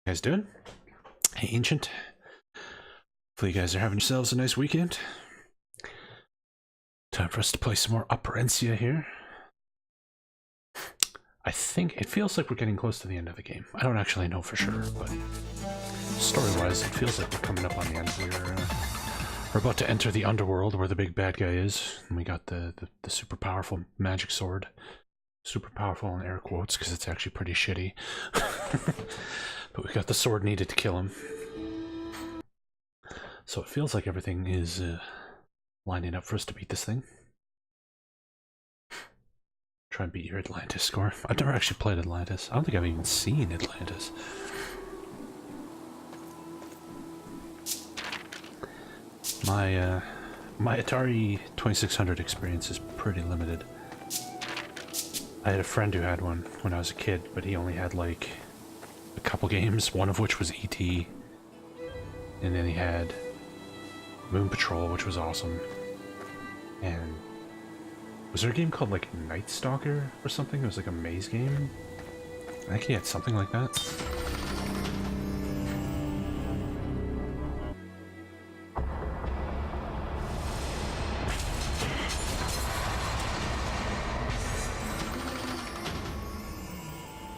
guys doing? Hey, Ancient. Hopefully you guys are having yourselves a nice weekend. Time for us to play some more Operencia here. I think it feels like we're getting close to the end of the game. I don't actually know for sure, but story-wise, it feels like we're coming up on the end. We're about to enter the underworld where the big bad guy is, and we got the super powerful magic sword. Super powerful in air quotes, because it's actually pretty shitty. But we got the sword needed to kill him. So it feels like everything is lining up for us to beat this thing. Try and beat your Atlantis score. I've never actually played Atlantis. I don't think I've even seen Atlantis. My Atari 2600 experience is pretty limited. I had a friend who had one when I was a kid, but he only had like a couple games, one of which was E.T. And then he had Moon Patrol, which was awesome. And was there a game called like Night Stalker or something? It was like a maze game. I think he had something like that.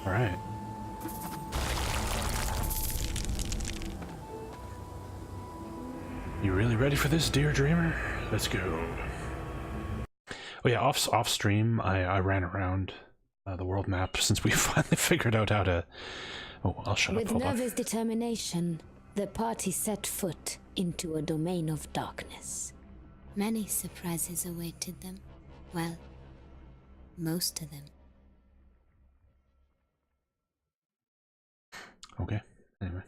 All right. You really ready for this, dear dreamer? Let's go. Oh yeah, off stream, I ran around the world map since we finally figured out how to... Oh, I'll shut up. With nervous determination, the party set foot into a domain of darkness. Many surprises awaited them. Well, most of them. Okay, anyway.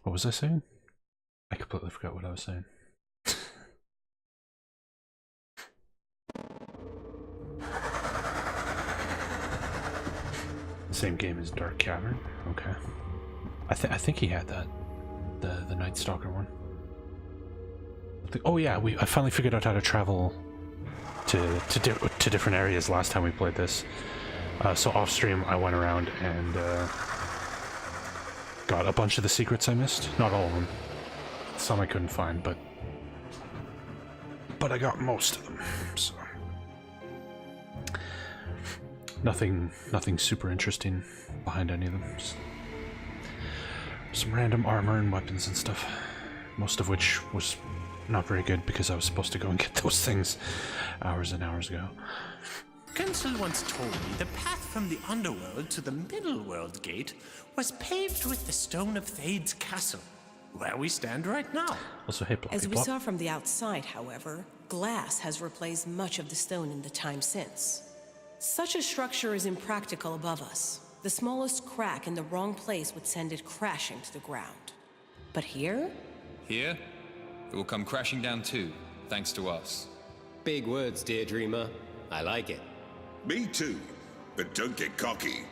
What was I saying? I completely forgot what I was saying. The same game as Dark Cavern? Okay. I think he had that. The Night Stalker one. Oh yeah, I finally figured out how to travel to different areas last time we played this. So off stream I went around and got a bunch of the secrets I missed. Not all of them. Some I couldn't find, but I got most of them. So nothing super interesting behind any of them. Just some random armor and weapons and stuff. Most of which was not very good because I was supposed to go and get those things hours and hours ago. Consul once told me the path from the underworld to the middle-world gate was paved with the stone of Thade's castle, where we stand right now. Also, hey, Ploppy As we Plop. saw from the outside, however, glass has replaced much of the stone in the time since. Such a structure is impractical above us. The smallest crack in the wrong place would send it crashing to the ground. But here? Here? It will come crashing down too, thanks to us. Big words, dear dreamer. I like it. Me too, but don't get cocky.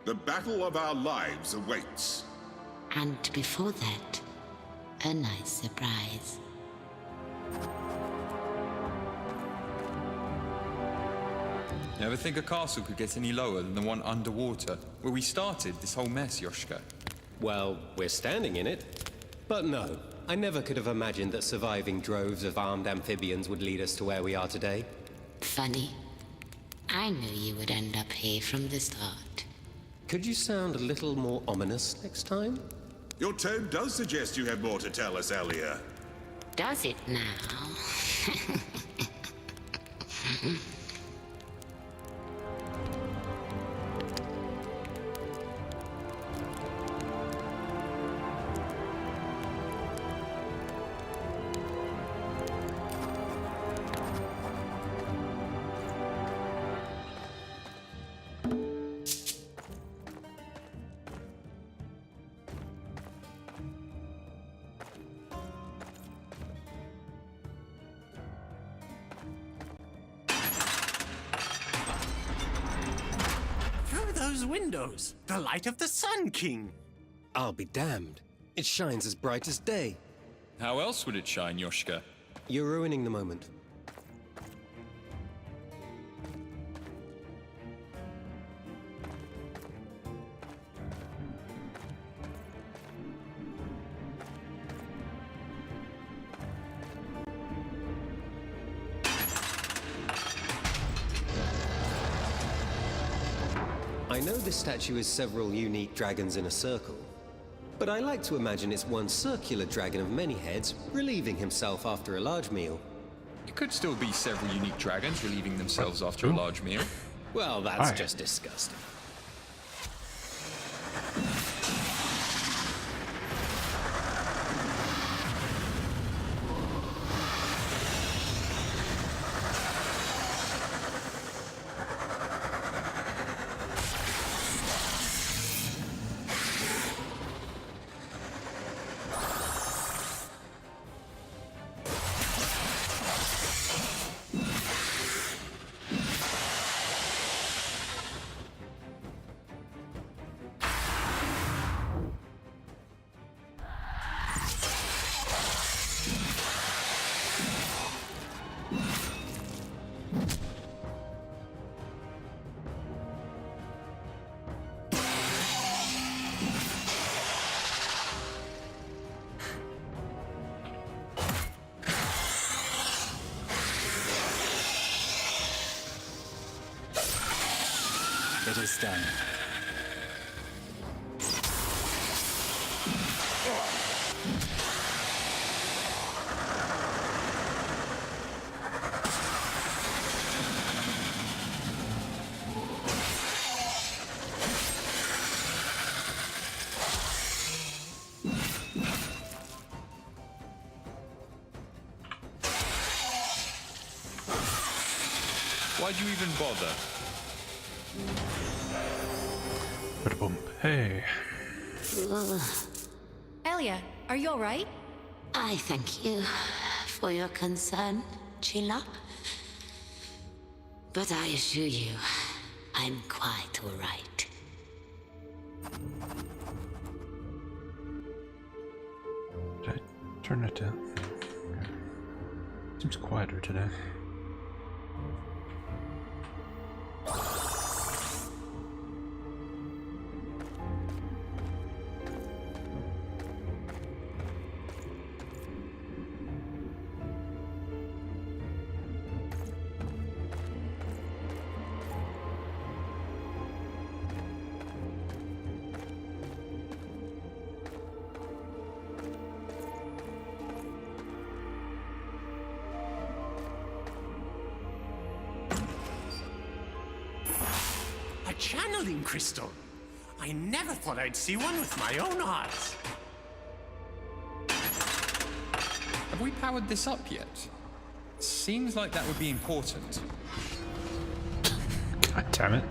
The battle of our lives awaits. And before that, a nice surprise. You ever think a castle could get any lower than the one underwater, where we started this whole mess, Yoshka? Well, we're standing in it. But no, I never could have imagined that surviving droves of armed amphibians would lead us to where we are today. Funny. I knew you would end up here from the start. Could you sound a little more ominous next time? Your tone does suggest you have more to tell us, Alia. Does it now? Windows, the light of the Sun King. I'll be damned. It shines as bright as day. How else would it shine, Yoshka? You're ruining the moment. know this statue is several unique dragons in a circle, but I like to imagine it's one circular dragon of many heads relieving himself after a large meal. It could still be several unique dragons relieving themselves after a large meal. Well, that's Alright. just disgusting. It is done. Why'd you even bother? Ba-da-boom. Hey. Elia, are you alright? I thank you for your concern, Sheila. But I assure you, I'm quite alright. Did I turn it down? Okay. Seems quieter today. A channeling crystal. I never thought I'd see one with my own eyes. Have we powered this up yet? Seems like that would be important. God damn it.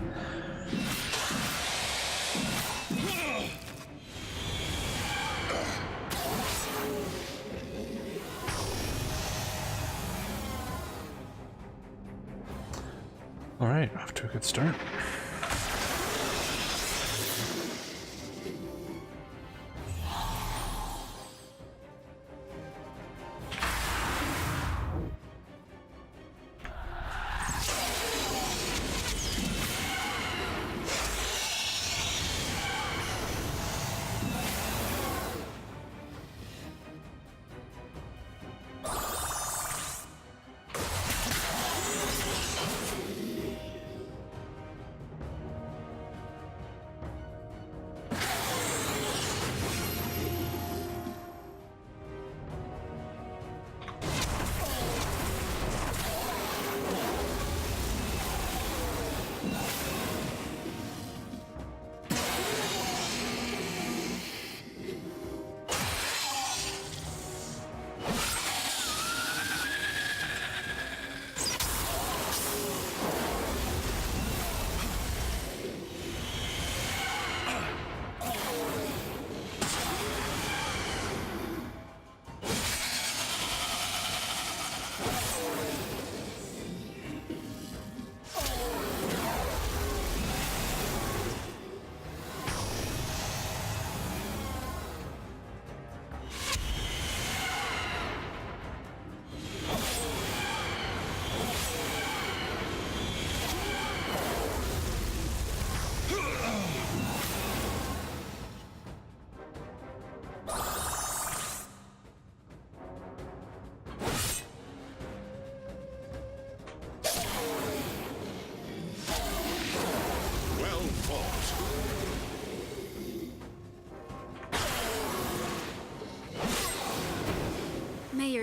Alright, off to a good start.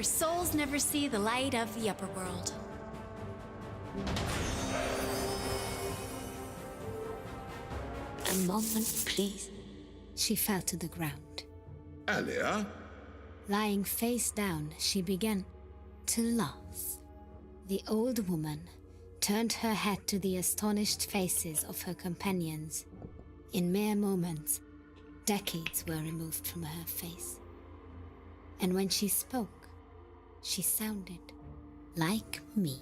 where souls never see the light of the upper world. A moment, please. She fell to the ground. Alia? Lying face down, she began to laugh. The old woman turned her head to the astonished faces of her companions. In mere moments, decades were removed from her face. And when she spoke, she sounded like me.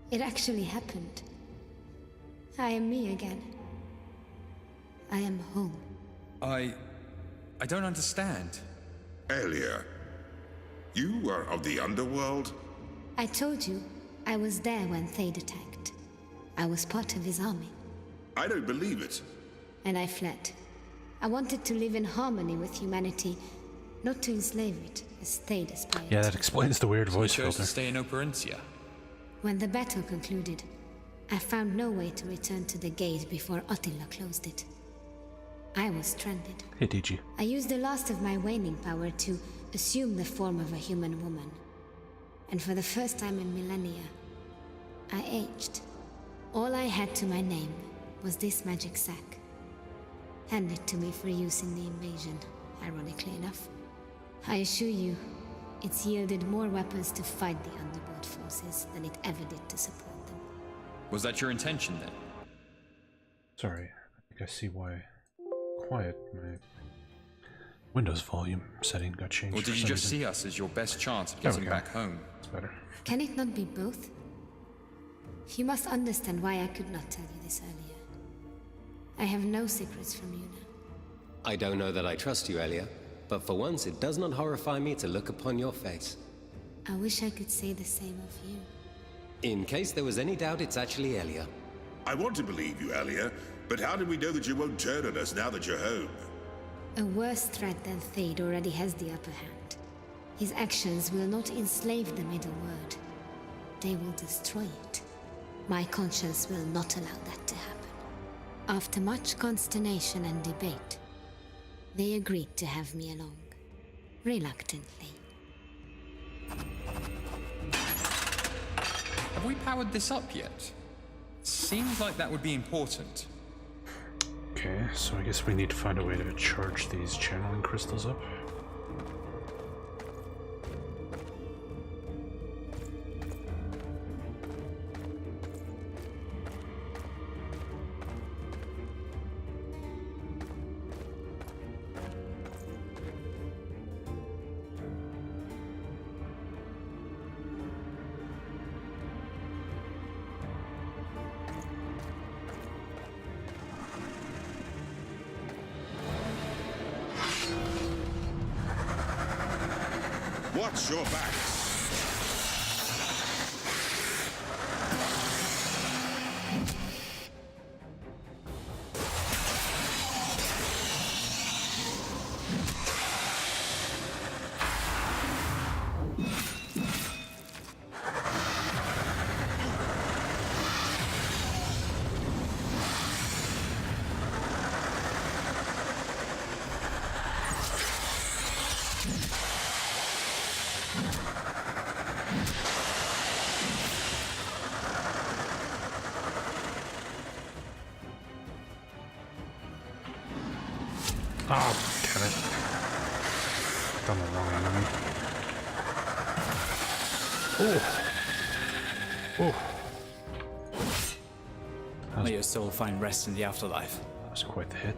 It actually happened. I am me again. I am home. I don't understand. Alia, you are of the underworld? I told you, I was there when Thade attacked. I was part of his army. I don't believe it. And I fled. I wanted to live in harmony with humanity, not to enslave it, as Thade aspired Yeah, that to. explains the weird voice You chose filter. to stay in Operencia. When the battle concluded, I found no way to return to the gate before Attila closed it. I was stranded. Hey, DG. I used the last of my waning power to assume the form of a human woman. And for the first time in millennia, I aged. All I had to my name was this magic sack. Handed to me for use in the invasion, ironically enough. I assure you, it's yielded more weapons to fight the underworld forces than it ever did to support them. Was that your intention then? Sorry, I think I see why. Quiet. My Windows volume setting got changed. Or did for you some just reason. see us as your best chance of There we getting go. back home? It's better. Can it not be both? You must understand why I could not tell you this earlier. I have no secrets from you now. I don't know that I trust you, Elia, but for once it does not horrify me to look upon your face. I wish I could say the same of you. In case there was any doubt, it's actually Elia. I want to believe you, Alia, but how do we know that you won't turn on us now that you're home? A worse threat than Thade already has the upper hand. His actions will not enslave the Middle World. They will destroy it. My conscience will not allow that to happen. After much consternation and debate, they agreed to have me along. Reluctantly. Have we powered this up yet? Seems like that would be important. Okay, so I guess we need to find a way to charge these channeling crystals up. Watch your backs! Oh, damn it. Done the wrong enemy. Oh. Oh. May your soul find rest in the afterlife. That was quite the hit.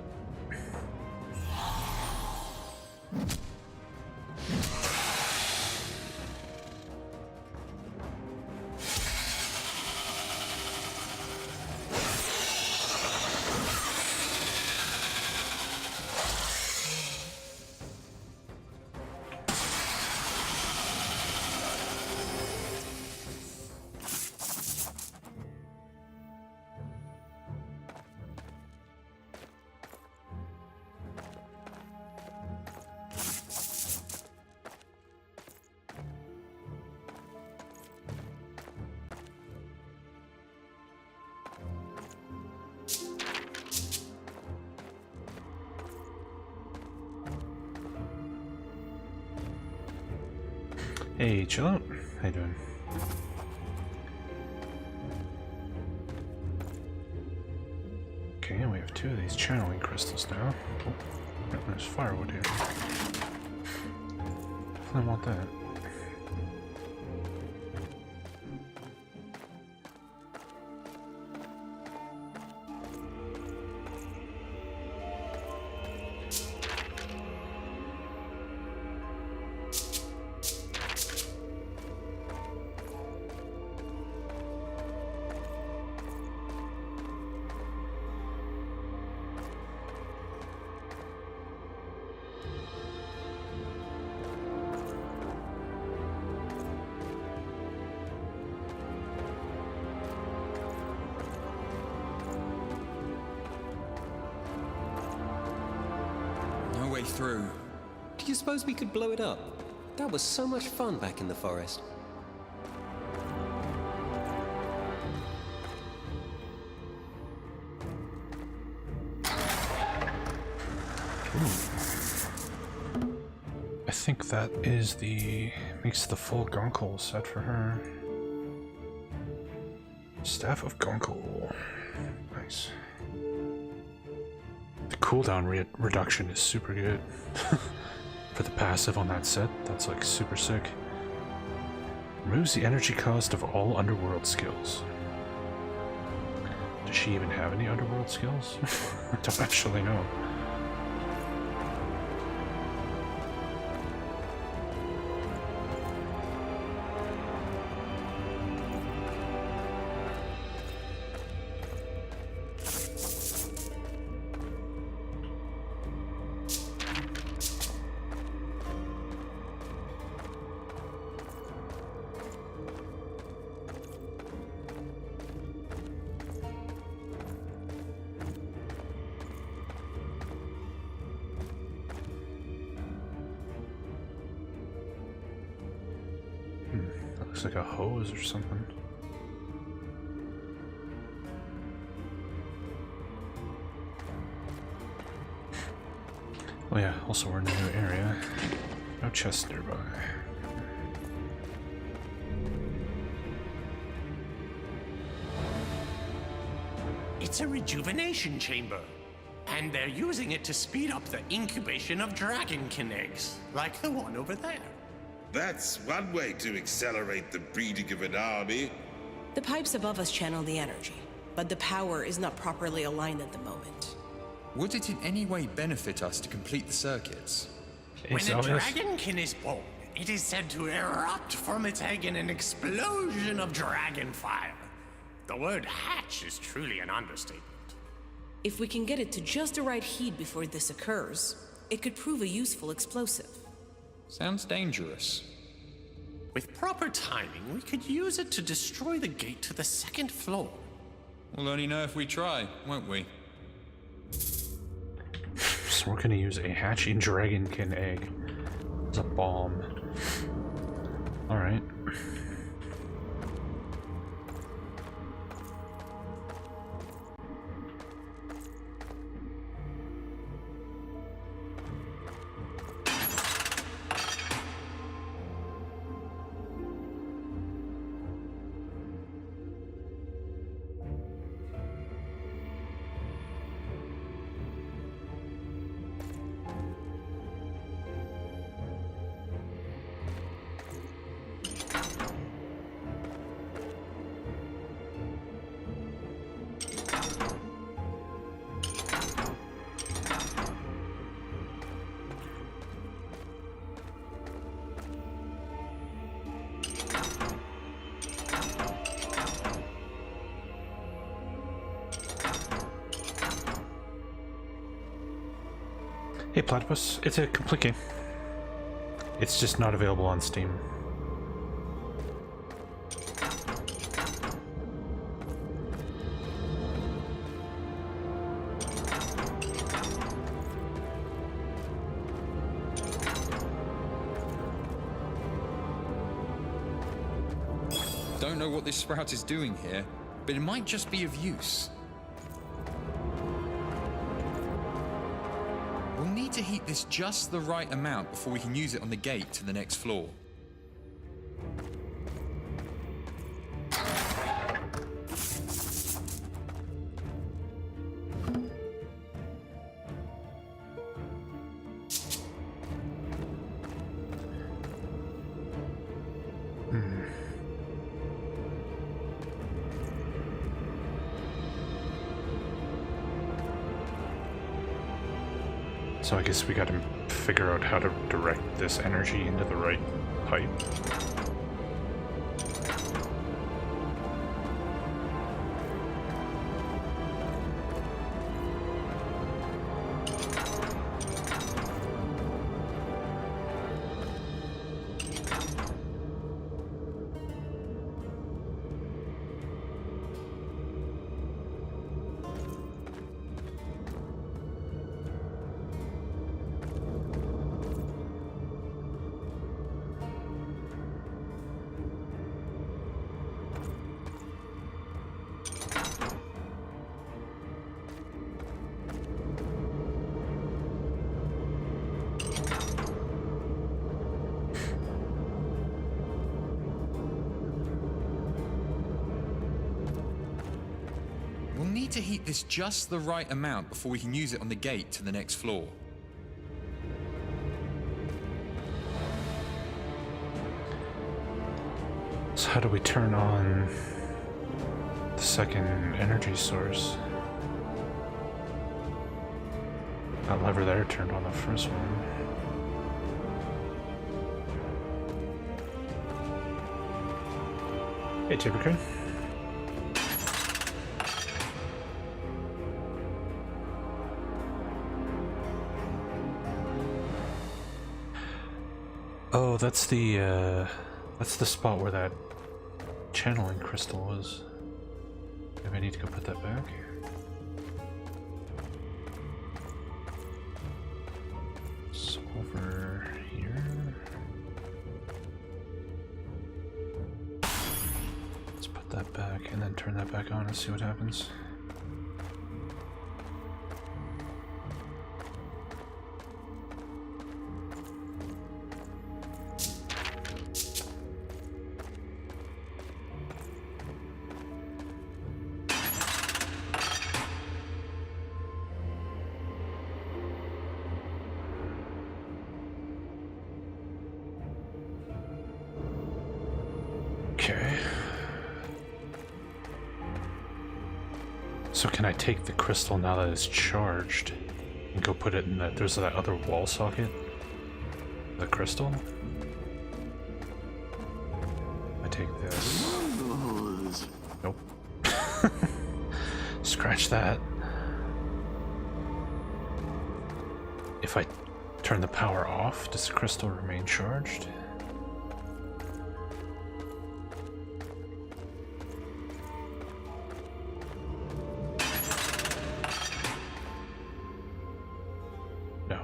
Hey, chill out. How you doing? Okay, we have 2 of these channeling crystals now. Oh, there's firewood here. I want that. Through. Do you suppose we could blow it up? That was so much fun back in the forest. I think that is makes the full Gonkel set for her. Staff of Gonkel. Nice. The cooldown reduction is super good. For the passive on that set, that's like super sick. Removes the energy cost of all underworld skills. Does she even have any underworld skills? I don't actually know. Looks like a hose or something. Oh yeah, also we're in a new area. No chests nearby. It's a rejuvenation chamber. And they're using it to speed up the incubation of dragonkin eggs, like the one over there. That's one way to accelerate the breeding of an army. The pipes above us channel the energy, but the power is not properly aligned at the moment. Would it in any way benefit us to complete the circuits? When a dragonkin is born, it is said to erupt from its egg in an explosion of dragon fire. The word hatch is truly an understatement. If we can get it to just the right heat before this occurs, it could prove a useful explosive. Sounds dangerous. With proper timing, we could use it to destroy the gate to the 2nd floor. We'll only know if we try, won't we? So we're gonna use a hatching dragonkin egg as a bomb. Alright. Hey Platypus, it's a complete game. It's just not available on Steam. Don't know what this sprout is doing here, but it might just be of use. We'll need to heat this just the right amount before we can use it on the gate to the next floor. So I guess we gotta figure out how to direct this energy into the right pipe. We'll need to heat this just the right amount before we can use it on the gate to the next floor. So how do we turn on the second energy source? That lever there turned on the first one. Hey, Typica. Oh, that's the spot where that channeling crystal was. Maybe I need to go put that back. It's over here. Let's put that back and then turn that back on and see what happens. Okay. So can I take the crystal now that it's charged and go put it in that, there's that other wall socket? The crystal? I take this. Nope. Scratch that. If I turn the power off, does the crystal remain charged? No.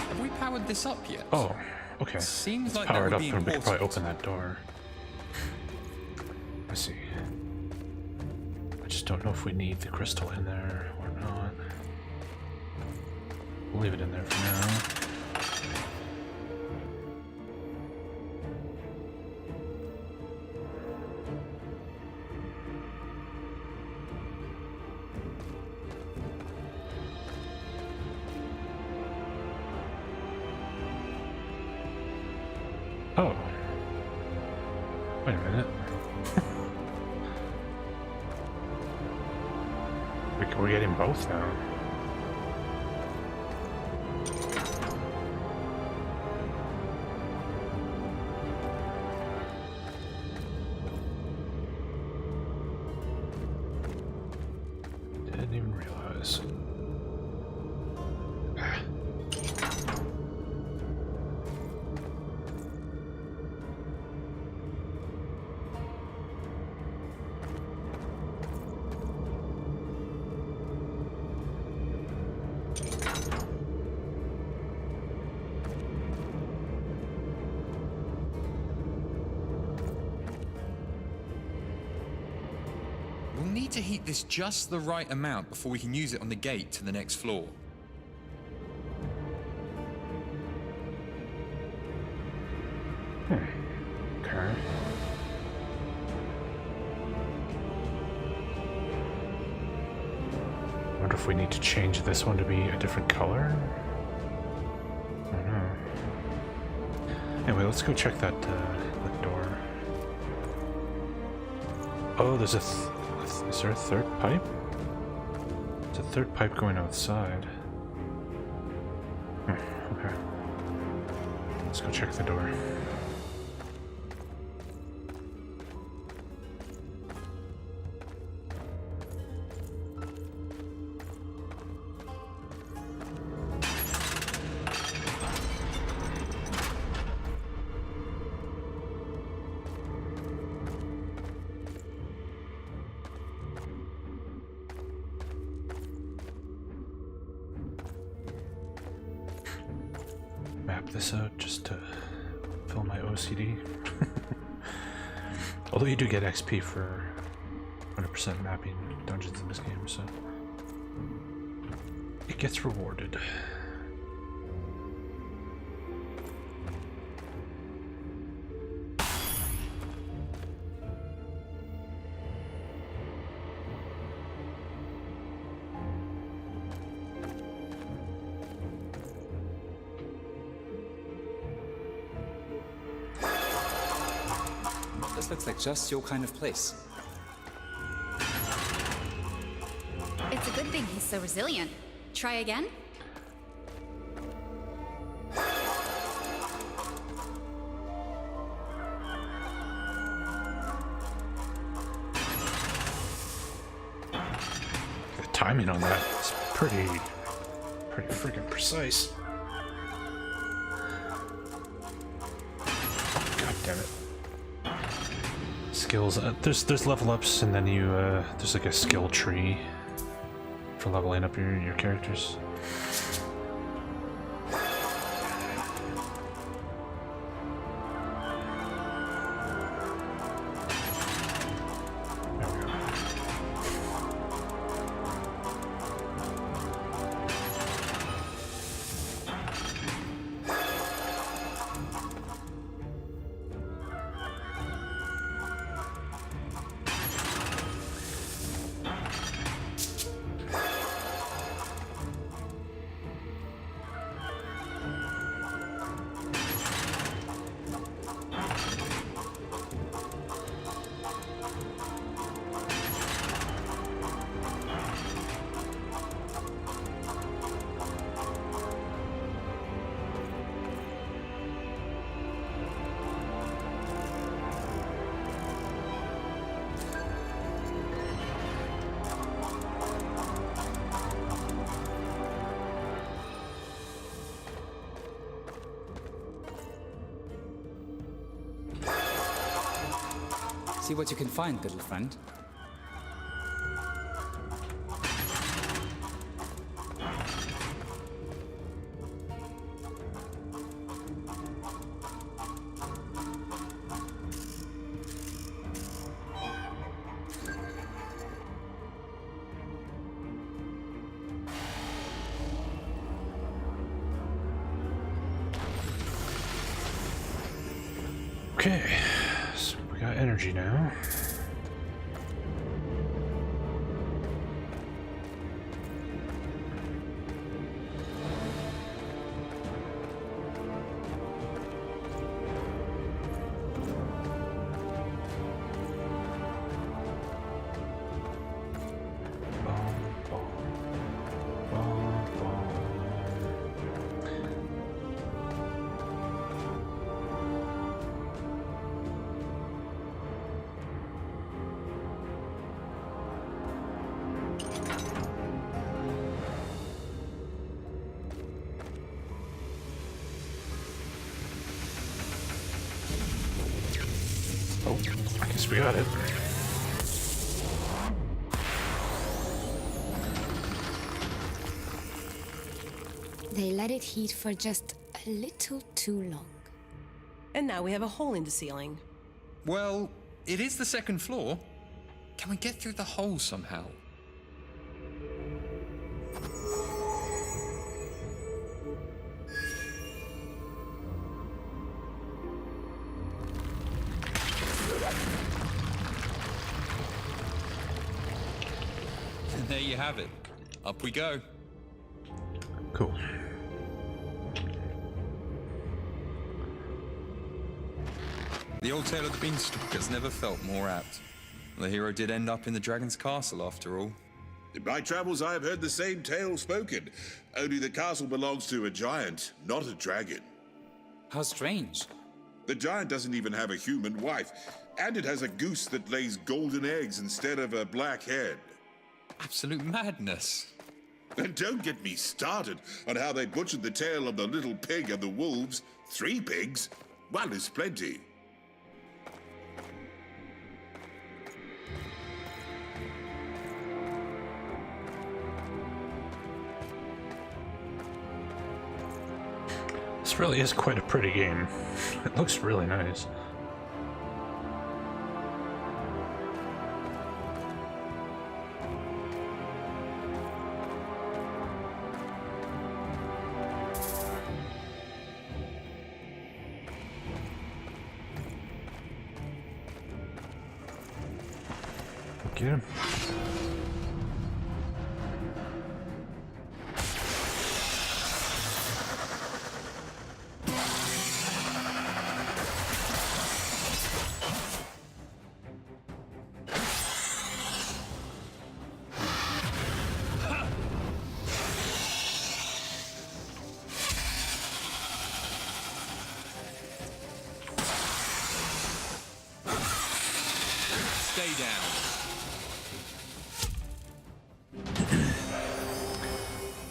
Have we powered this up yet? Oh, okay. Seems it's like that powered would up be and we can probably important. open that door. I see. I just don't know if we need the crystal in there or not. We'll leave it in there for now. Oh. Wait a minute. We're getting both now. Didn't even realize. Ah. We'll need to heat this just the right amount before we can use it on the gate to the next floor. Okay. I wonder if we need to change this one to be a different color? I don't know. Anyway, let's go check that, that door. Oh, there's a... is there a third pipe? There's a third pipe going outside. Okay. Let's go check the door. Map this out just to fill my OCD. Although you do get XP for 100% mapping dungeons in this game, so it gets rewarded. This looks like just your kind of place. It's a good thing he's so resilient. Try again? The timing on that is pretty freaking precise. God damn it. Skills. There's level ups, and then you there's like a skill tree for leveling up your characters. There we go. See what you can find, little friend. Okay, so we got energy now. Oh, I guess we got it. They let it heat for just a little too long. And now we have a hole in the ceiling. Well, it is the second floor. Can we get through the hole somehow? And there you have it. Up we go. Cool. The old tale of the beanstalk has never felt more apt. The hero did end up in the dragon's castle after all. In my travels, I have heard the same tale spoken. Only the castle belongs to a giant, not a dragon. How strange. The giant doesn't even have a human wife, and it has a goose that lays golden eggs instead of a black hen. Absolute madness. And don't get me started on how they butchered the tail of the little pig and the wolves. 3 pigs? 1 is plenty. This really is quite a pretty game. It looks really nice. Get him. Stay down.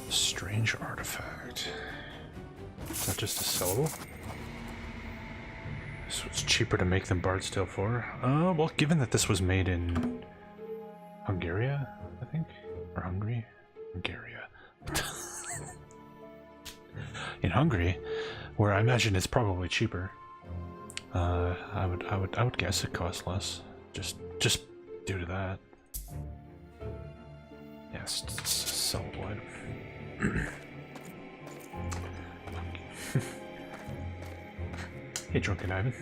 Strange artifact. Is that just a soul? So it's cheaper to make than Bard's Tale 4? Well, given that this was made in Hungary, I think? Or Hungary? Hungary. In Hungary, where I imagine it's probably cheaper. I would guess it costs less. Just due to that. Yes, it's so wood. Hey, Drunken Ivan.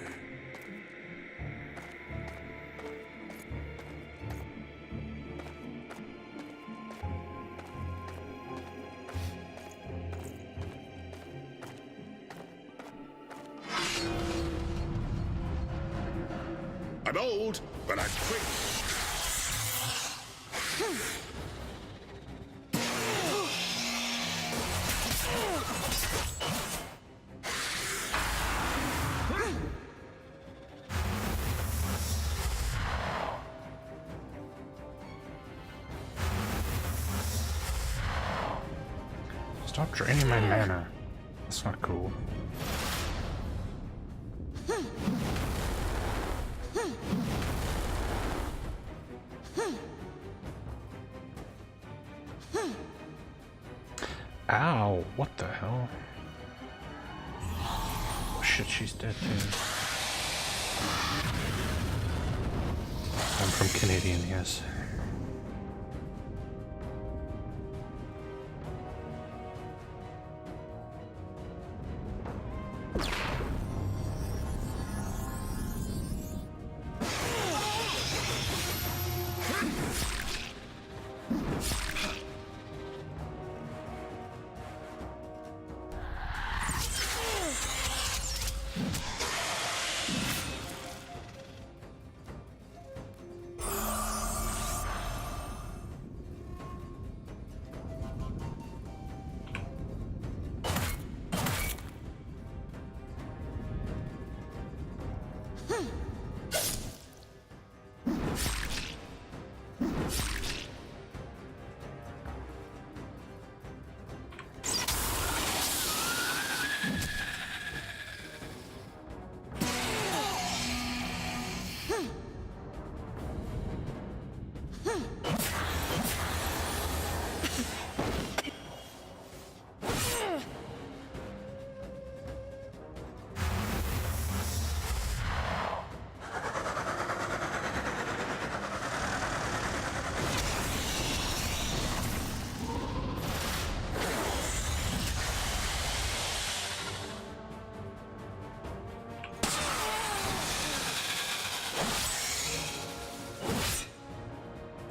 I'm old, but I'm quick. Stop draining my mana. That's not cool. Ow, what the hell? Oh shit, she's dead too. I'm from Canadian, yes.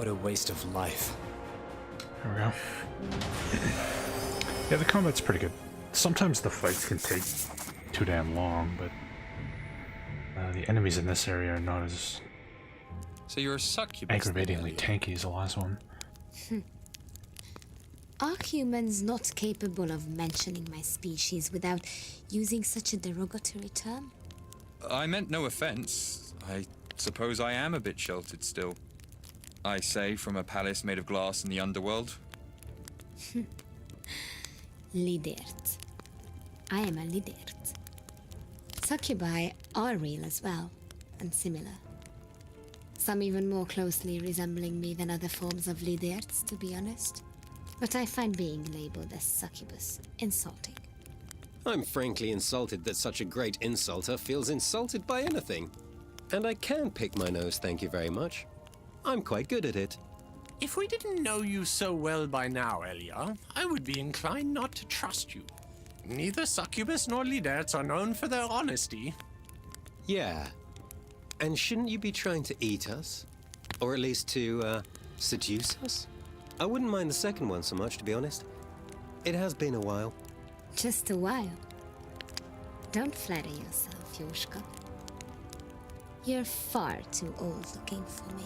What a waste of life. There we go. Yeah, the combat's pretty good. Sometimes the fights can take too damn long, but the enemies in this area are not as So you're a succubus? aggravatingly tanky as the last one. Are humans not capable of mentioning my species without using such a derogatory term? I meant no offense. I suppose I am a bit sheltered still. I say, from a palace made of glass in the underworld. Lidert. I am a Lidert. Succubi are real as well, and similar. Some even more closely resembling me than other forms of Liderts, to be honest. But I find being labeled as succubus insulting. I'm frankly insulted that such a great insulter feels insulted by anything. And I can pick my nose, thank you very much. I'm quite good at it. If we didn't know you so well by now, Elia, I would be inclined not to trust you. Neither succubus nor Liderts are known for their honesty. Yeah. And shouldn't you be trying to eat us? Or at least to, seduce us? I wouldn't mind the second one so much, to be honest. It has been a while. Just a while. Don't flatter yourself, Yoshka. You're far too old looking for me.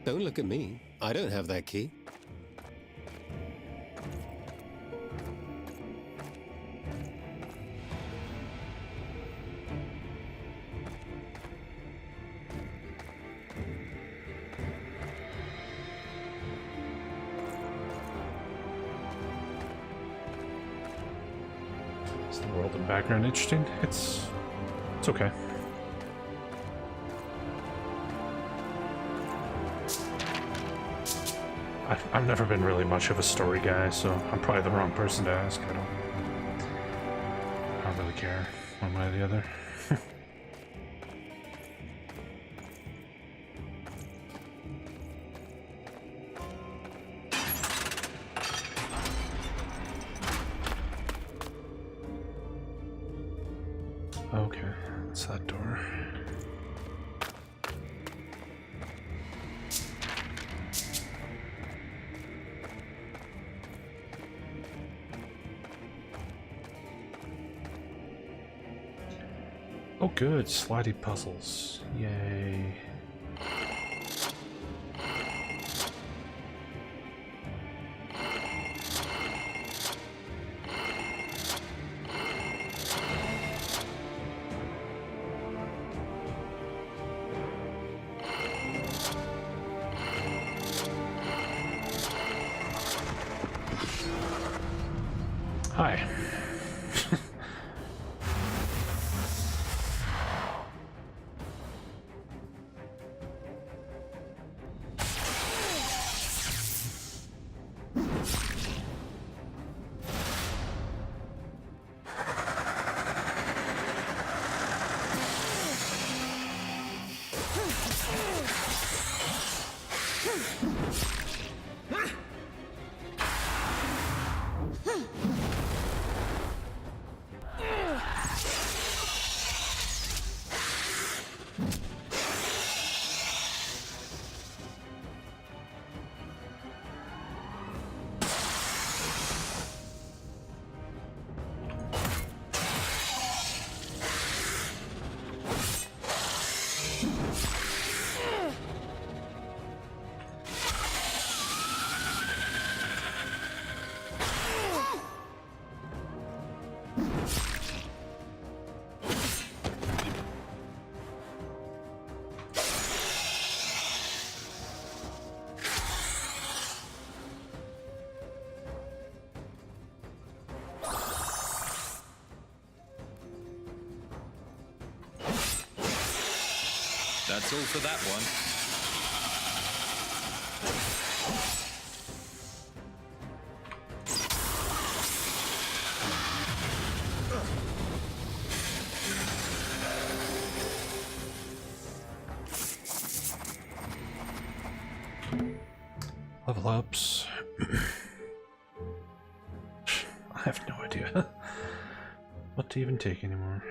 Don't look at me. I don't have that key. Is the world and background interesting? It's okay. I've never been really much of a story guy, so I'm probably the wrong person to ask. I don't really care one way or the other. Okay, that's that door. Oh good, slidey puzzles. Yay. Hi. That's all for that one. Level ups. I have no idea what to even take anymore.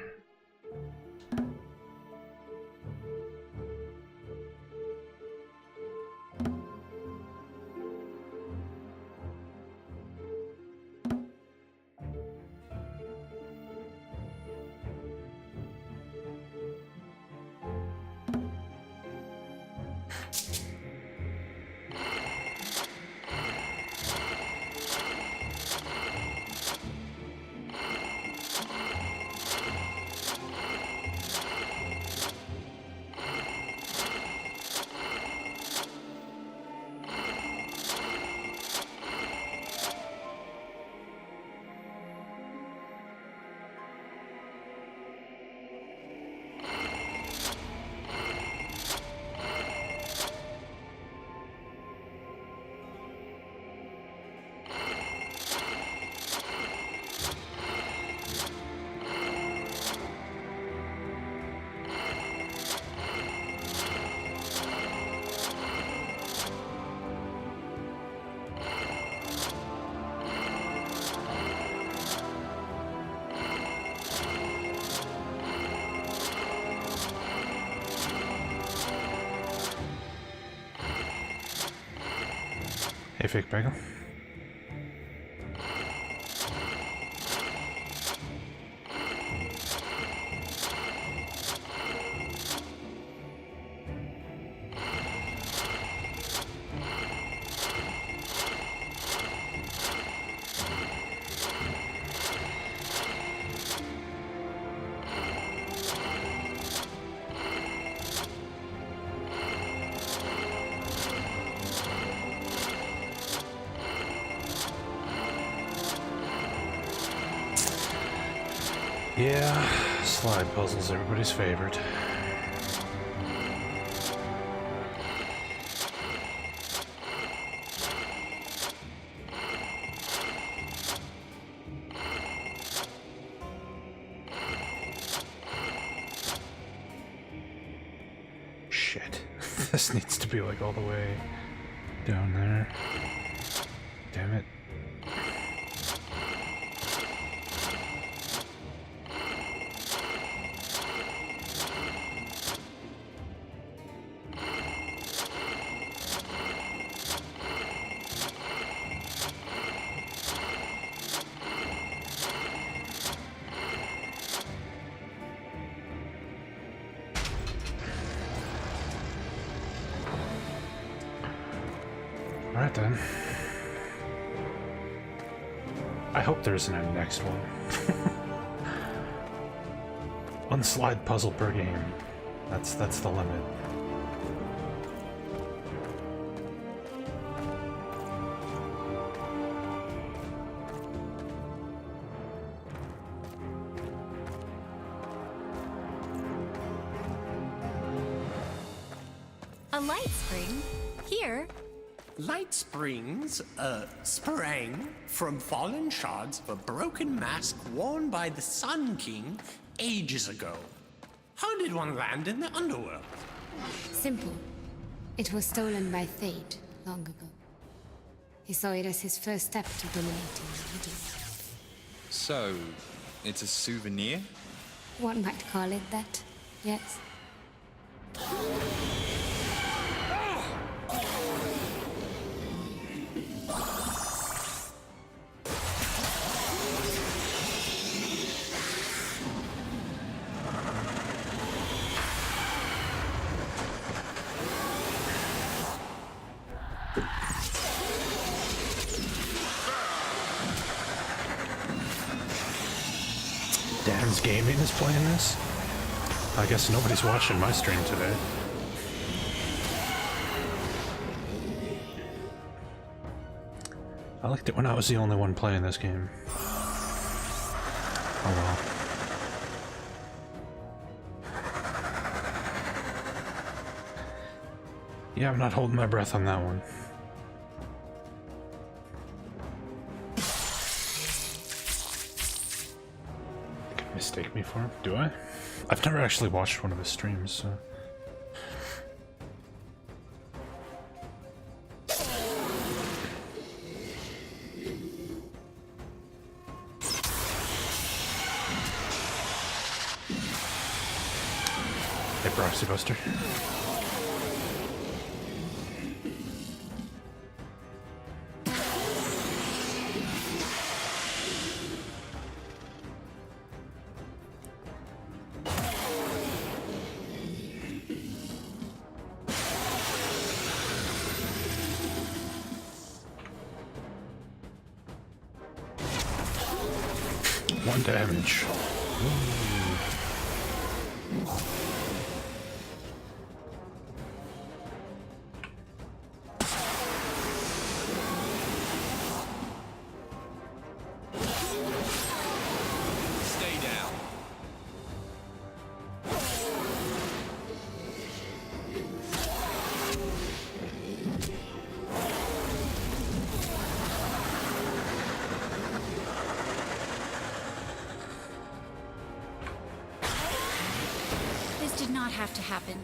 Hey, fake bagel. Yeah, slide puzzles, everybody's favorite. Shit. This needs to be like all the way down there. Damn it. Alright then. I hope there isn't a next one. One slide puzzle per game. That's the limit. A light spring? Here? Light springs, sprang from fallen shards of a broken mask worn by the Sun King ages ago. How did one land in the underworld? Simple. It was stolen by Thade long ago. He saw it as his first step to dominating the Middle. So, it's a souvenir? One might call it that, yes. Dan's Gaming is playing this? I guess nobody's watching my stream today. I liked it when I was the only one playing this game. Oh well. Yeah, I'm not holding my breath on that one. Mistake me for him? Do I? I've never actually watched one of his streams, so... Proxy Buster. One damage. Stay down. This did not have to happen.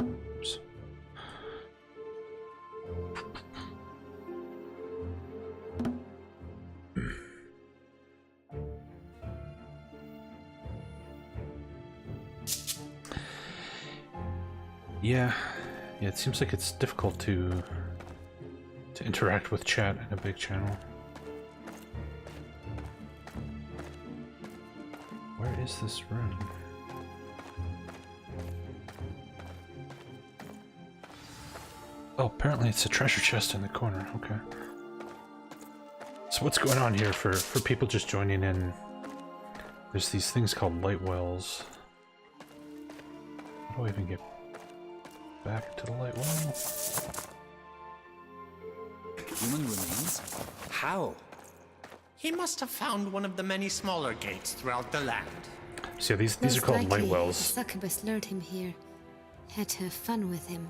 Oops. Yeah, it seems like it's difficult to interact with chat in a big channel. Where is this room? Oh, apparently it's a treasure chest in the corner. Okay. So what's going on here for people just joining in? There's these things called light wells. How do I even get back to the light well? Human remains? How? He must have found one of the many smaller gates throughout the land. So yeah, these are Most called light likely, wells. the succubus lured him here, had her fun with him,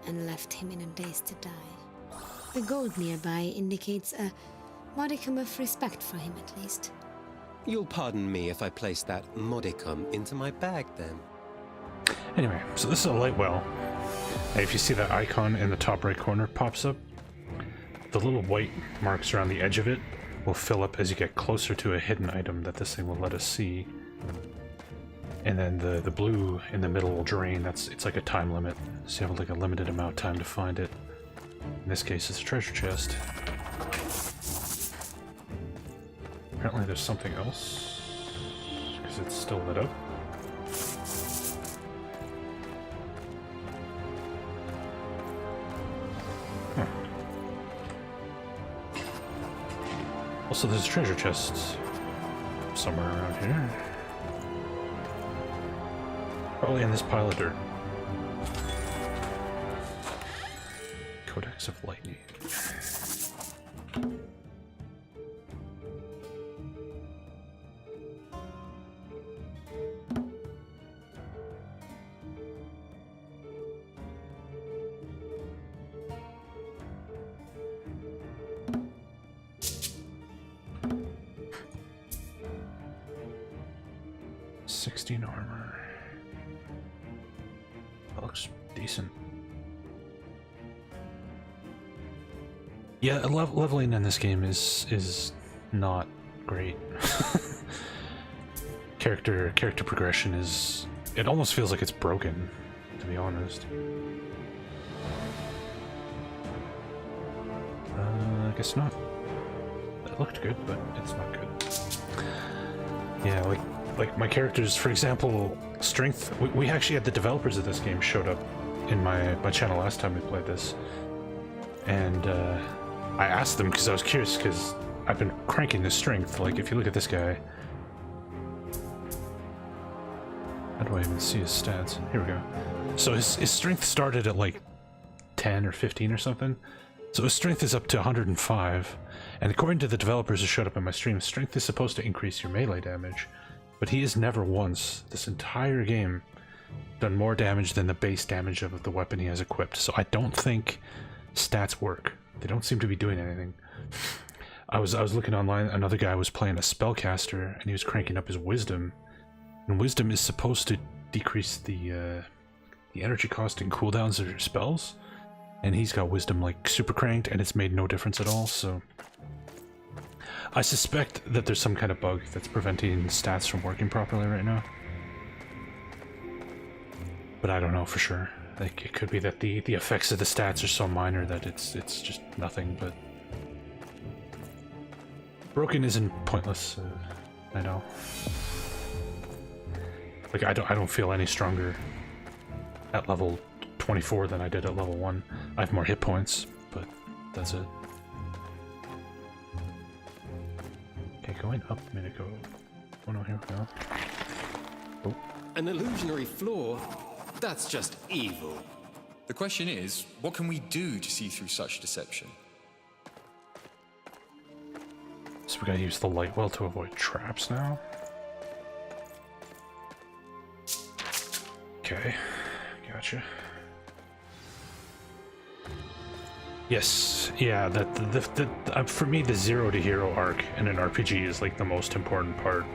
and left him in a daze to die. The gold nearby indicates a modicum of respect for him, at least. You'll pardon me if I place that modicum into my bag, then. Anyway, so this is a light well. And if you see that icon in the top right corner pops up, the little white marks around the edge of it will fill up as you get closer to a hidden item that this thing will let us see. And then the blue in the middle will drain. It's like a time limit, so you have like a limited amount of time to find it. In this case, it's a treasure chest. Apparently there's something else, because it's still lit up. Huh. Also, there's a treasure chest somewhere around here. Probably in this pile of dirt. Codex of Lightning. Armor. That looks decent. Yeah, leveling in this game is not great. character progression is, it almost feels like it's broken, to be honest. I guess not. That looked good, but it's not good. Yeah, like my characters, for example, strength. We actually had the developers of this game showed up in my channel last time we played this, and I asked them because I was curious, because I've been cranking the strength. Like, if you look at this guy, how do I even see his stats? Here we go. So his strength started at like 10 or 15 or something. So his strength is up to 105, and according to the developers who showed up in my stream, strength is supposed to increase your melee damage. but he has never once, this entire game, done more damage than the base damage of the weapon he has equipped. So I don't think stats work. They don't seem to be doing anything. I was looking online, another guy was playing a spellcaster, and he was cranking up his wisdom. And wisdom is supposed to decrease the energy cost and cooldowns of your spells. And he's got wisdom like super cranked, and it's made no difference at all, so... I suspect that there's some kind of bug that's preventing stats from working properly right now. But I don't know for sure. Like, it could be that the effects of the stats are so minor that it's just nothing, but... Broken isn't pointless, I know. Like, I don't feel any stronger at level 24 than I did at level 1. I have more hit points, but that's it. Okay, going up a minute ago. Oh no, here we go. Oh. An illusionary floor? That's just evil. The question is, what can we do to see through such deception? So we gotta use the light well to avoid traps now. Okay, gotcha. Yes, yeah, for me, the 0 to hero arc in an RPG is like the most important part.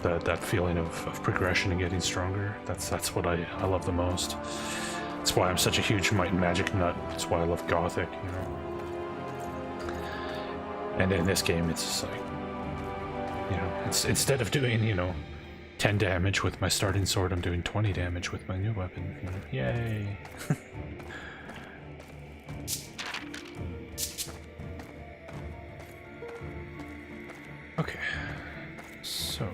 That feeling of progression and getting stronger, that's what I love the most. That's why I'm such a huge Might and Magic nut. That's why I love Gothic, you know. And in this game, it's just like, you know, it's instead of doing, you know, 10 damage with my starting sword, I'm doing 20 damage with my new weapon. You know? Yay! Okay, so...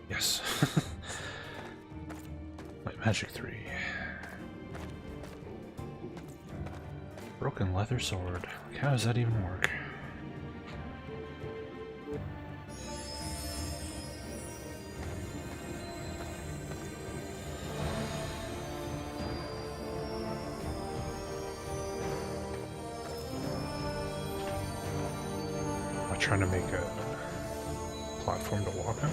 Yes. Light Magic 3. Broken leather sword. Like, how does that even work? Am I trying to make a platform to walk on?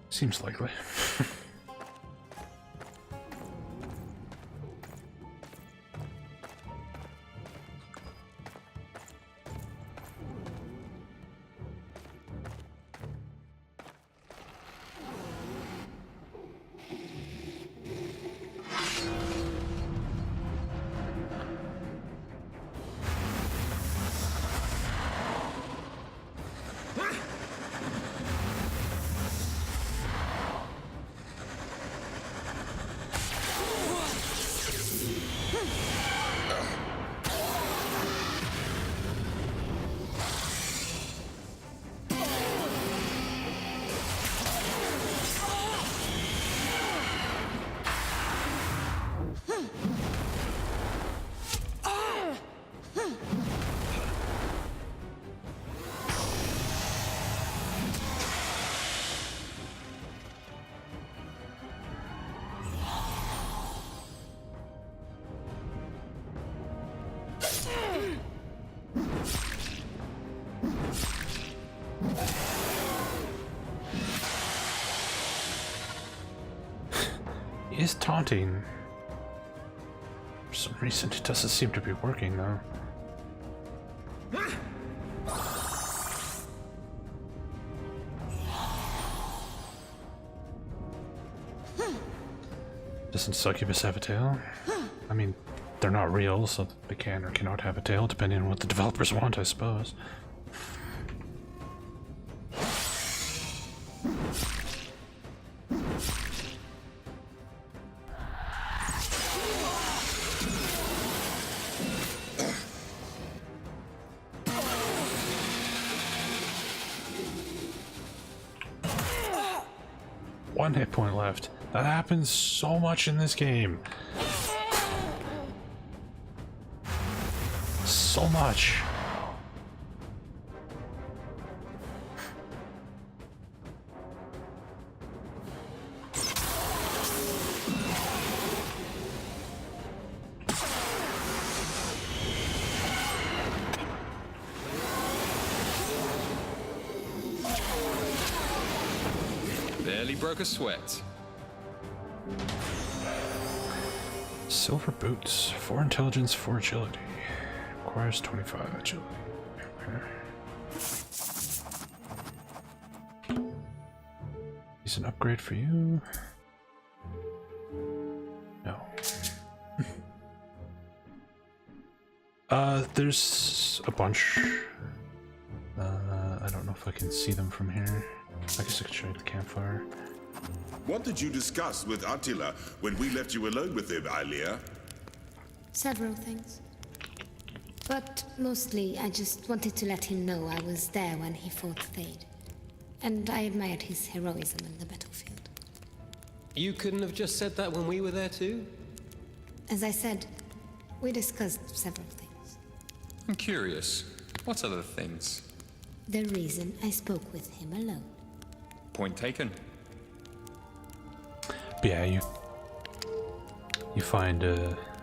Seems likely. is taunting. For some reason, it doesn't seem to be working, though. Doesn't succubus have a tail? I mean, they're not real, so they can or cannot have a tail, depending on what the developers want, I suppose. One hit point left. That happens so much in this game. So much. Barely broke a sweat. Silver boots. 4 intelligence, 4 agility. Requires 25 agility. Okay. Is an upgrade for you? No. There's a bunch. I don't know if I can see them from here. I guess I could show you the campfire. What did you discuss with Attila when we left you alone with him, Alia? Several things. But mostly, I just wanted to let him know I was there when he fought Thade. And I admired his heroism in the battlefield. You couldn't have just said that when we were there too? As I said, we discussed several things. I'm curious. What other things? The reason I spoke with him alone. Point taken. But yeah, you find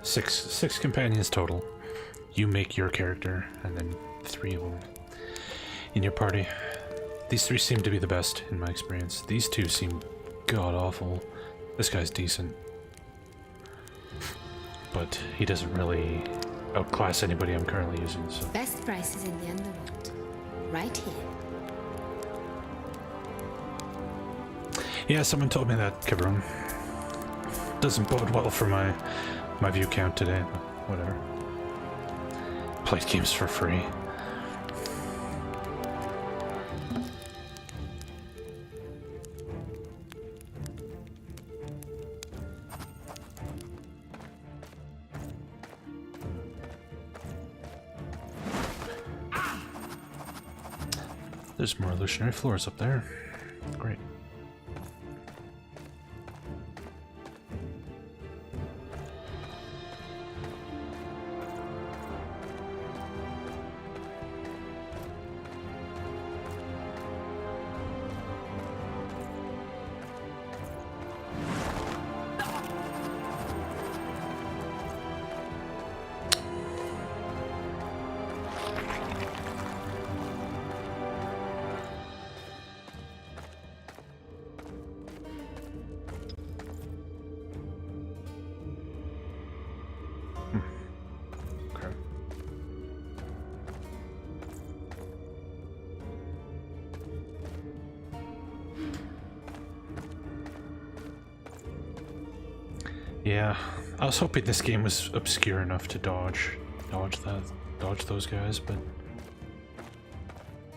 six companions total. You make your character, and then 3 of them in your party. These 3 seem to be the best in my experience. These 2 seem god awful. This guy's decent, but he doesn't really outclass anybody I'm currently using. So Best prices in the underworld. Right here. yeah, someone told me that, Kibron. Doesn't bode well for my view count today, but whatever. Played games for free. There's more illusionary floors up there. Great. Yeah, I was hoping this game was obscure enough to dodge those guys, but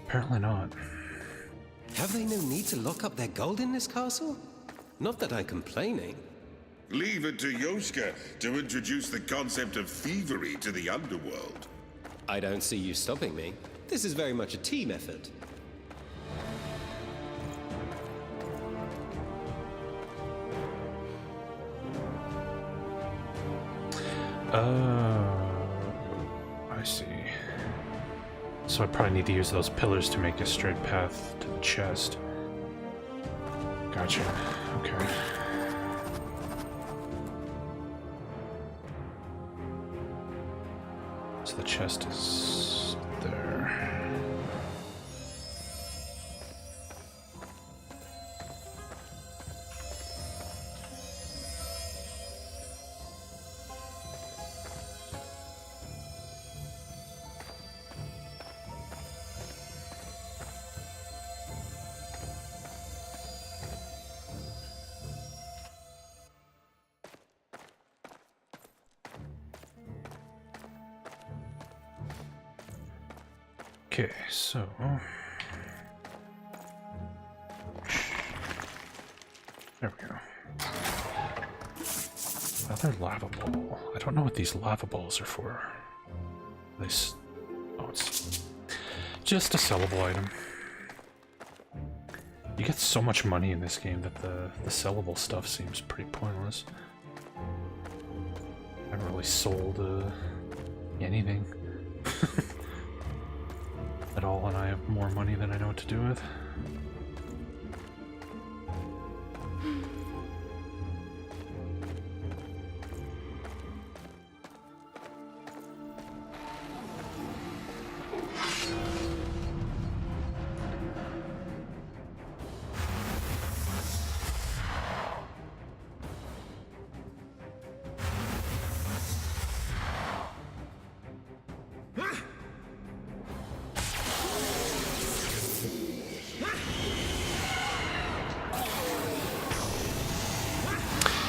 apparently not. Have they no need to lock up their gold in this castle? Not that I'm complaining. Leave it to Yoshka to introduce the concept of thievery to the underworld. I don't see you stopping me. This is very much a team effort. I see. So I probably need to use those pillars to make a straight path to the chest. Gotcha. Okay. So the chest is there. Okay, so there we go. Another lava bowl. I don't know what these lava bowls are for. This, oh, it's just a sellable item. You get so much money in this game that the sellable stuff seems pretty pointless. I haven't really sold anything at all, and I have more money than I know what to do with.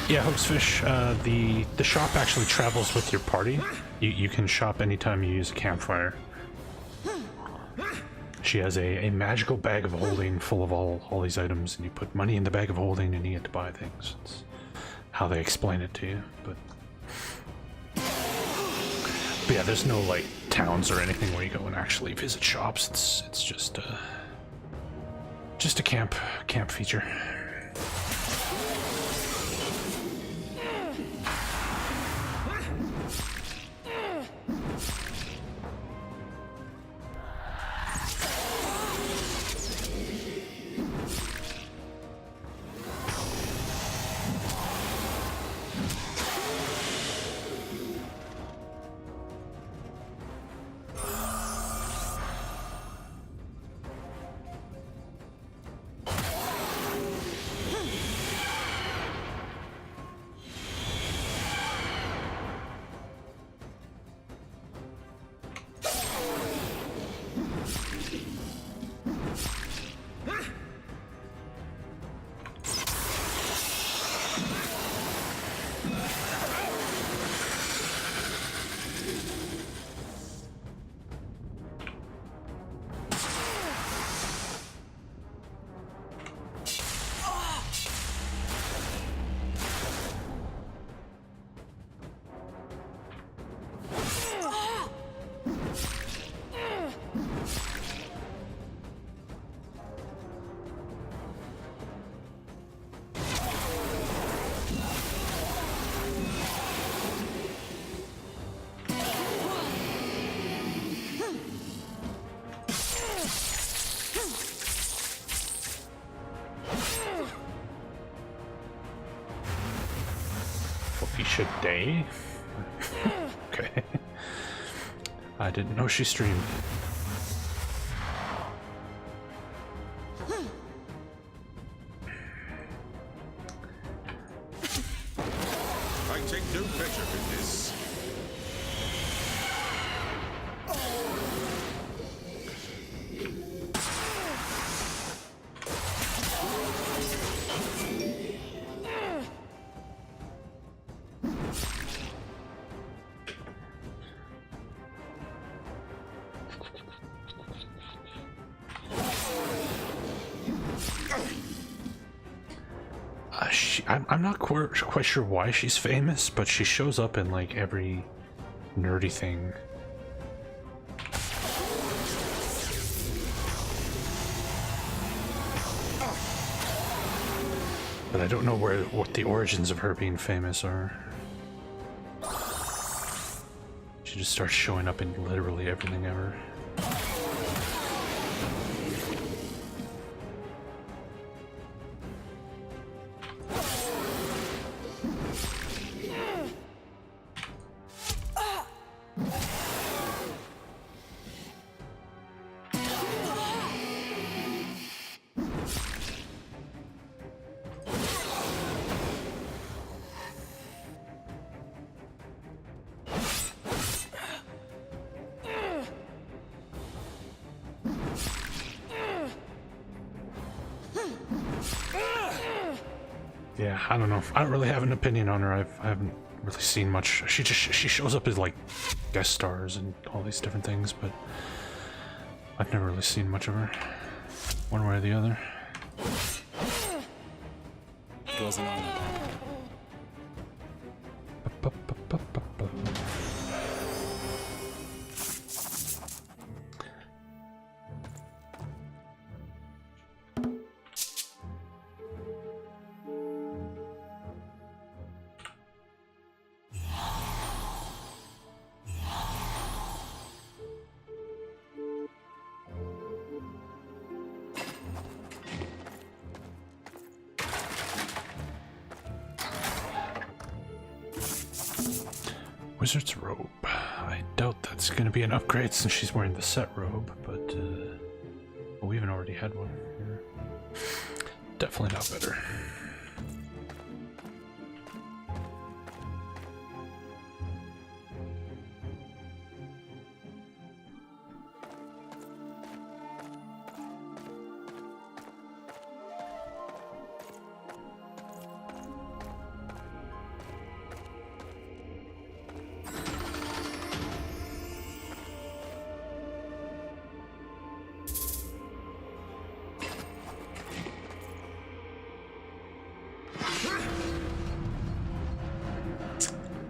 Yeah, Hoaxfish, the shop actually travels with your party. You can shop anytime you use a campfire. She has a magical bag of holding full of all these items, and you put money in the bag of holding and you get to buy things. It's how they explain it to you, but yeah, there's no like towns or anything where you go and actually visit shops. It's just a camp feature. Day? Okay. I didn't know she streamed. I take no pleasure in this. I'm not quite sure why she's famous, but she shows up in like every nerdy thing. But I don't know what the origins of her being famous are. She just starts showing up in literally everything ever. Yeah, I don't know. I don't really have an opinion on her. I haven't really seen much. She shows up as like guest stars and all these different things, but I've never really seen much of her, one way or the other. It was an honor. Wizard's robe. I doubt that's going to be an upgrade since she's wearing the set robe, but we even already had one here. Definitely not better.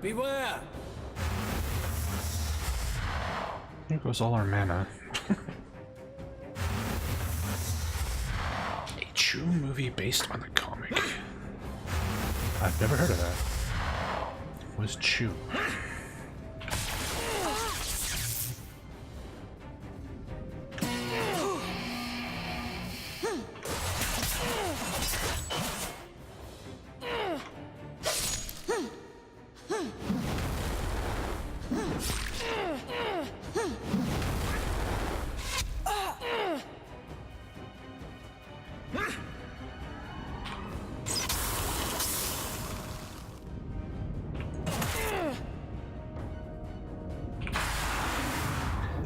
Beware! Here goes all our mana. A true movie based on the comic. I've never heard of that. What is Chew?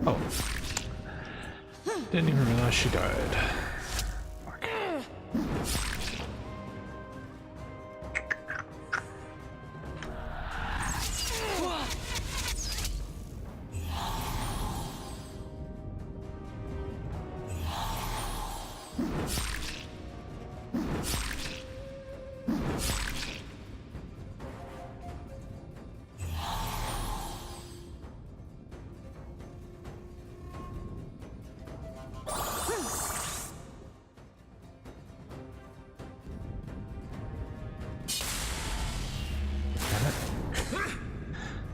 Oh. Didn't even realize she died. Fuck.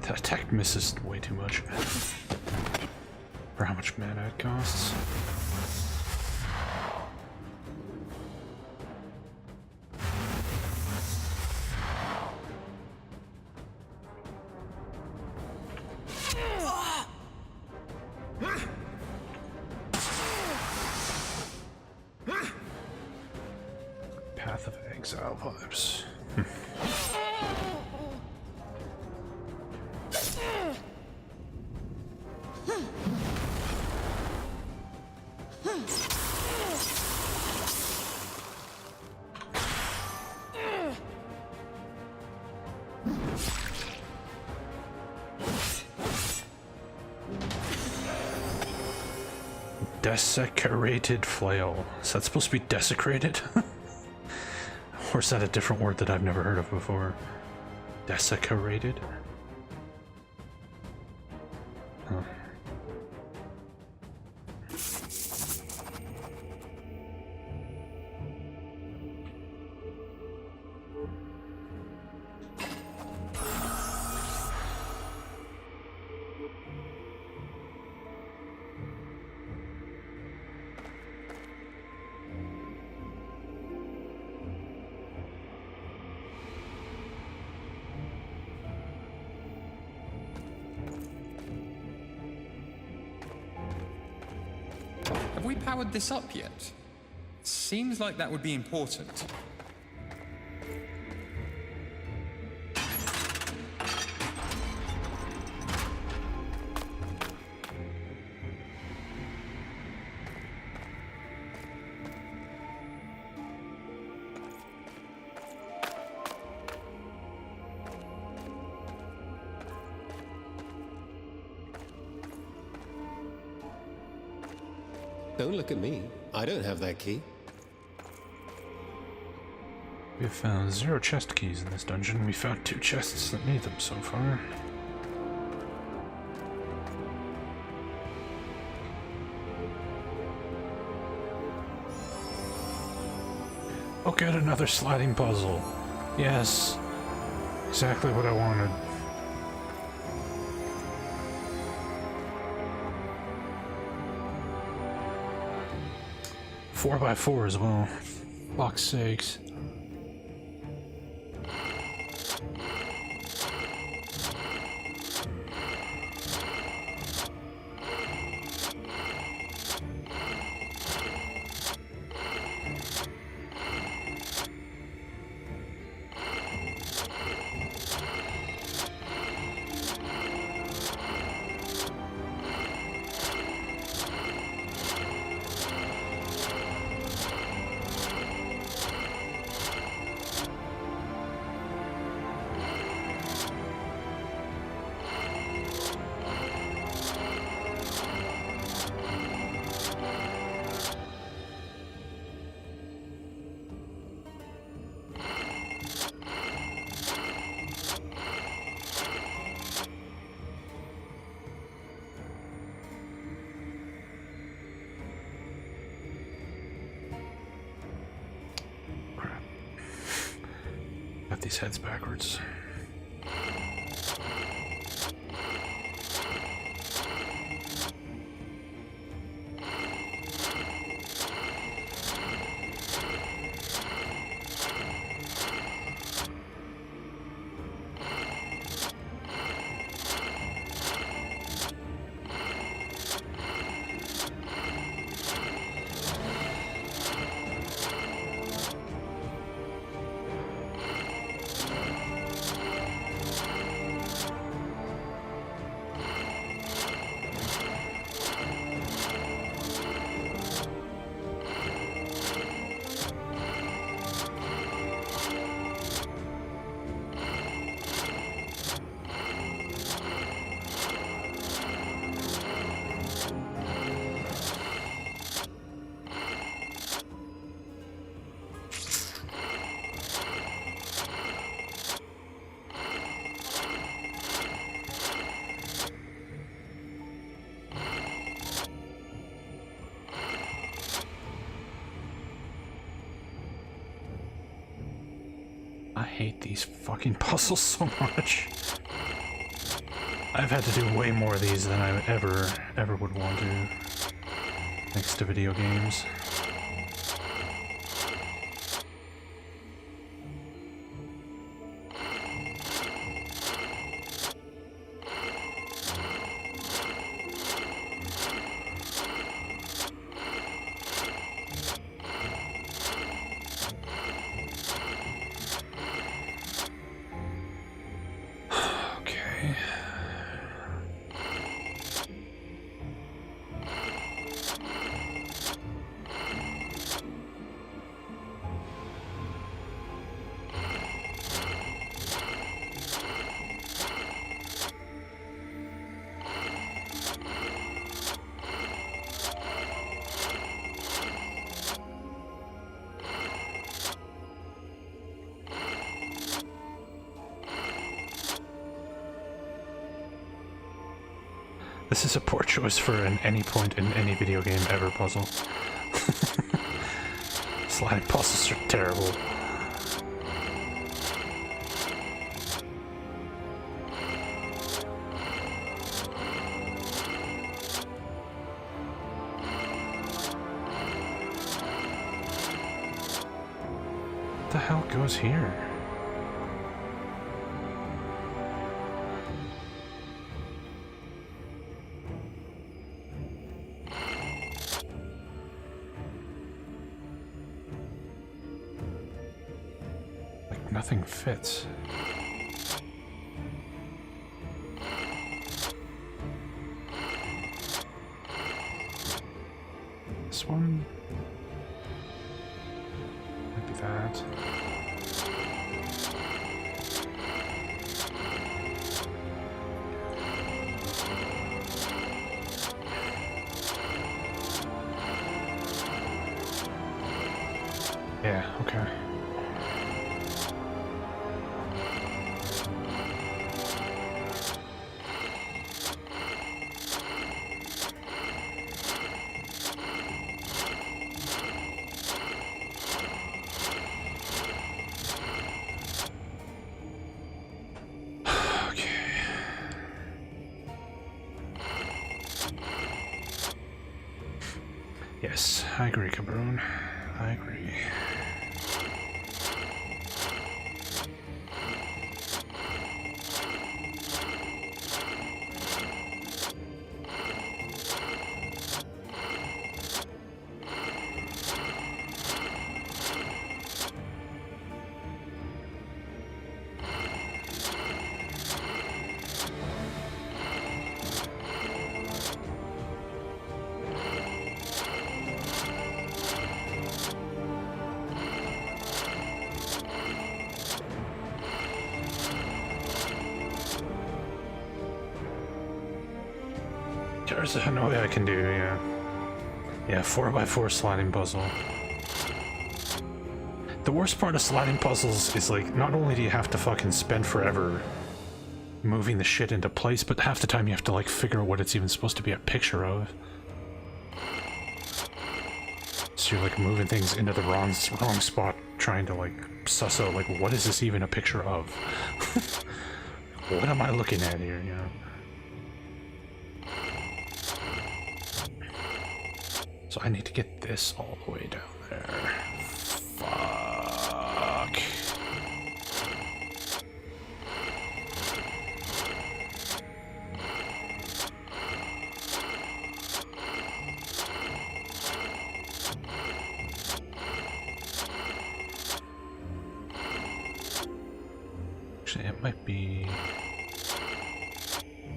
That attack misses way too much for how much mana it costs. Path of Exile vibes. Desecrated flail. Is that supposed to be desecrated? Or is that a different word that I've never heard of before? Desecrated? Huh. Have we powered this up yet? Seems like that would be important. Don't look at me. I don't have that key. We've found 0 chest keys in this dungeon. We found 2 chests that need them so far. Oh, good, another sliding puzzle. Yes, exactly what I wanted. Four by 4 as well. Fuck's sakes. Got these heads backwards. I hate these fucking puzzles so much. I've had to do way more of these than I ever would want to. Thanks to video games. This is a poor choice for an any point in any video game ever puzzle. Sliding puzzles are terrible. What the hell goes here? Nothing fits. This one? Maybe that. okay. Yes, I agree, Cabron. I agree. There's no way I can do, yeah. Yeah, 4x4 sliding puzzle. The worst part of sliding puzzles is, like, not only do you have to fucking spend forever moving the shit into place, but half the time you have to, like, figure out what it's even supposed to be a picture of. So you're, like, moving things into the wrong spot, trying to, like, suss out, like, what is this even a picture of? What am I looking at here, you know? So I need to get this all the way down there. Fuck. Actually, it might be...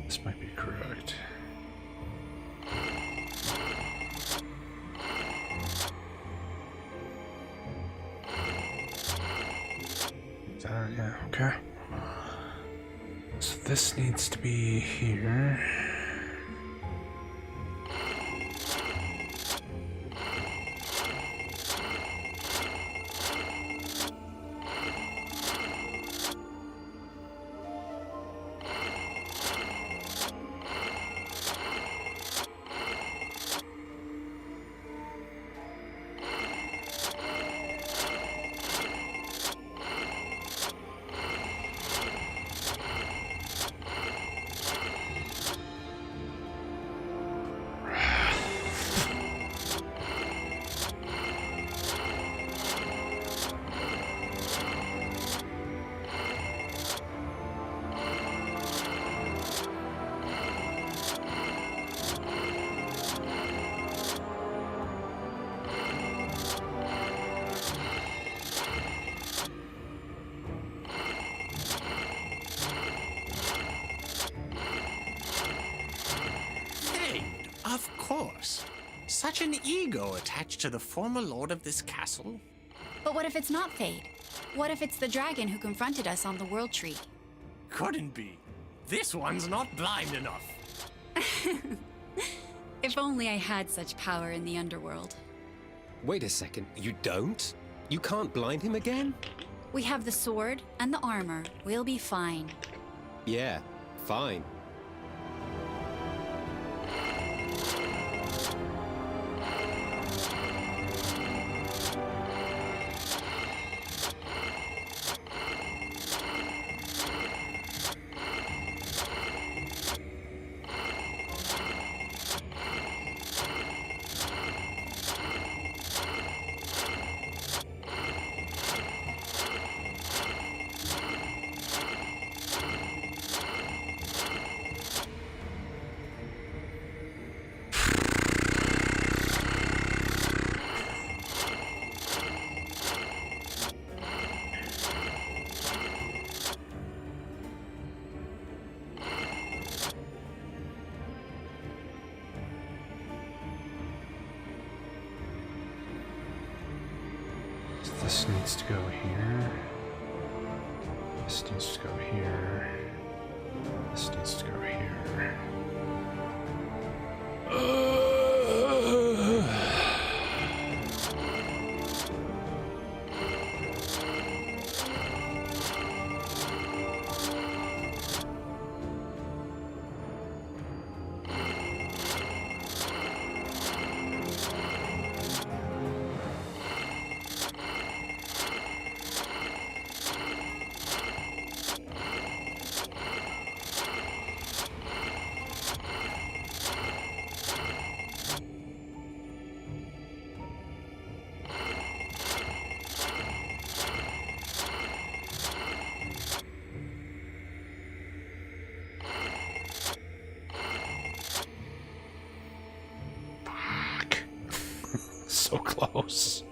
This might be correct. Yeah, okay. So this needs to be here. Of course. Such an ego attached to the former lord of this castle. But what if it's not Fade? What if it's the dragon who confronted us on the World Tree? Couldn't be. This one's not blind enough. If only I had such power in the underworld. Wait a second, you don't? You can't blind him again? We have the sword and the armor. We'll be fine. Yeah, fine. This needs to go here. This needs to go here. This needs to go here. so close.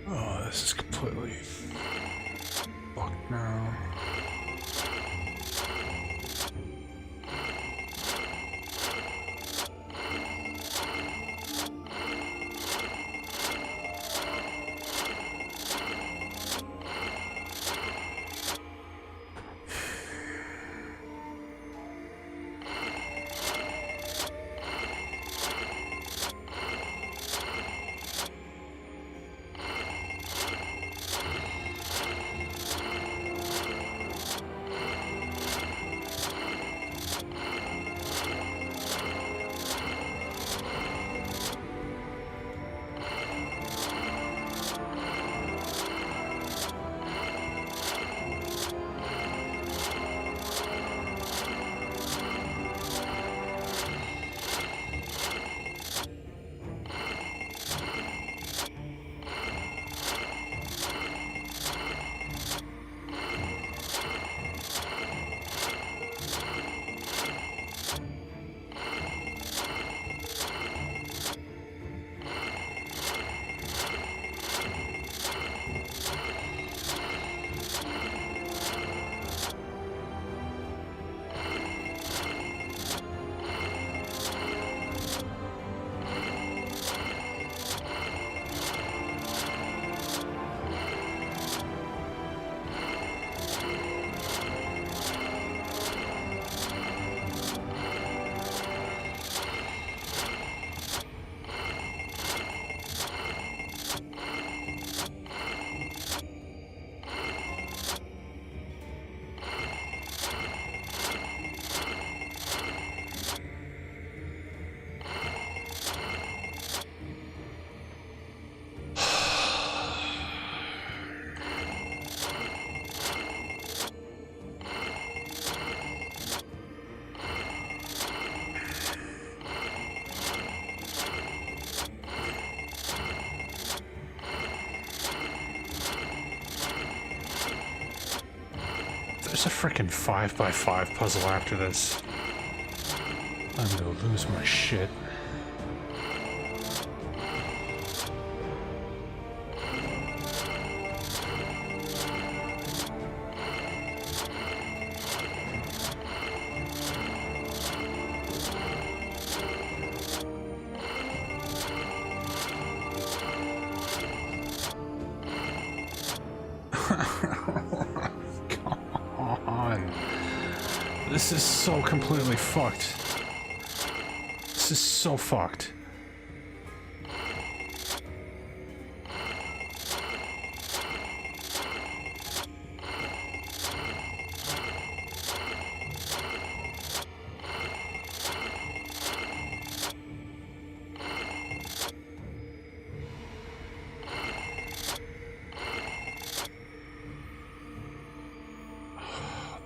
Oh, this is completely fucked now. There's a freaking 5x5 puzzle after this. I'm gonna lose my shit. This is so completely fucked. This is so fucked.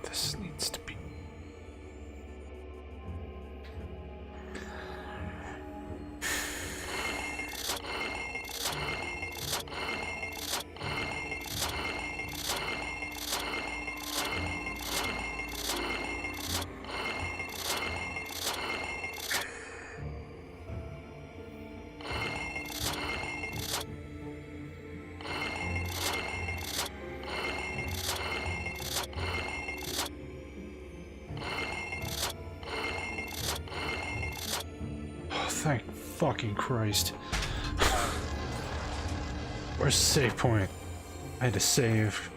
This needs to be... Thank fucking Christ. Where's the save point? I had to save.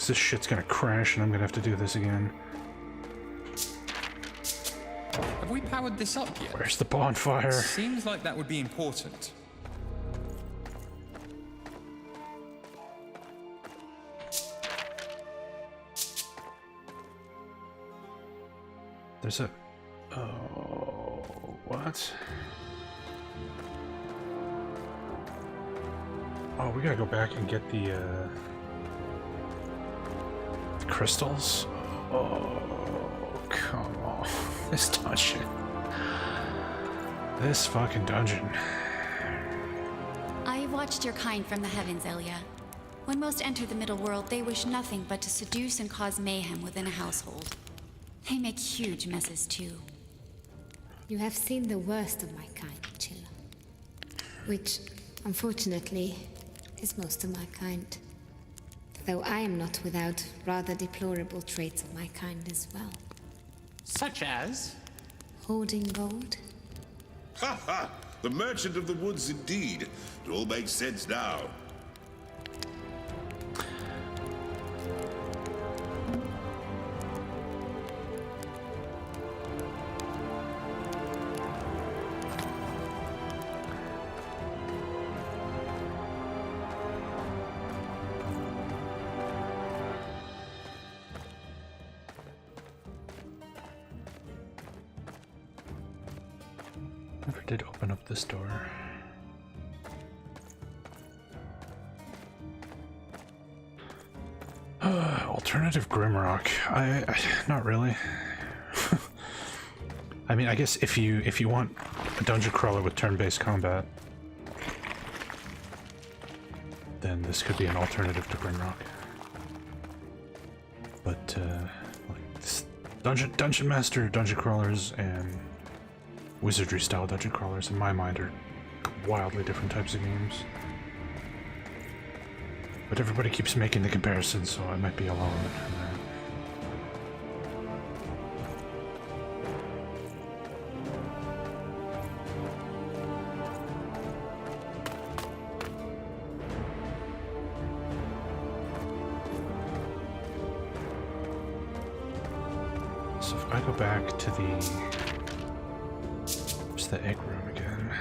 This shit's gonna crash and I'm gonna have to do this again. Have we powered this up yet? Where's the bonfire? Seems like that would be important. There's a... Oh... What? Oh, we gotta go back and get the crystals. Oh, come on. This dungeon. This fucking dungeon. I watched your kind from the heavens, Elia. When most enter the middle world, they wish nothing but to seduce and cause mayhem within a household. They make huge messes, too. You have seen the worst of my kind, Chilla. Which, unfortunately, is most of my kind. Though I am not without rather deplorable traits of my kind as well. Such as? Hoarding gold. Ha ha! The merchant of the woods indeed. It all makes sense now. Never did open up this door. Alternative Grimrock. I not really. I mean, I guess if you want a dungeon crawler with turn-based combat, then this could be an alternative to Grimrock. But like this dungeon master dungeon crawlers and wizardry style dungeon crawlers in my mind are wildly different types of games. But everybody keeps making the comparison, so I might be alone in that. So if I go back to the egg room again.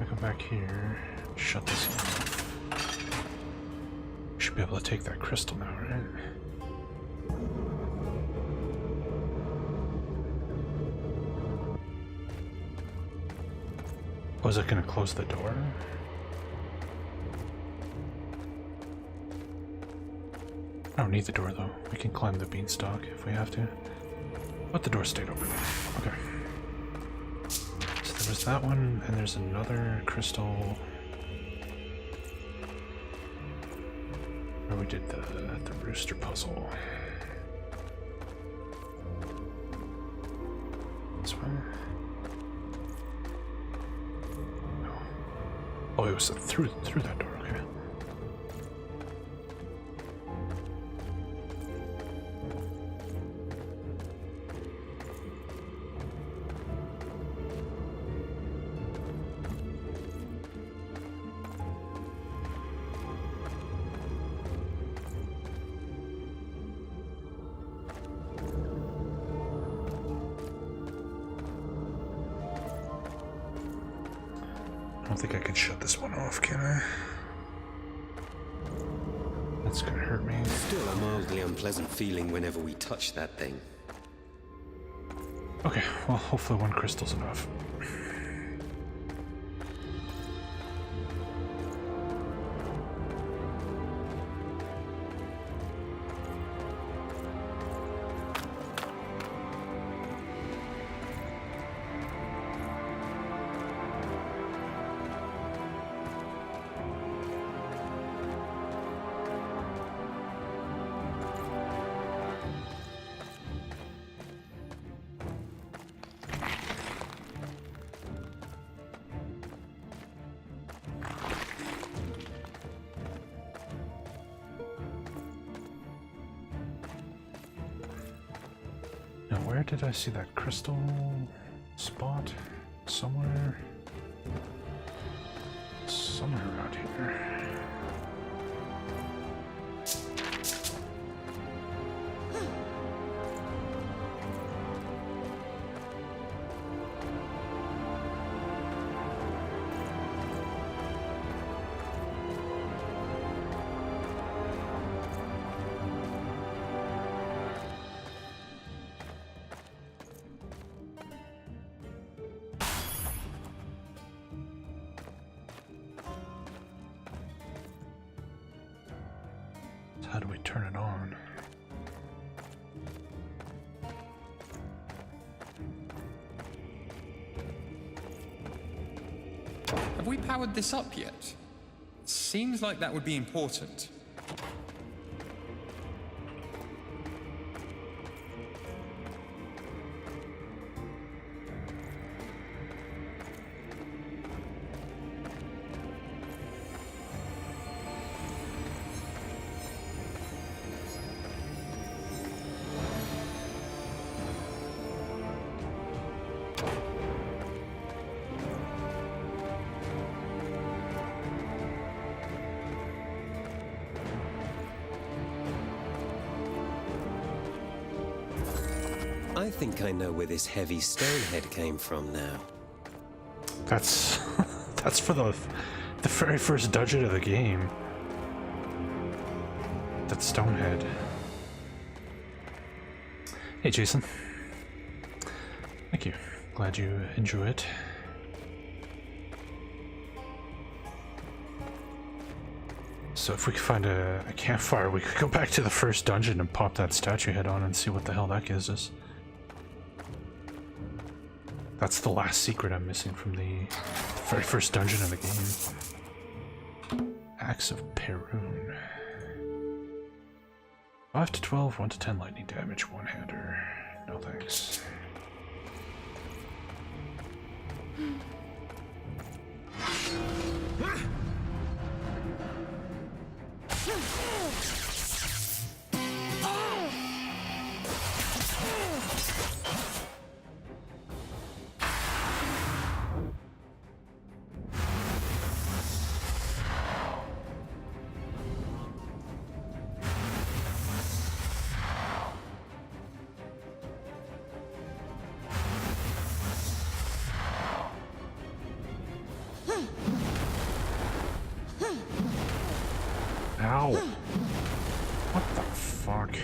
I go back here, shut this off. Should be able to take that crystal now, right? Was it gonna close the door? I don't need the door though. We can climb the beanstalk if we have to. But the door stayed open. Okay. So there was that one, and there's another crystal. Where we did the rooster puzzle. This one? No. Oh, it was through that door. Okay. I don't think I can shut this one off, can I? That's gonna hurt me. Still a mildly unpleasant feeling whenever we touch that thing. Okay, well, hopefully one crystal's enough. Now, where did I see that crystal spot? Somewhere around here. How do we turn it on? Have we powered this up yet? Seems like that would be important. I think I know where this heavy stone head came from now. That's that's for the very first dungeon of the game. That stonehead. Hey Jason. Thank you. Glad you enjoy it. So if we could find a campfire, we could go back to the first dungeon and pop that statue head on and see what the hell that gives us. That's the last secret I'm missing from the very first dungeon of the game. Axe of Perun. 5 to 12, 1 to 10 lightning damage, one-hander. No thanks. Ow! What the fuck?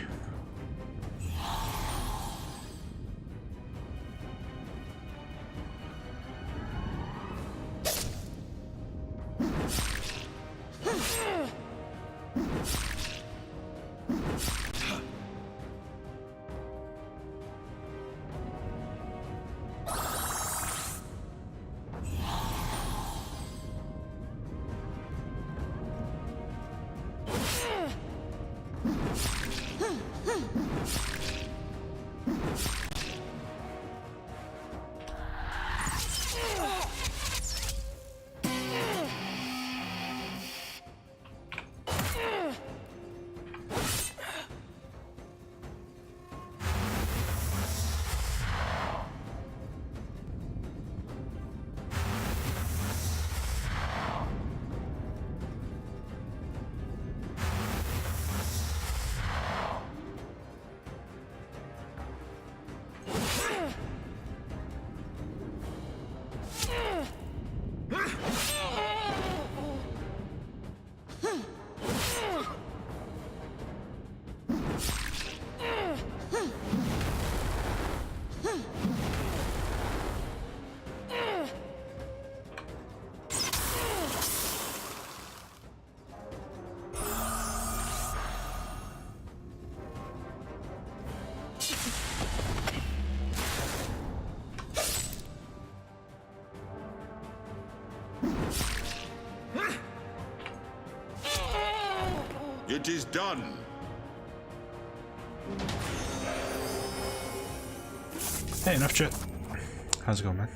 It is done. Hey, enough shit. How's it going, man?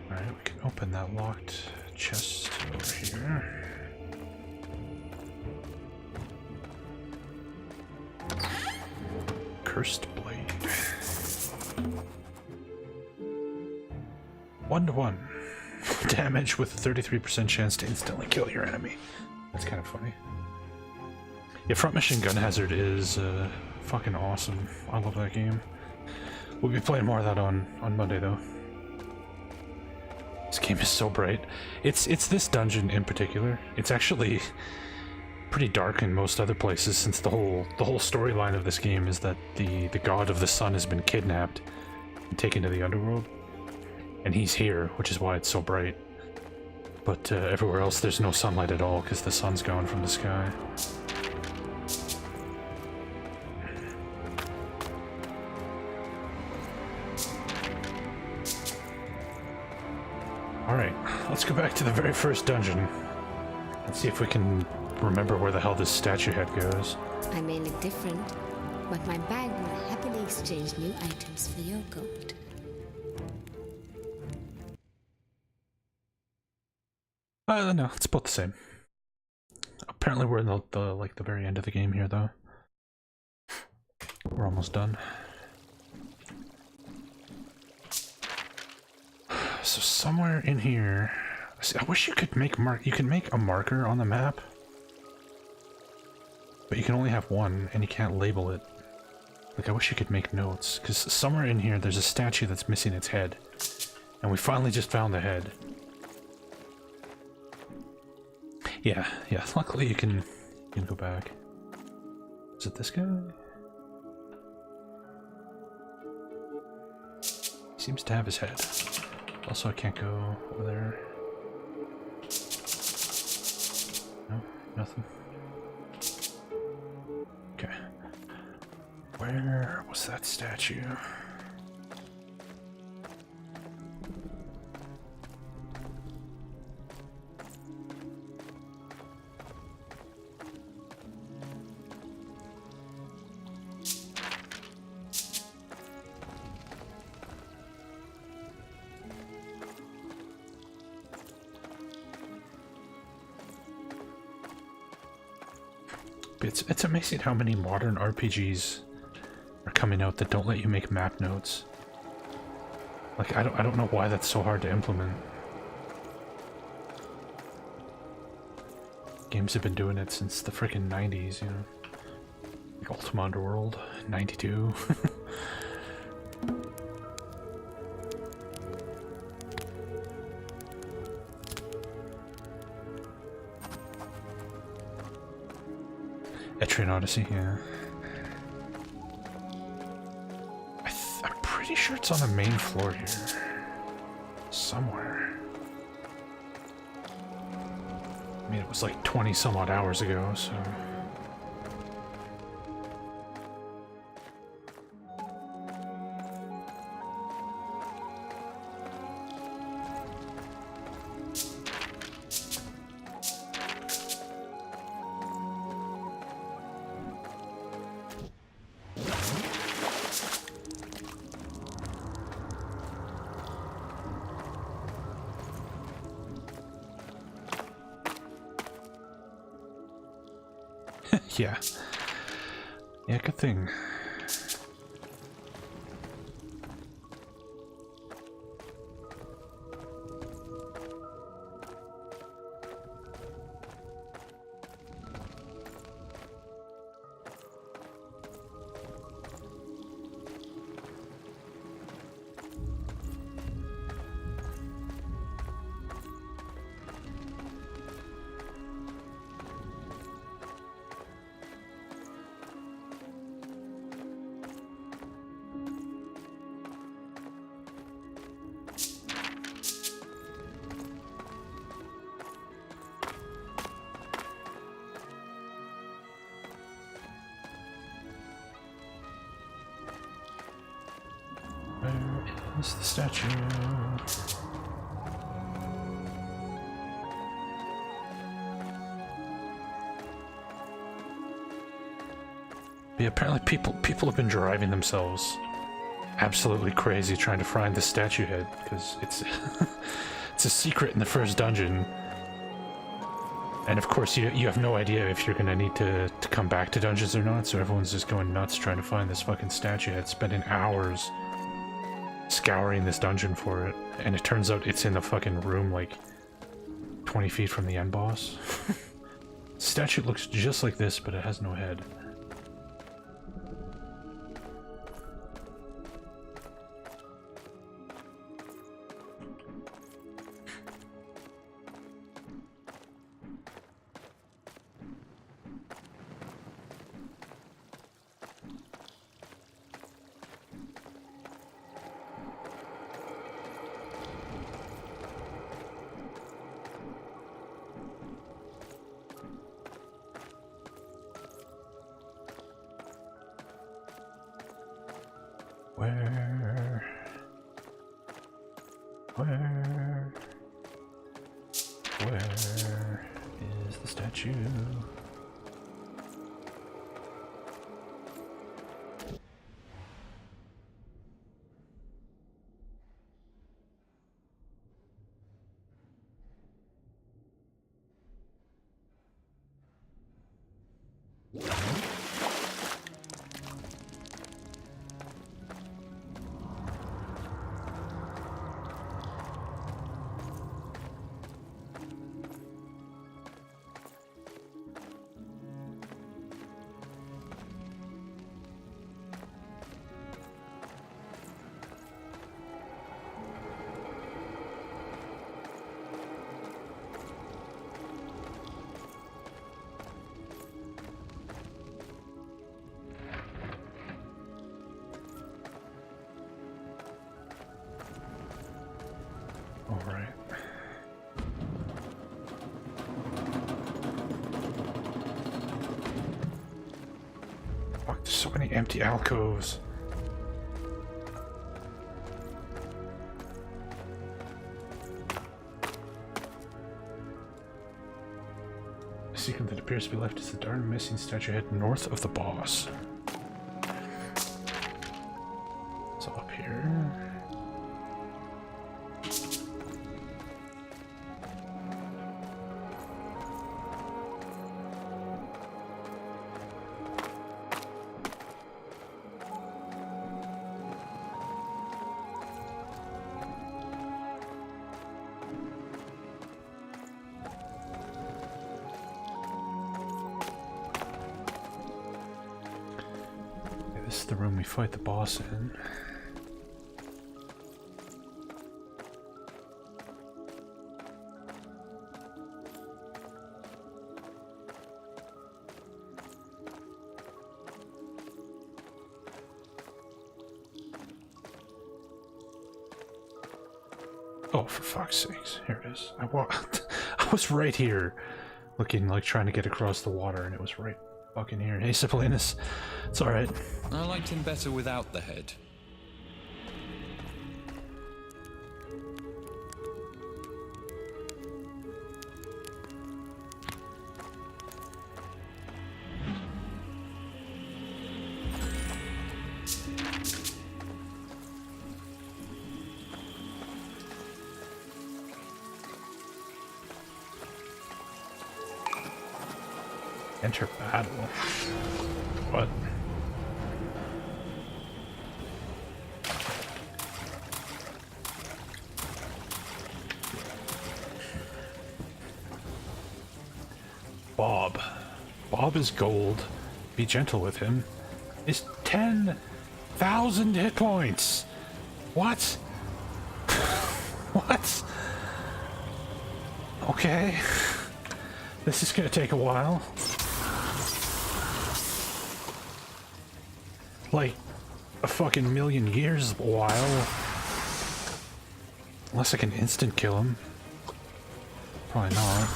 Alright, we can open that locked chest over here. Cursed blade. 1-to-1 damage with a 33% chance to instantly kill your enemy. That's kind of funny. Yeah, Front Mission Gun Hazard is fucking awesome. I love that game. We'll be playing more of that on Monday though. This game is so bright. It's this dungeon in particular. It's actually pretty dark in most other places, since the whole storyline of this game is that the god of the sun has been kidnapped and taken to the underworld, and he's here, which is why it's so bright. But everywhere else there's no sunlight at all because the sun's gone from the sky. Alright, let's go back to the very first dungeon and see if we can remember where the hell this statue head goes. I may look different, but my bag will happily exchange new items for your gold. No, it's about the same. Apparently we're in the very end of the game here, though. We're almost done. So somewhere in here, see, I wish you could make you can make a marker on the map, but you can only have one, and you can't label it. Like, I wish you could make notes, because somewhere in here there's a statue that's missing its head, and we finally just found the head. Yeah, luckily you can go back. Is it this guy? He seems to have his head. Also, I can't go over there. No, nothing. Okay. Where was that statue? It's amazing how many modern RPGs are coming out that don't let you make map notes. Like, I don't know why that's so hard to implement. Games have been doing it since the frickin' 90s, you know. Like Ultima Underworld, 92. Etrian Odyssey, yeah. I'm pretty sure it's on the main floor here. Somewhere. I mean, it was like 20 some odd hours ago, so... Yeah. Yeah, good thing. Where's the statue? Yeah, apparently people have been driving themselves absolutely crazy trying to find the statue head, because it's it's a secret in the first dungeon. And of course you have no idea if you're gonna need to come back to dungeons or not, so everyone's just going nuts trying to find this fucking statue head, spending hours scouring this dungeon for it, and it turns out it's in the fucking room like 20 feet from the end boss. The statue looks just like this, but it has no head. Where is the statue? Alright. Fuck, there's so many empty alcoves. The secret that appears to be left is the darn missing statue head north of the boss. So up here. This is the room we fight the boss in. Oh, for fuck's sakes. Here it is. I was right here, looking like trying to get across the water, and it was right fucking here. Hey, Sippolinus. It's alright. I liked him better without the head. Enter battle. What? Bob. Bob is gold. Be gentle with him. Is 10,000 hit points. What? What? Okay. This is gonna take a while. Like a fucking million years a while. Unless I can instant kill him. Probably not.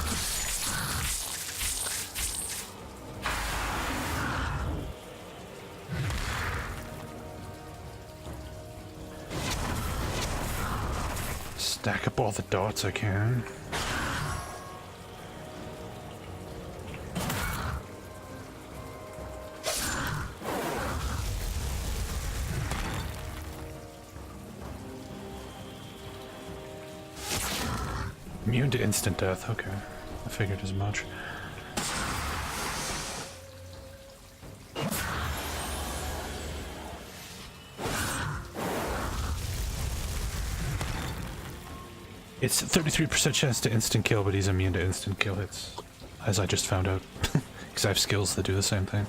Stack up all the dots I can. Immune to instant death, okay. I figured as much. It's a 33% chance to instant kill, but he's immune to instant kill hits. As I just found out. Because I have skills that do the same thing.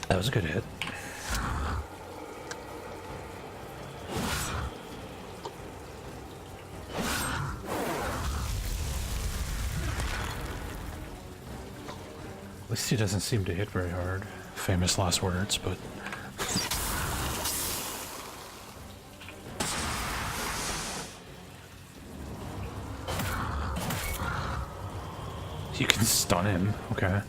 That was a good hit. At least he doesn't seem to hit very hard. Famous last words, but... You can stun him, okay.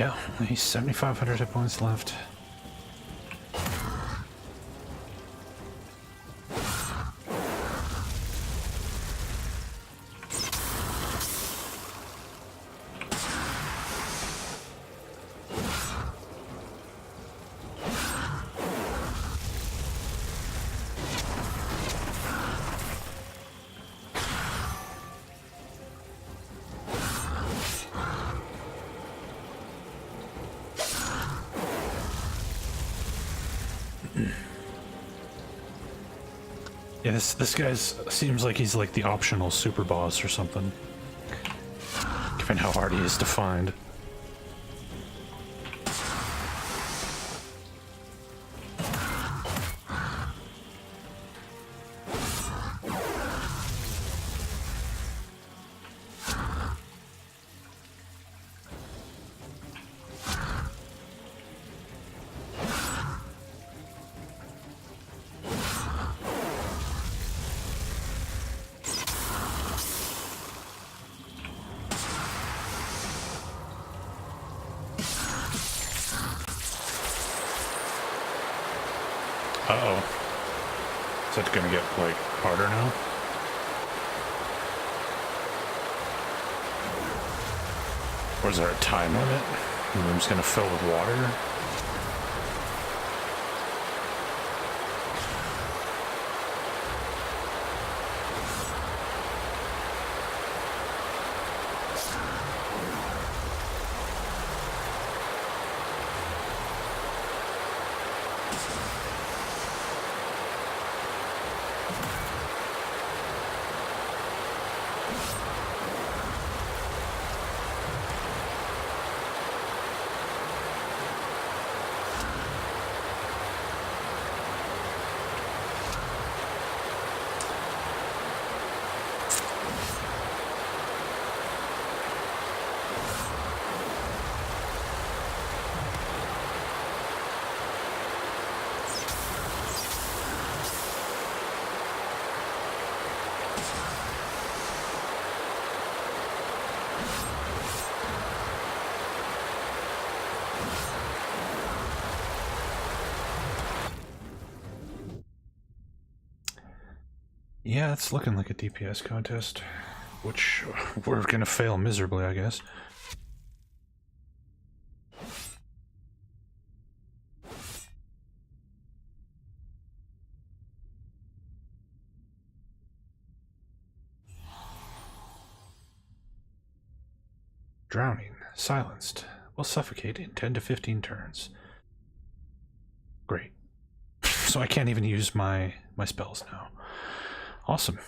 Yeah, only 7,500 hit points left. Yeah, this guy seems like he's like the optional super boss or something. Given how hard he is to find. Uh-oh. Is that gonna get, like, harder now? Or is there a time limit? The room's gonna fill with water? Yeah, it's looking like a DPS contest, which we're gonna fail miserably, I guess. Drowning. Silenced. Will suffocate in 10 to 15 turns. Great. So I can't even use my spells now. Awesome.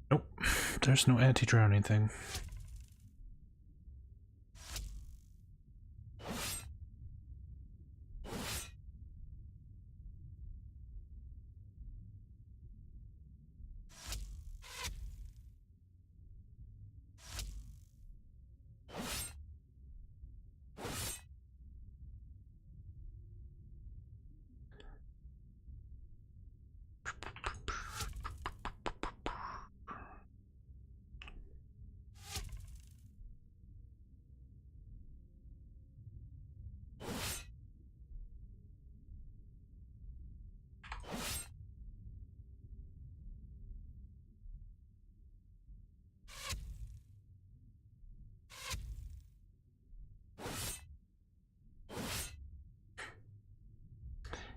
Nope, there's no anti-drowning thing.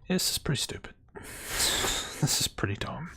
This is pretty stupid. This is pretty dumb.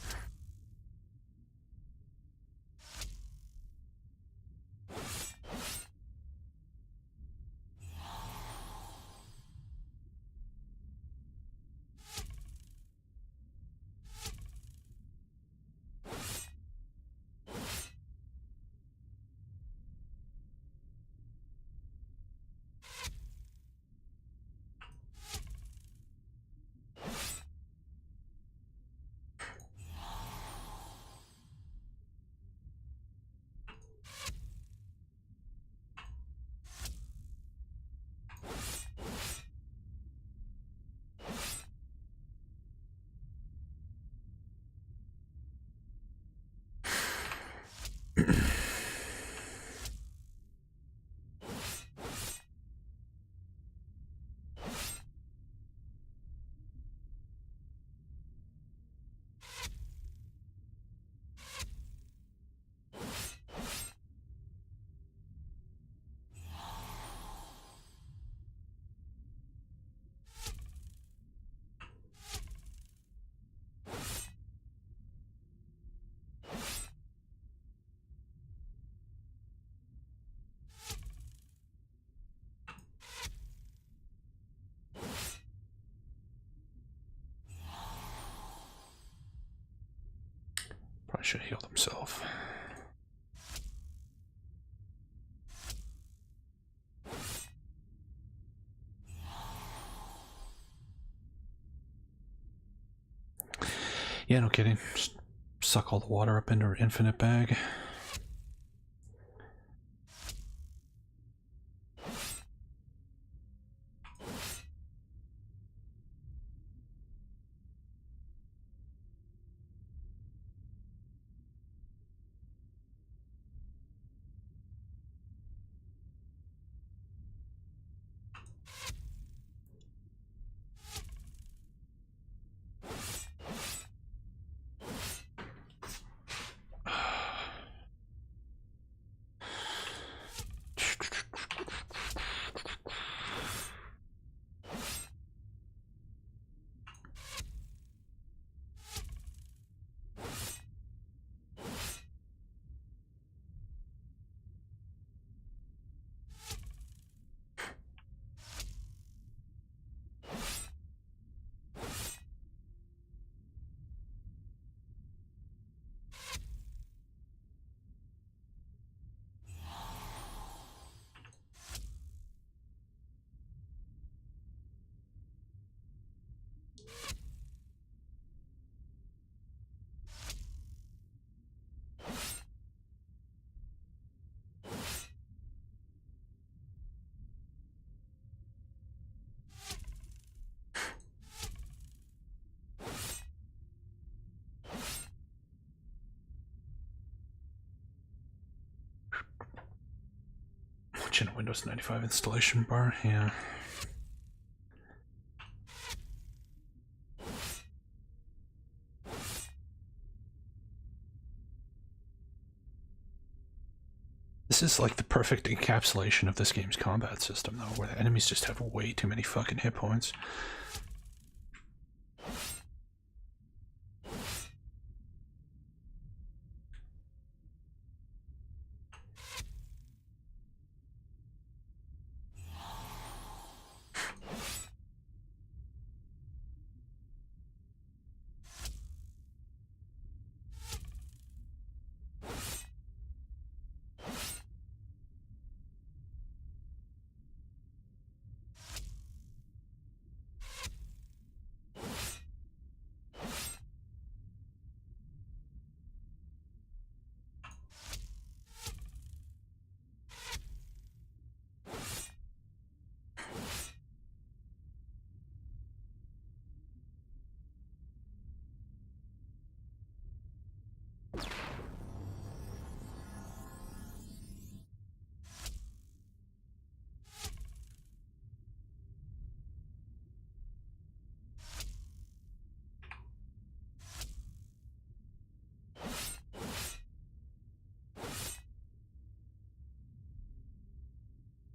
Probably should heal himself. Yeah, no kidding. Just suck all the water up into her infinite bag. Watching a Windows 95 installation bar, yeah. This is like the perfect encapsulation of this game's combat system, though, where the enemies just have way too many fucking hit points.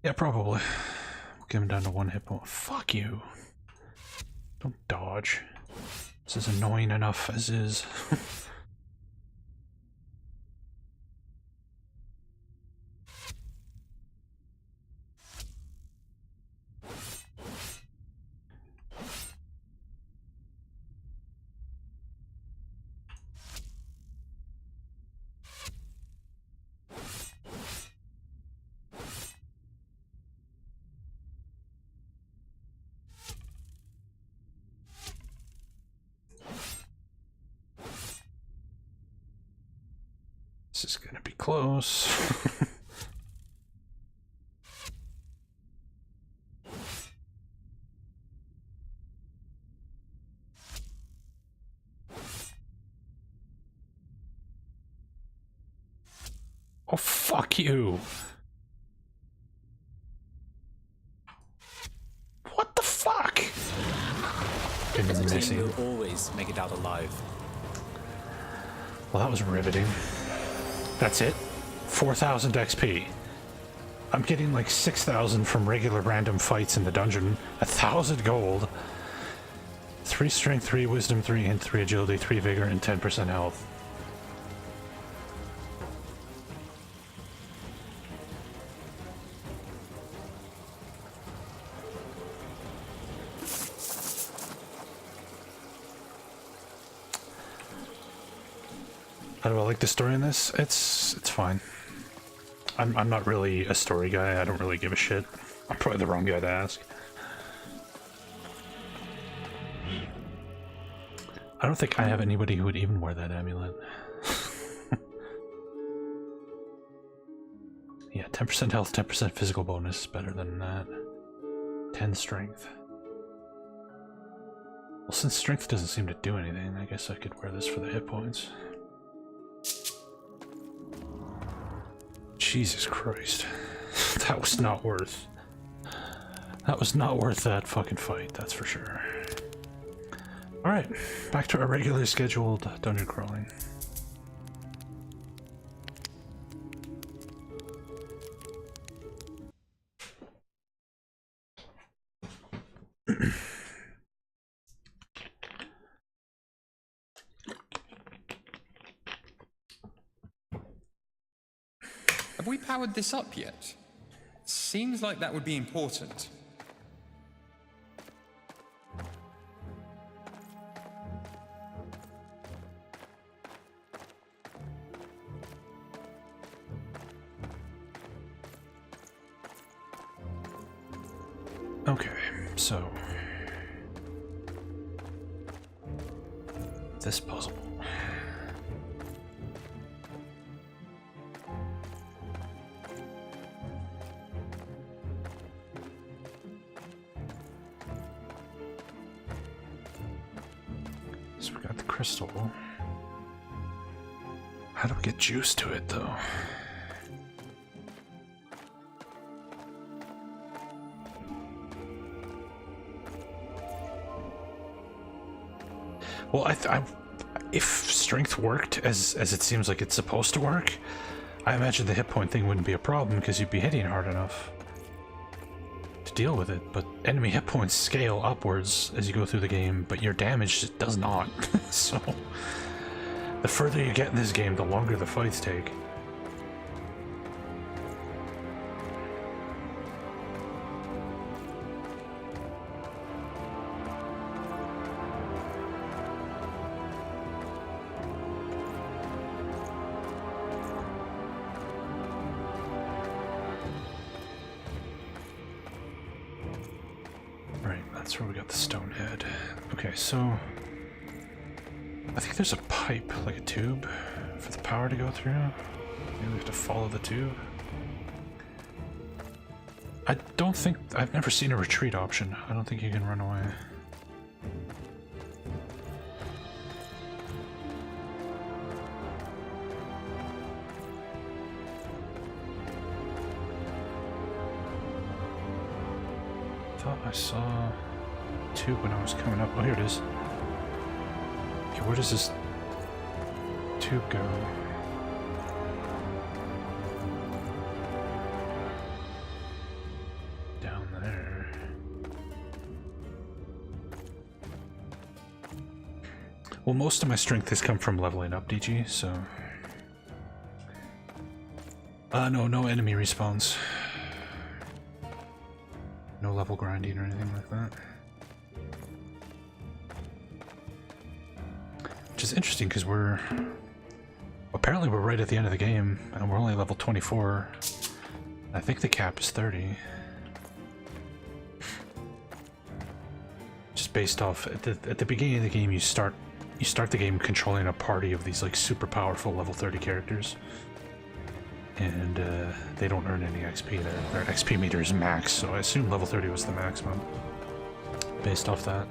Yeah, probably. Give him down to one hit point. Fuck you. Don't dodge. This is annoying enough as is. This is gonna be close. Oh, fuck you. What the fuck? Been As a team, missing. we'll always make it out alive. Well, that was riveting. That's it? 4,000 XP. I'm getting like 6,000 from regular random fights in the dungeon. 1,000 gold. 3 strength, 3 wisdom, 3 int, 3 agility, 3 vigor, and 10% health. How do I like the story in this? It's fine. I'm not really a story guy. I don't really give a shit. I'm probably the wrong guy to ask. I don't think I have anybody who would even wear that amulet. Yeah, 10% health, 10% physical bonus is better than that. 10 strength. Well, since strength doesn't seem to do anything, I guess I could wear this for the hit points. Jesus Christ. That was not worth... That was not worth that fucking fight, that's for sure. Alright, back to our regularly scheduled dungeon crawling. Have we powered this up yet? Seems like that would be important. Okay, so... this puzzle. So we got the crystal. How do we get juice to it, though? Well, if strength worked as it seems like it's supposed to work, I imagine the hit point thing wouldn't be a problem because you'd be hitting hard enough to deal with it. But enemy hit points scale upwards as you go through the game, but your damage does not. So the further you get in this game, the longer the fights take. That's where we got the stone head. Okay, so I think there's a pipe, like a tube, for the power to go through. Maybe we have to follow the tube. I don't think... I've never seen a retreat option. I don't think you can run away. I thought I saw... tube when I was coming up. Oh, here it is. Okay, where does this tube go? Down there. Well, most of my strength has come from leveling up, DG, so... no enemy respawns. No level grinding or anything like that. Which is interesting because apparently we're right at the end of the game and we're only level 24. I think the cap is 30. Just based off at the beginning of the game, you start the game controlling a party of these like super powerful level 30 characters, and they don't earn any XP. Their XP meter is max, so I assume level 30 was the maximum based off that.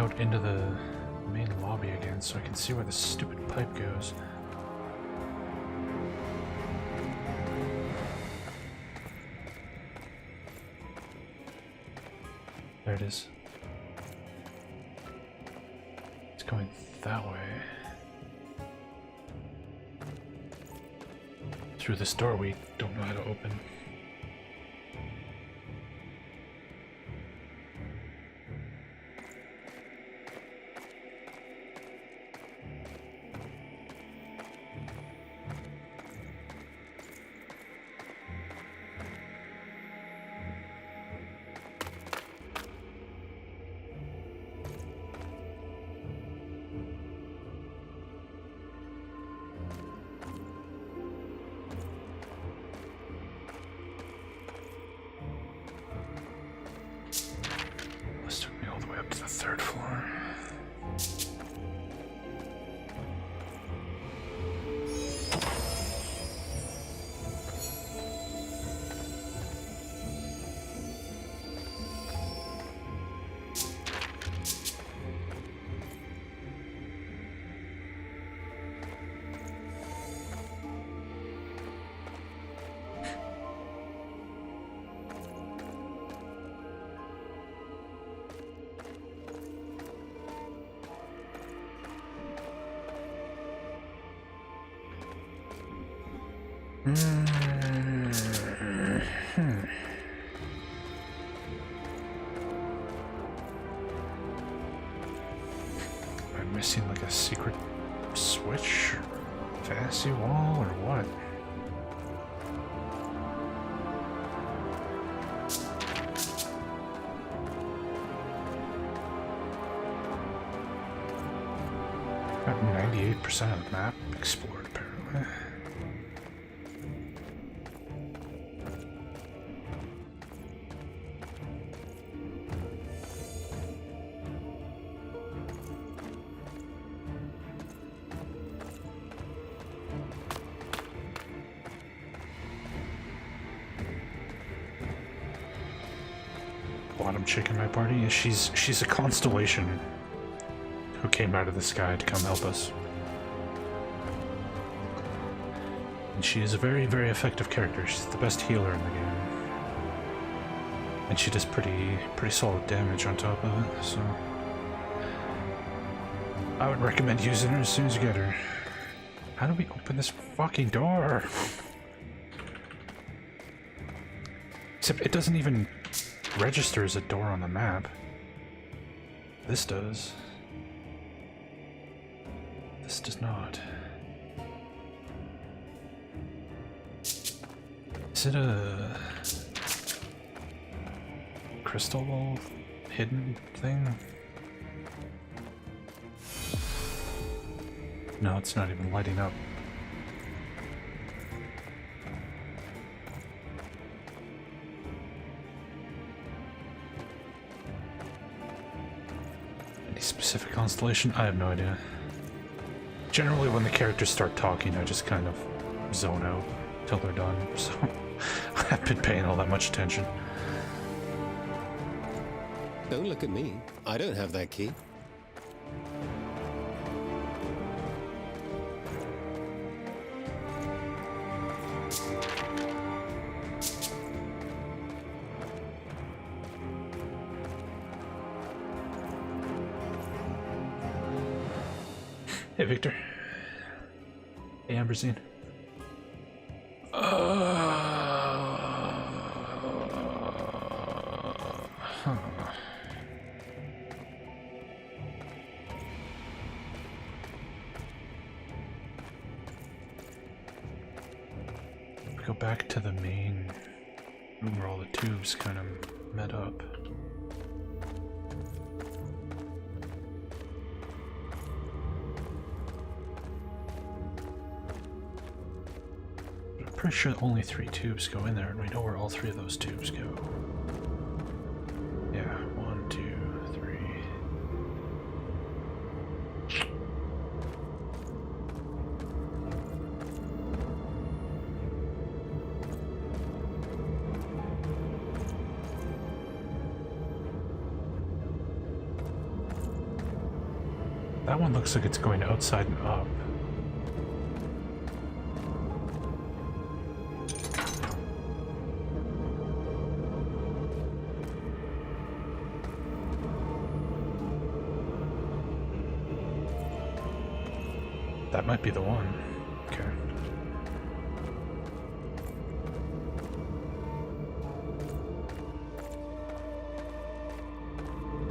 out into the main lobby again so I can see where the stupid pipe goes. There it is. It's going that way. Through this door we don't know how to open. This took me all the way up to the 3rd floor. Am I missing like a secret switch or fantasy wall or what? Got 98% of the map explored apparently. Bottom chick in my party, she's a constellation who came out of the sky to come help us. And she is a very, very effective character. She's the best healer in the game. And she does pretty solid damage on top of it, so I would recommend using her as soon as you get her. How do we open this fucking door? Except it doesn't even register as a door on the map. This does. This does not. Is it a crystal hidden thing? No, it's not even lighting up. Any specific constellation? I have no idea. Generally, when the characters start talking, I just kind of zone out till they're done, so I haven't been paying all that much attention. Don't look at me. I don't have that key. Hey, Victor. Hey, Ambersine. Go back to the main room where all the tubes kind of met up. I'm pretty sure only 3 tubes go in there, and we know where all 3 of those tubes go. Yeah, 1, 2, 3. That one looks like it's going outside and up. That might be the one. Okay.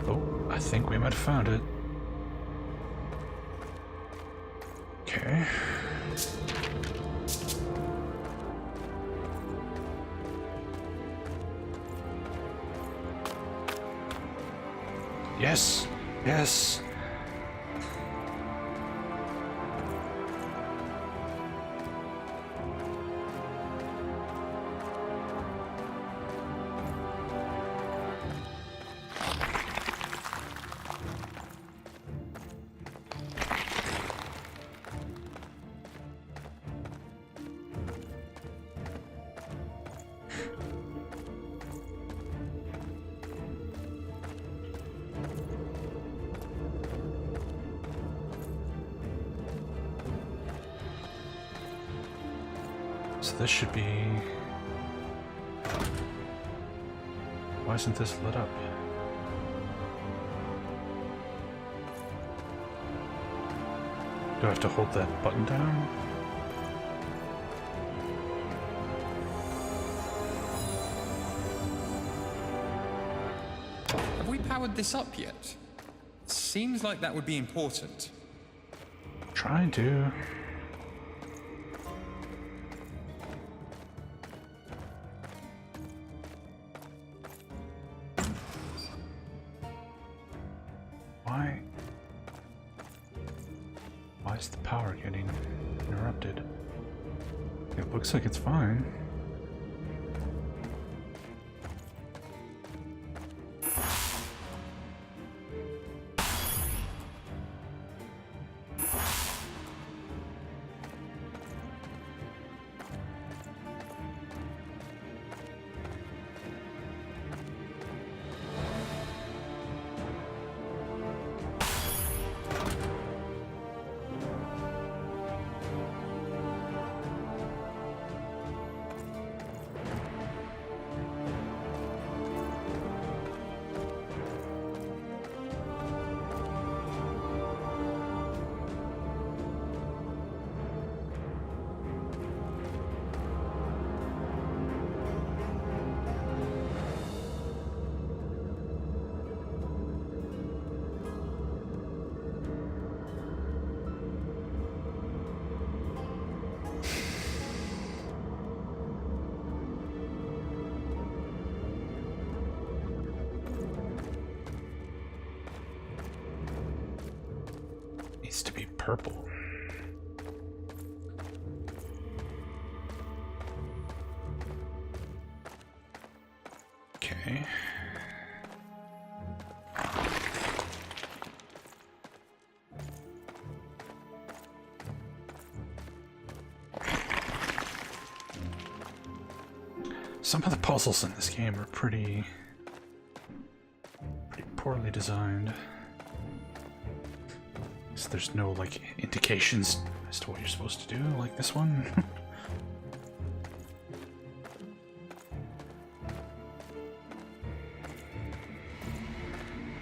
Oh, I think we might have found it. Okay. Yes! Yes! So this should be... Why isn't this lit up? Do I have to hold that button down? Have we powered this up yet? Seems like that would be important. Trying to. Why is the power getting interrupted? It looks like it's fine. Needs to be purple. Okay. Some of the puzzles in this game are pretty poorly designed. So there's no like indications as to what you're supposed to do, like this one.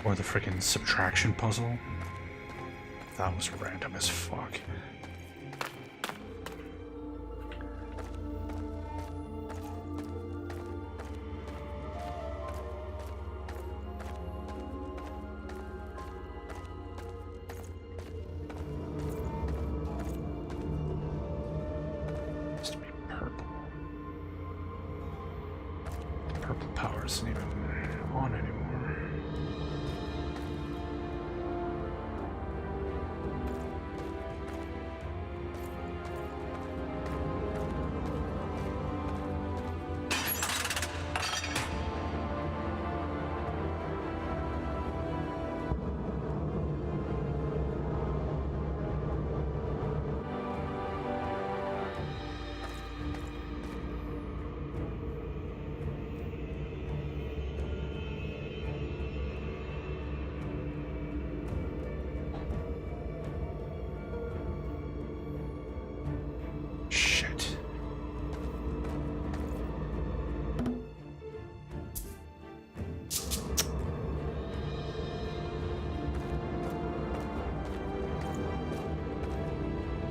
Or the freaking subtraction puzzle. That was random as fuck. Has to be purple. Purple power isn't even on anymore. shit.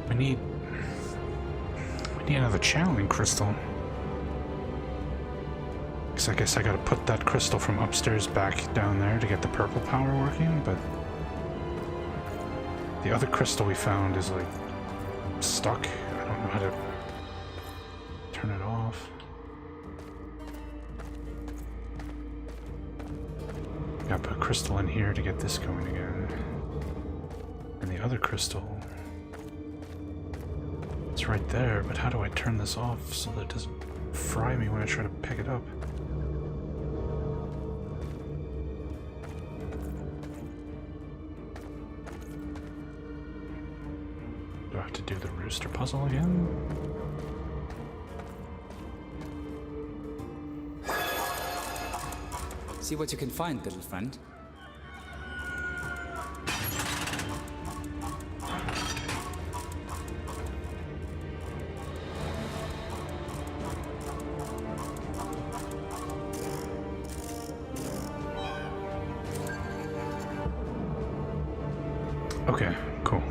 We need another channeling crystal. Because I guess I gotta put that crystal from upstairs back down there to get the purple power working, but the other crystal we found is like stuck. I don't know how to turn it off. Gotta put a crystal in here to get this going again. And the other crystal, it's right there, but how do I turn this off so that it doesn't fry me when I try to pick it up? Do I have to do the rooster puzzle again? See what you can find, little friend. Okay, cool.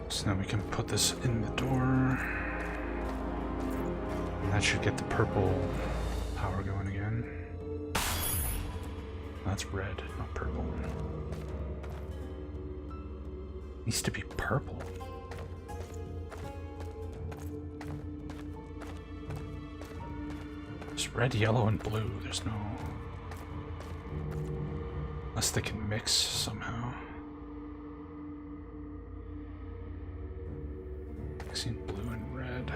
So now we can put this in the door. And that should get the purple power going again. That's red, not purple. Needs to be purple. There's red, yellow, and blue. There's no... Unless they can mix somehow. Mixing blue and red.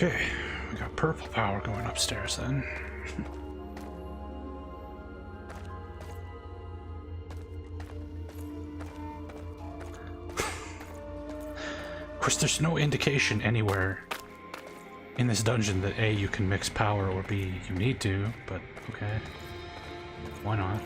Okay, we got purple power going upstairs then. Of course, there's no indication anywhere in this dungeon that A, you can mix power, or B, you need to, but okay. Why not?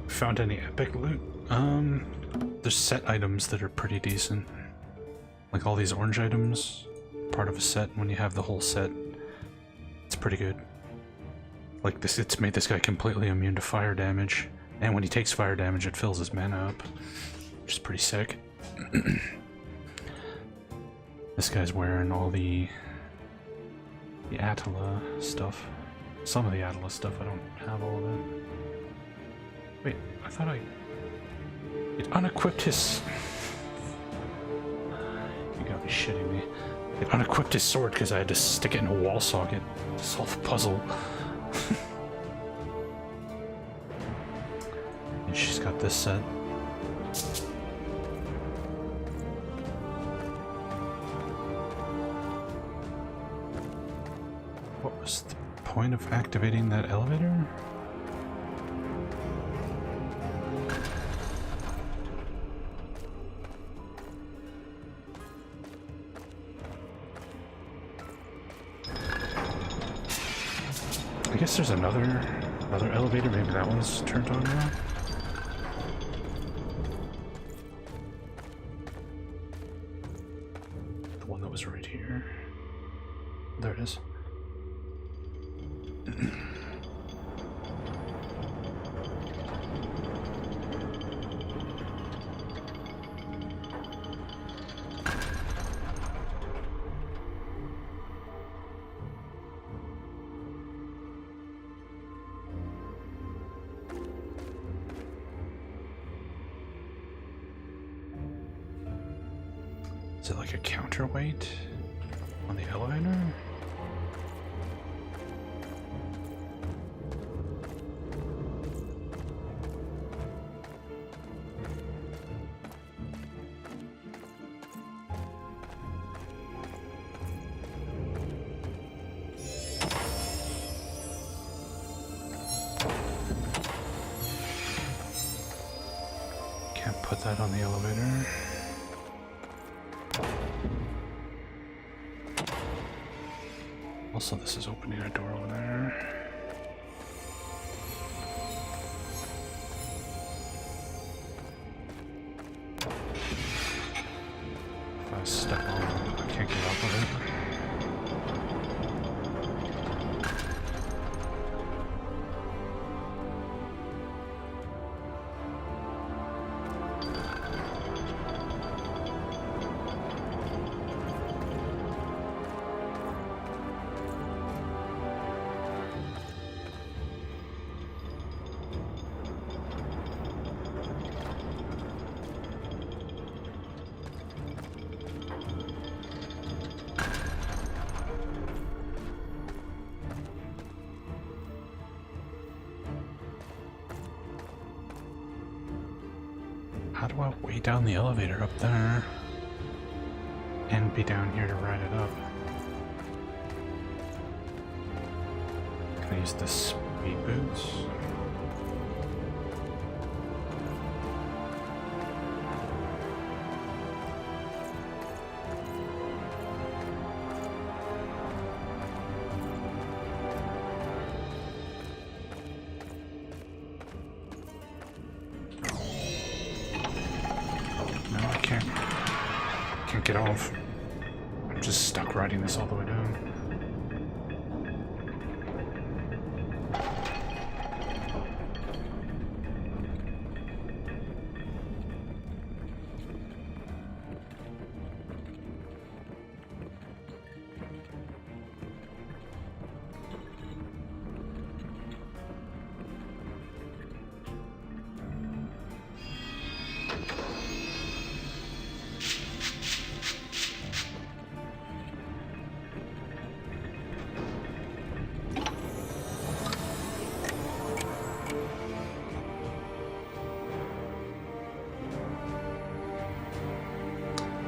Found any epic loot? There's set items that are pretty decent. Like all these orange items, part of a set. When you have the whole set, it's pretty good. Like this, it's made this guy completely immune to fire damage. And when he takes fire damage, it fills his mana up, which is pretty sick. This guy's wearing all the the Attila stuff. Some of the Attila stuff, I don't have all of it. Wait, I thought it unequipped his... You gotta be shitting me. It unequipped his sword because I had to stick it in a wall socket to solve the puzzle. And she's got this set. What was the point of activating that elevator? I guess there's another elevator. Maybe that one's turned on now. The one that was right here. There it is. Is it like a counterweight on the elevator? Can't put that on the elevator. Also, this is opening a door over there. If I step on it, I can't get off of it. How do I way down the elevator up there and be down here to ride it up? Can I use the speed boots? Can't get off. I'm just stuck riding this all the way down.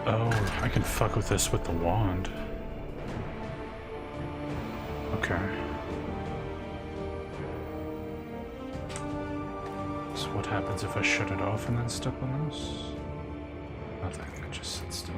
Oh, I can fuck with this with the wand. Okay. So what happens if I shut it off and then step on this? Nothing, it just sits still.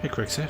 Hey, quick save.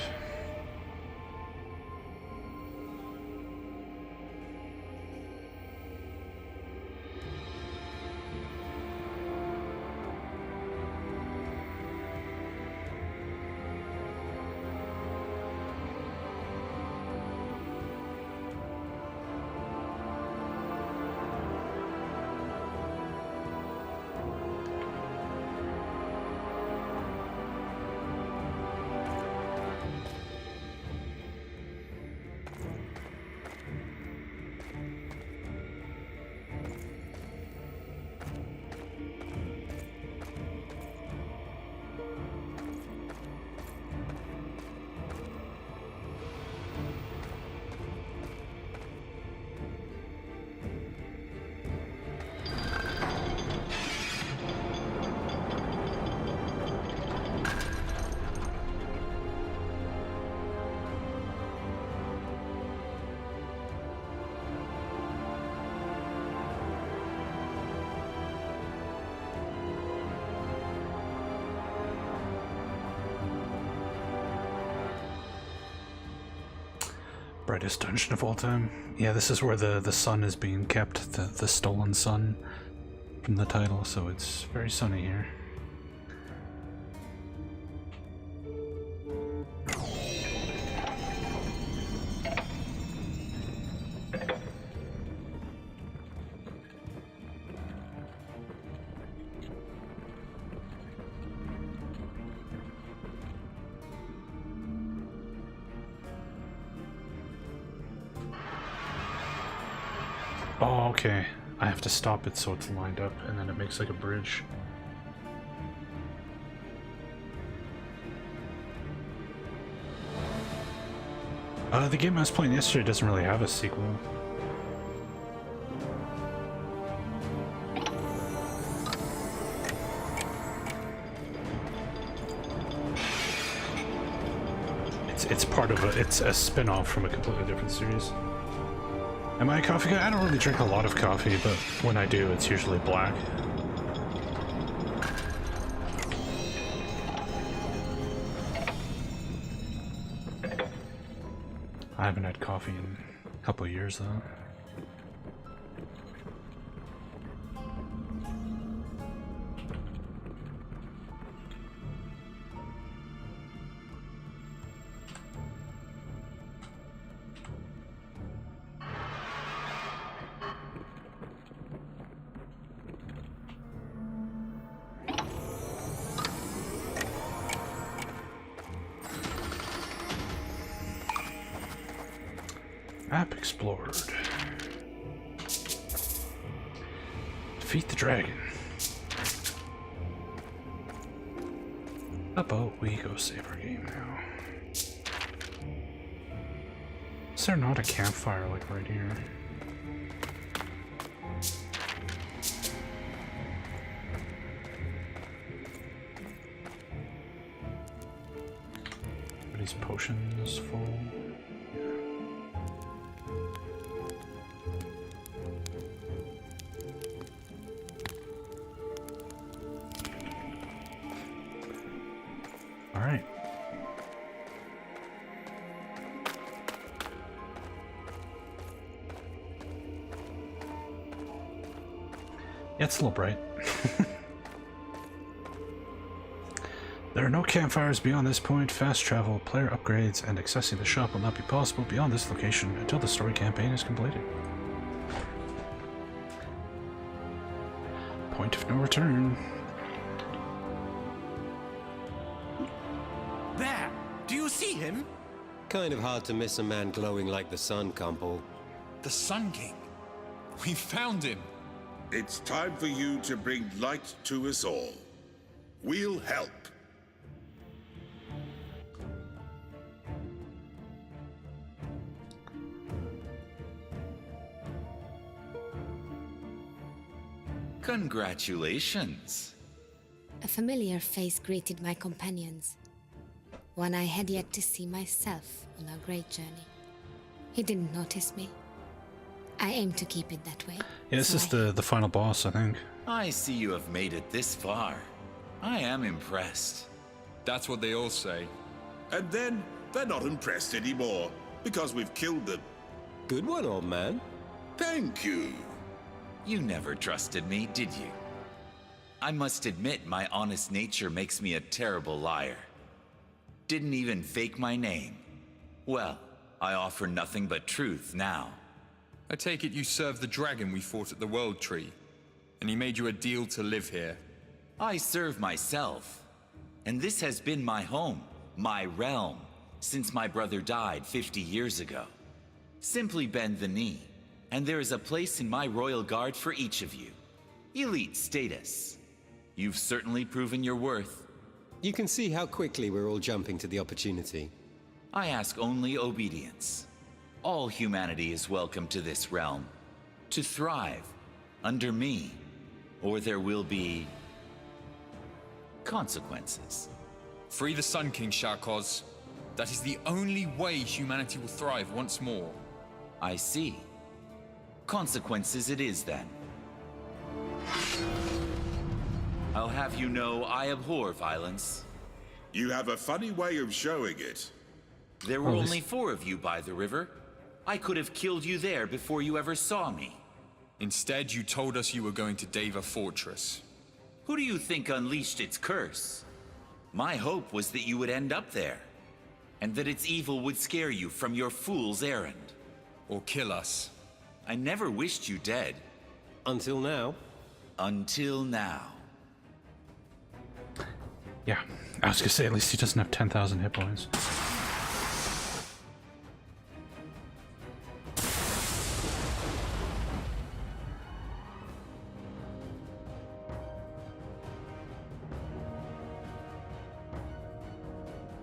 Brightest dungeon of all time. Yeah, this is where the sun is being kept, the stolen sun from the title, so it's very sunny here. Oh, okay. I have to stop it so it's lined up, and then it makes like a bridge. The game I was playing yesterday doesn't really have a sequel. It's part of it's a spin-off from a completely different series. Am I a coffee guy? I don't really drink a lot of coffee, but when I do, it's usually black. I haven't had coffee in a couple of years, though. Map explored. Defeat the dragon. How about we go save our game now? Is there not a campfire like right here? Are these potions full? Alright. Yeah, it's a little bright. There are no campfires beyond this point. Fast travel, player upgrades, and accessing the shop will not be possible beyond this location until the story campaign is completed. Point of no return. There! Do you see him? Kind of hard to miss a man glowing like the sun, Campo. The Sun King. We found him. It's time for you to bring light to us all. We'll help. Congratulations. A familiar face greeted my companions. One I had yet to see myself on our great journey. He didn't notice me. I aim to keep it that way. Yeah, this is the final boss, I think. I see you have made it this far. I am impressed. That's what they all say. And then they're not impressed anymore because we've killed them. Good one, old man. Thank you. You never trusted me, did you? I must admit my honest nature makes me a terrible liar. Didn't even fake my name. Well, I offer nothing but truth now. I take it you served the dragon we fought at the World Tree, and he made you a deal to live here. I serve myself, and this has been my home, my realm, since my brother died 50 years ago. Simply bend the knee, and there is a place in my royal guard for each of you. Elite status. You've certainly proven your worth. You can see how quickly we're all jumping to the opportunity. I ask only obedience. All humanity is welcome to this realm, to thrive under me, or there will be consequences. Free the Sun King, Sharkoz. That is the only way humanity will thrive once more. I see. Consequences it is then. I'll have you know I abhor violence. You have a funny way of showing it. There were only 4 of you by the river. I could have killed you there before you ever saw me. Instead, you told us you were going to Deva Fortress. Who do you think unleashed its curse? My hope was that you would end up there, and that its evil would scare you from your fool's errand. Or kill us. I never wished you dead. Until now. Until now. Yeah, I was gonna say at least he doesn't have 10,000 hit points.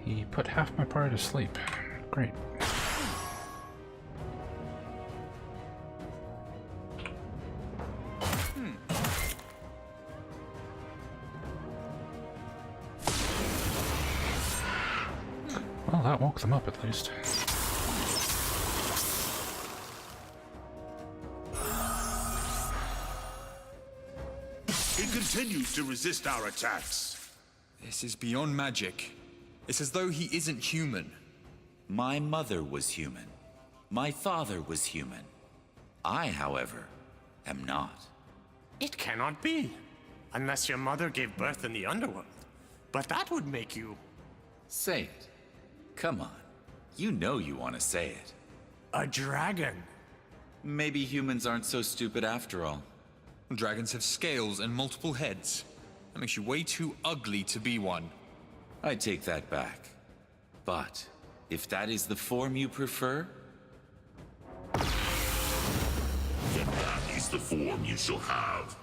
He put half my party to sleep. Great. Well, that woke them up at least. He continues to resist our attacks. This is beyond magic. It's as though he isn't human. My mother was human. My father was human. I, however, am not. It cannot be. Unless your mother gave birth in the underworld. But that would make you... Say it. Come on. You know you want to say it. a dragon. Maybe humans aren't so stupid after all. Dragons have scales and multiple heads. That makes you way too ugly to be one. I take that back. But if that is the form you prefer... Then that is the form you shall have.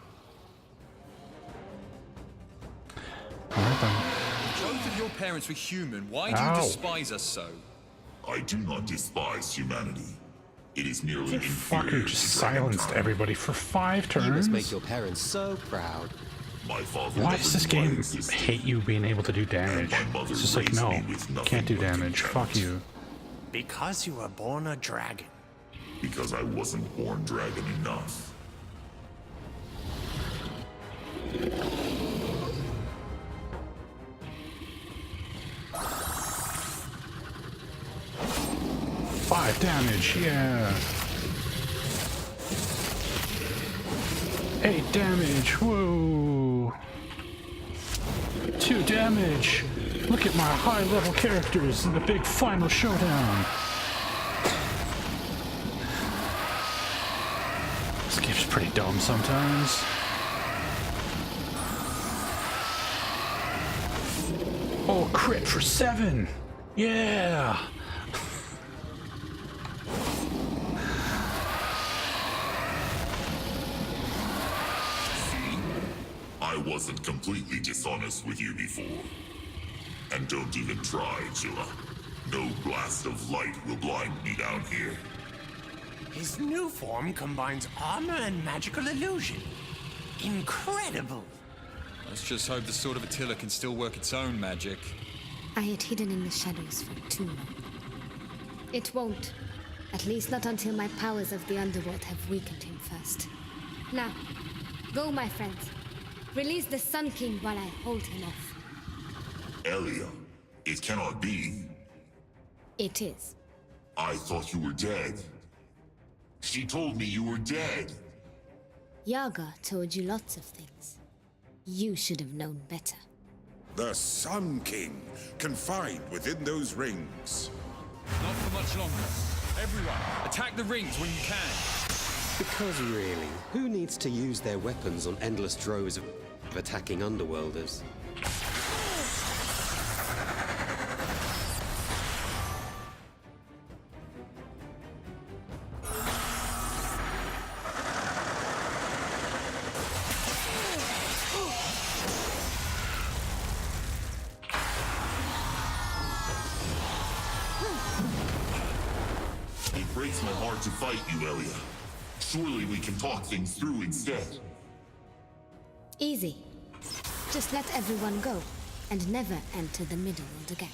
Alright then. Both of your parents were human. Why do you despise us so? I do not despise humanity. It is merely inferior Fucker just silenced everybody for 5 turns. You must make your parents so proud. My father Why does this game existed. hate you being able to do damage? It's just like, no, can't do damage. Fuck you. Because you were born a dragon. Because I wasn't born dragon enough. Five damage, yeah. 8 damage, whoa. 2 damage. Look at my high-level characters in the big final showdown. This game's pretty dumb sometimes. Oh, crit for 7. Yeah. I wasn't completely dishonest with you before. And don't even try, Chilla. No blast of light will blind me down here. His new form combines armor and magical illusion. Incredible! Let's just hope the Sword of Attila can still work its own magic. I had hidden in the shadows for too long. It won't. At least not until my powers of the underworld have weakened him first. Now, go, my friends. Release the Sun King while I hold him off. Elia, it cannot be. It is. I thought you were dead. She told me you were dead. Yaga told you lots of things. You should have known better. The Sun King, confined within those rings. Not for much longer. Everyone, attack the rings when you can. Because really, who needs to use their weapons on endless droves of attacking underworlders? It breaks my heart to fight you, Elia. Surely we can talk things through instead. Easy. Just let everyone go, and never enter the middle world again.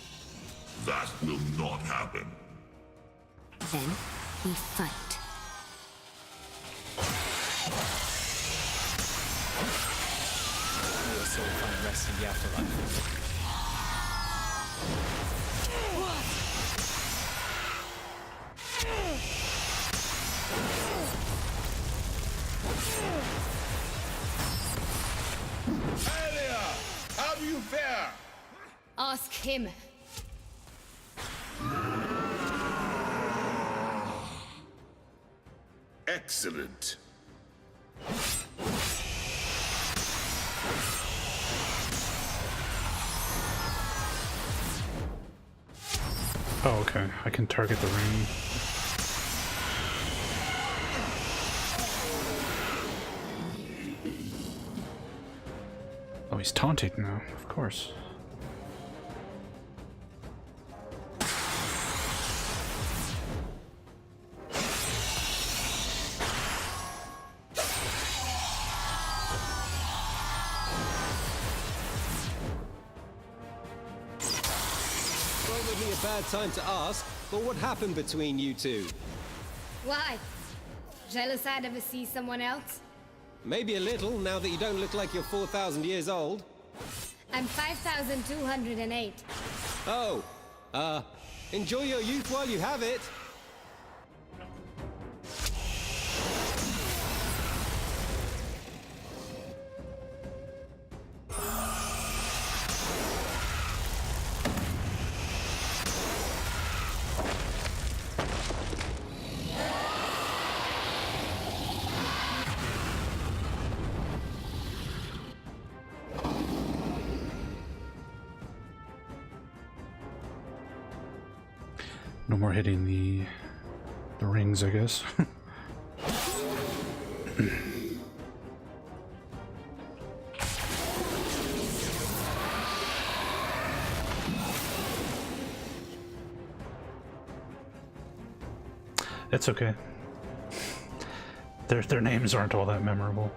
That will not happen. Then, we fight. We'll still find rest in the afterlife. Elia, how do you fare? Ask him. Excellent. Oh, okay. I can target the ring. Oh, he's taunting now, of course. Probably a bad time to ask, but what happened between you two? Why? Jealous I'd ever see someone else? Maybe a little, now that you don't look like you're 4,000 years old. I'm 5,208. Oh, enjoy your youth while you have it. No more hitting the rings, I guess. It's okay. Their names aren't all that memorable.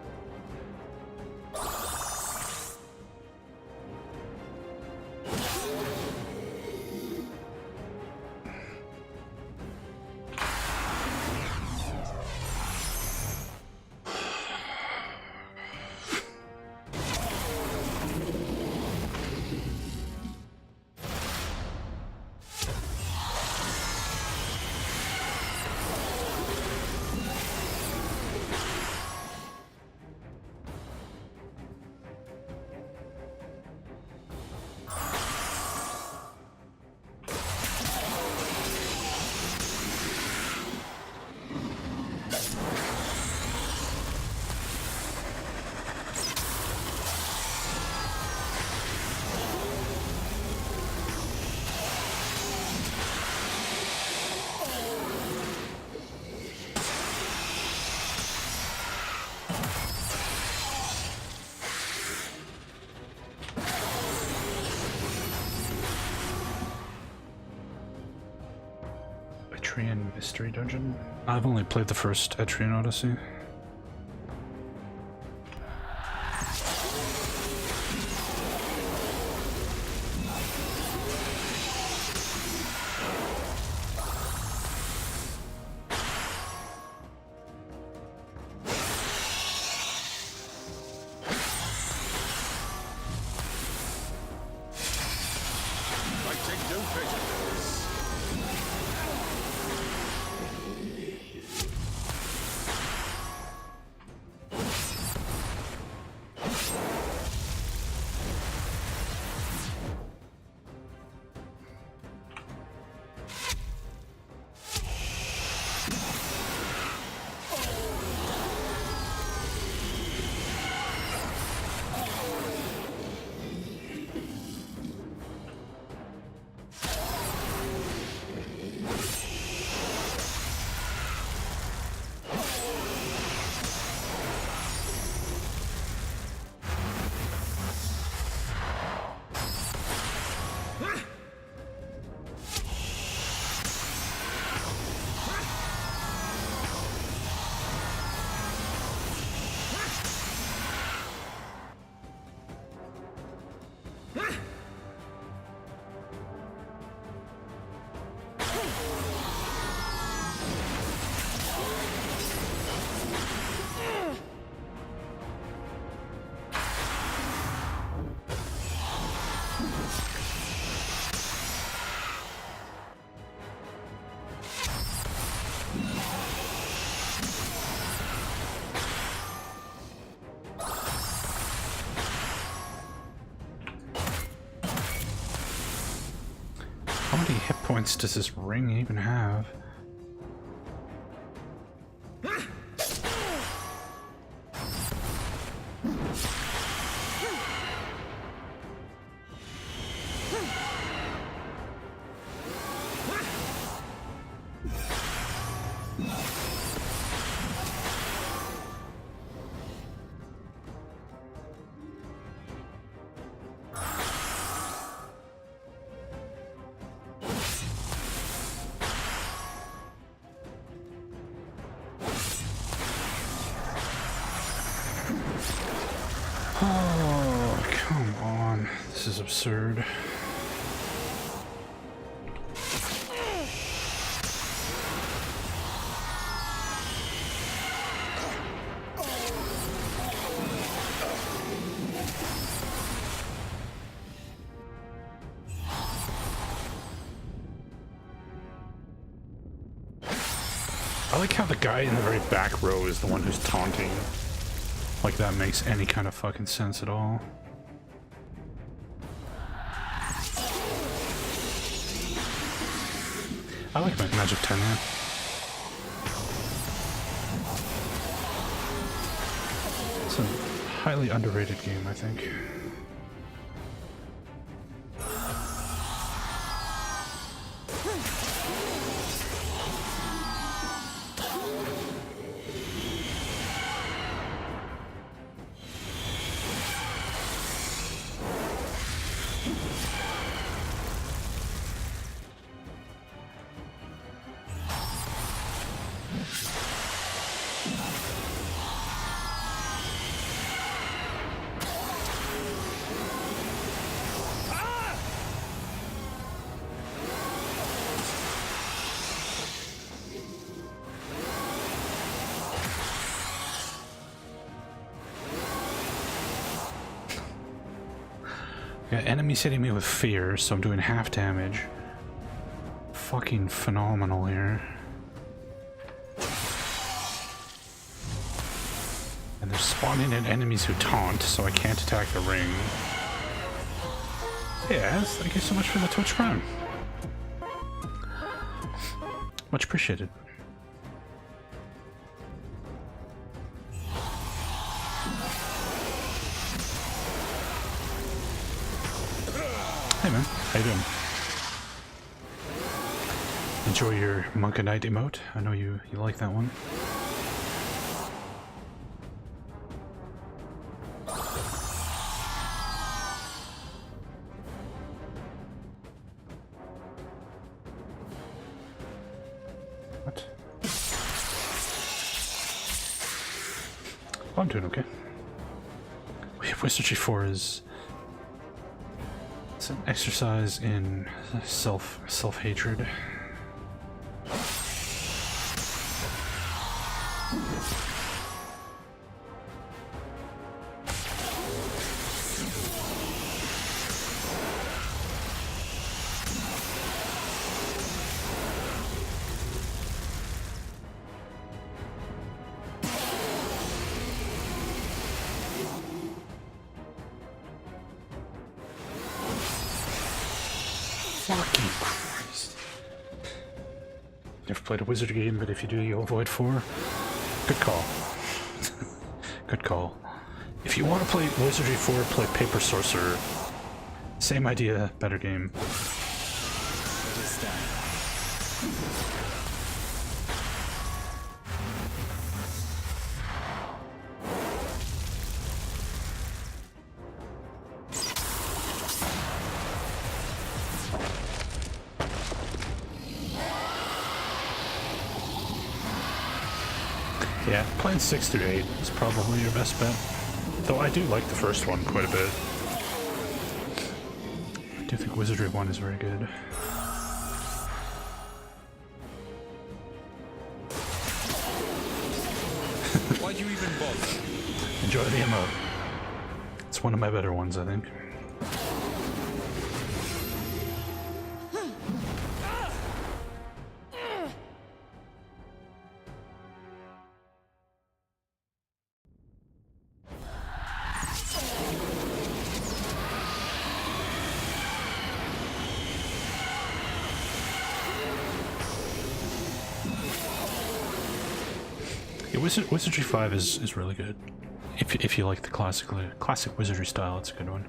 Etrian Mystery Dungeon? I've only played the first Etrian Odyssey. I take no pleasure in this. defense does this ring even have? Oh, come on. This is absurd. I like how the guy in the very back row is the one who's taunting. Like that makes any kind of fucking sense at all. I like Magic 10, man. It's a highly underrated game, I think. Got enemies hitting me with fear, so I'm doing half damage. Fucking phenomenal here. And they're spawning in enemies who taunt, so I can't attack the ring. Yes, thank you so much for the Twitch Prime. Much appreciated. Hey man, how you doing? Enjoy your Monk and Knight emote. I know you like that one. What? Oh, I'm doing okay. Wizardry 4 is... It's an exercise in self-hatred. Fucking Christ. Never played a wizard game, but if you do, you'll avoid 4. Good call. Good call. If you want to play Wizardry 4, play Paper Sorcerer. Same idea, better game. Yeah, playing 6 through 8 is probably your best bet. Though I do like the first one quite a bit. I do think Wizardry 1 is very good. Why'd you even bother? Enjoy the emote. It's one of my better ones, I think. Yeah, Wizardry 5 is really good. If you like the classic wizardry style, it's a good one.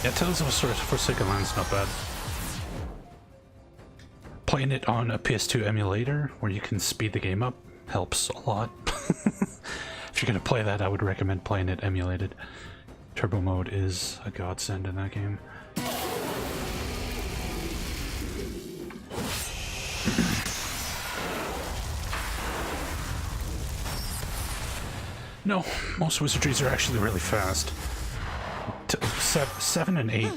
Yeah, Tales of a Forsaken Land's not bad. Playing it on a PS2 emulator where you can speed the game up helps a lot. If you're gonna play that, I would recommend playing it emulated. Turbo mode is a godsend in that game. No, most wizardries are actually really fast. 7 and 8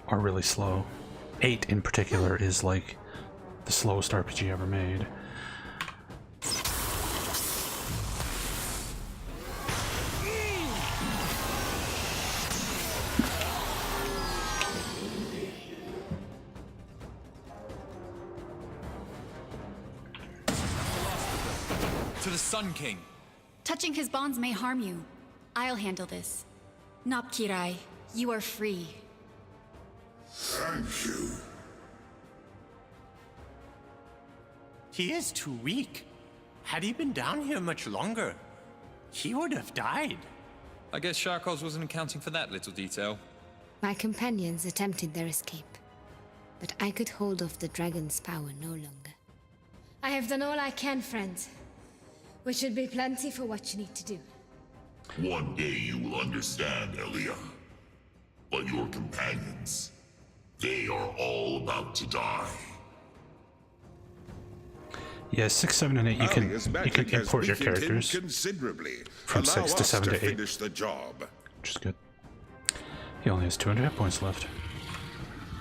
are really slow. 8 in particular is like the slowest RPG ever made. To the Sun King. Touching his bonds may harm you. I'll handle this. Nopkirai, you are free. Thank you. He is too weak. Had he been down here much longer, he would have died. I guess Sharkos wasn't accounting for that little detail. My companions attempted their escape, but I could hold off the dragon's power no longer. I have done all I can, friends, which should be plenty for what you need to do. One day you will understand, Elia. But your companions, they are all about to die. Yeah, 6, 7, and 8. You can import your characters considerably. from 6 to 7 to 8, finish the job. which is good. He only has 200 hit points left.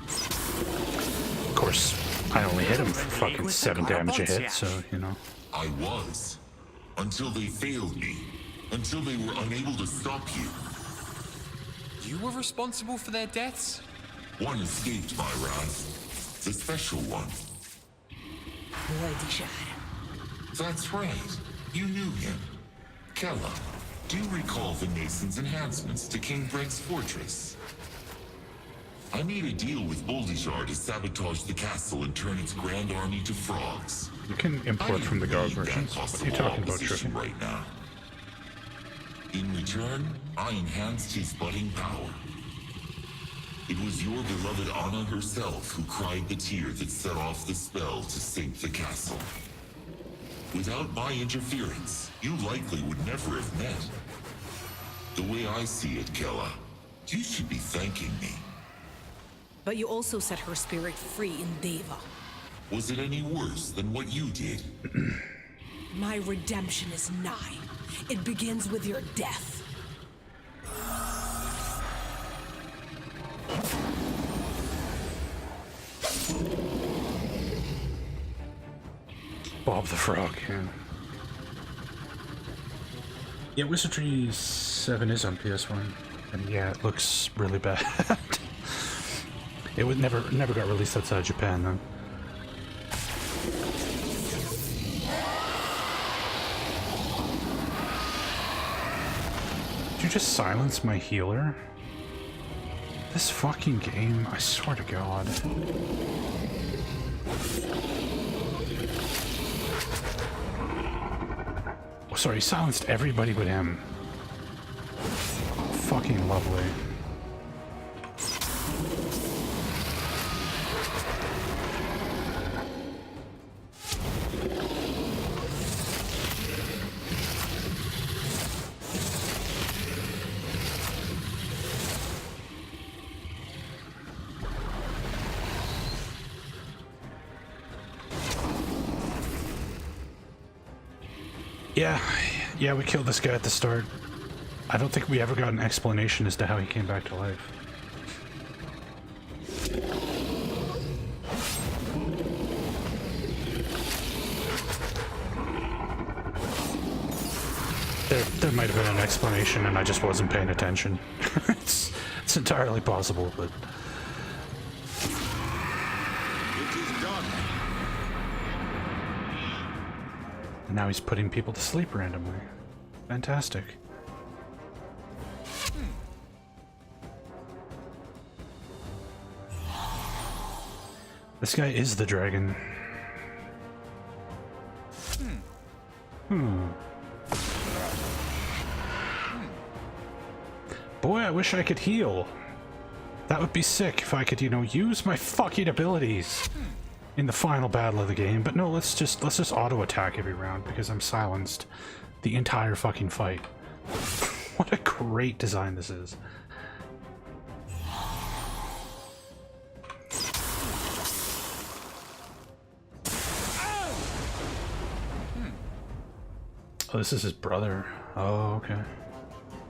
Of course, I only hit him for fucking 7 damage a hit, so you know. I was. Until they failed me. Until they were unable to stop you. You were responsible for their deaths? One escaped my wrath. The special one. That's right. You knew him. Kella, do you recall the Mason's enhancements to King Brett's fortress? I made a deal with Boldijar to sabotage the castle and turn its grand army to frogs. You can import from the Garb versions. What are you talking about, Tricky? Right now. In return, I enhanced his budding power. It was your beloved Anna herself who cried the tear that set off the spell to sink the castle. Without my interference, you likely would never have met. The way I see it, Kella, you should be thanking me. But you also set her spirit free in Deva. Was it any worse than what you did? My redemption is nigh. It begins with your death. Bob the Frog, yeah. Yeah, Wizardry 7 is on PS1, and yeah, it looks really bad. It would never got released outside Japan, though. Did you just silence my healer? This fucking game, I swear to God. Oh, sorry, he silenced everybody but him. Fucking lovely. Yeah, we killed this guy at the start. I don't think we ever got an explanation as to how he came back to life. There might have been an explanation and I just wasn't paying attention. it's entirely possible, but... It is done. And now he's putting people to sleep randomly. Fantastic. This guy is the dragon. Boy, I wish I could heal. That would be sick if I could, you know, use my fucking abilities in the final battle of the game. But no, let's just auto attack every round because I'm silenced the entire fucking fight. What a great design this is. Oh, this is his brother. Oh, okay.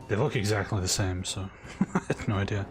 They look exactly the same, so I had no idea.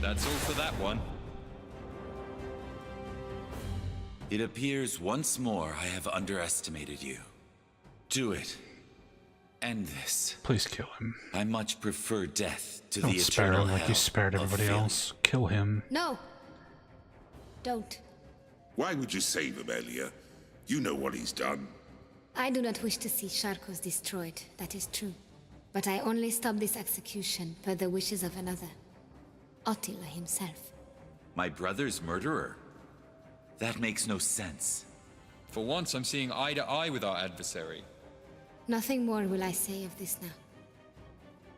That's all for that one. It appears once more I have underestimated you. Do it. End this. Please kill him. I much prefer death to Don't the spare eternal him like you hell spared of everybody failure. else. Kill him. No! Don't. Why would you save him, Elia? You know what he's done. I do not wish to see Sharkos destroyed, that is true. But I only stop this execution per the wishes of another. Attila himself. My brother's murderer? That makes no sense. For once, I'm seeing eye to eye with our adversary. Nothing more will I say of this now.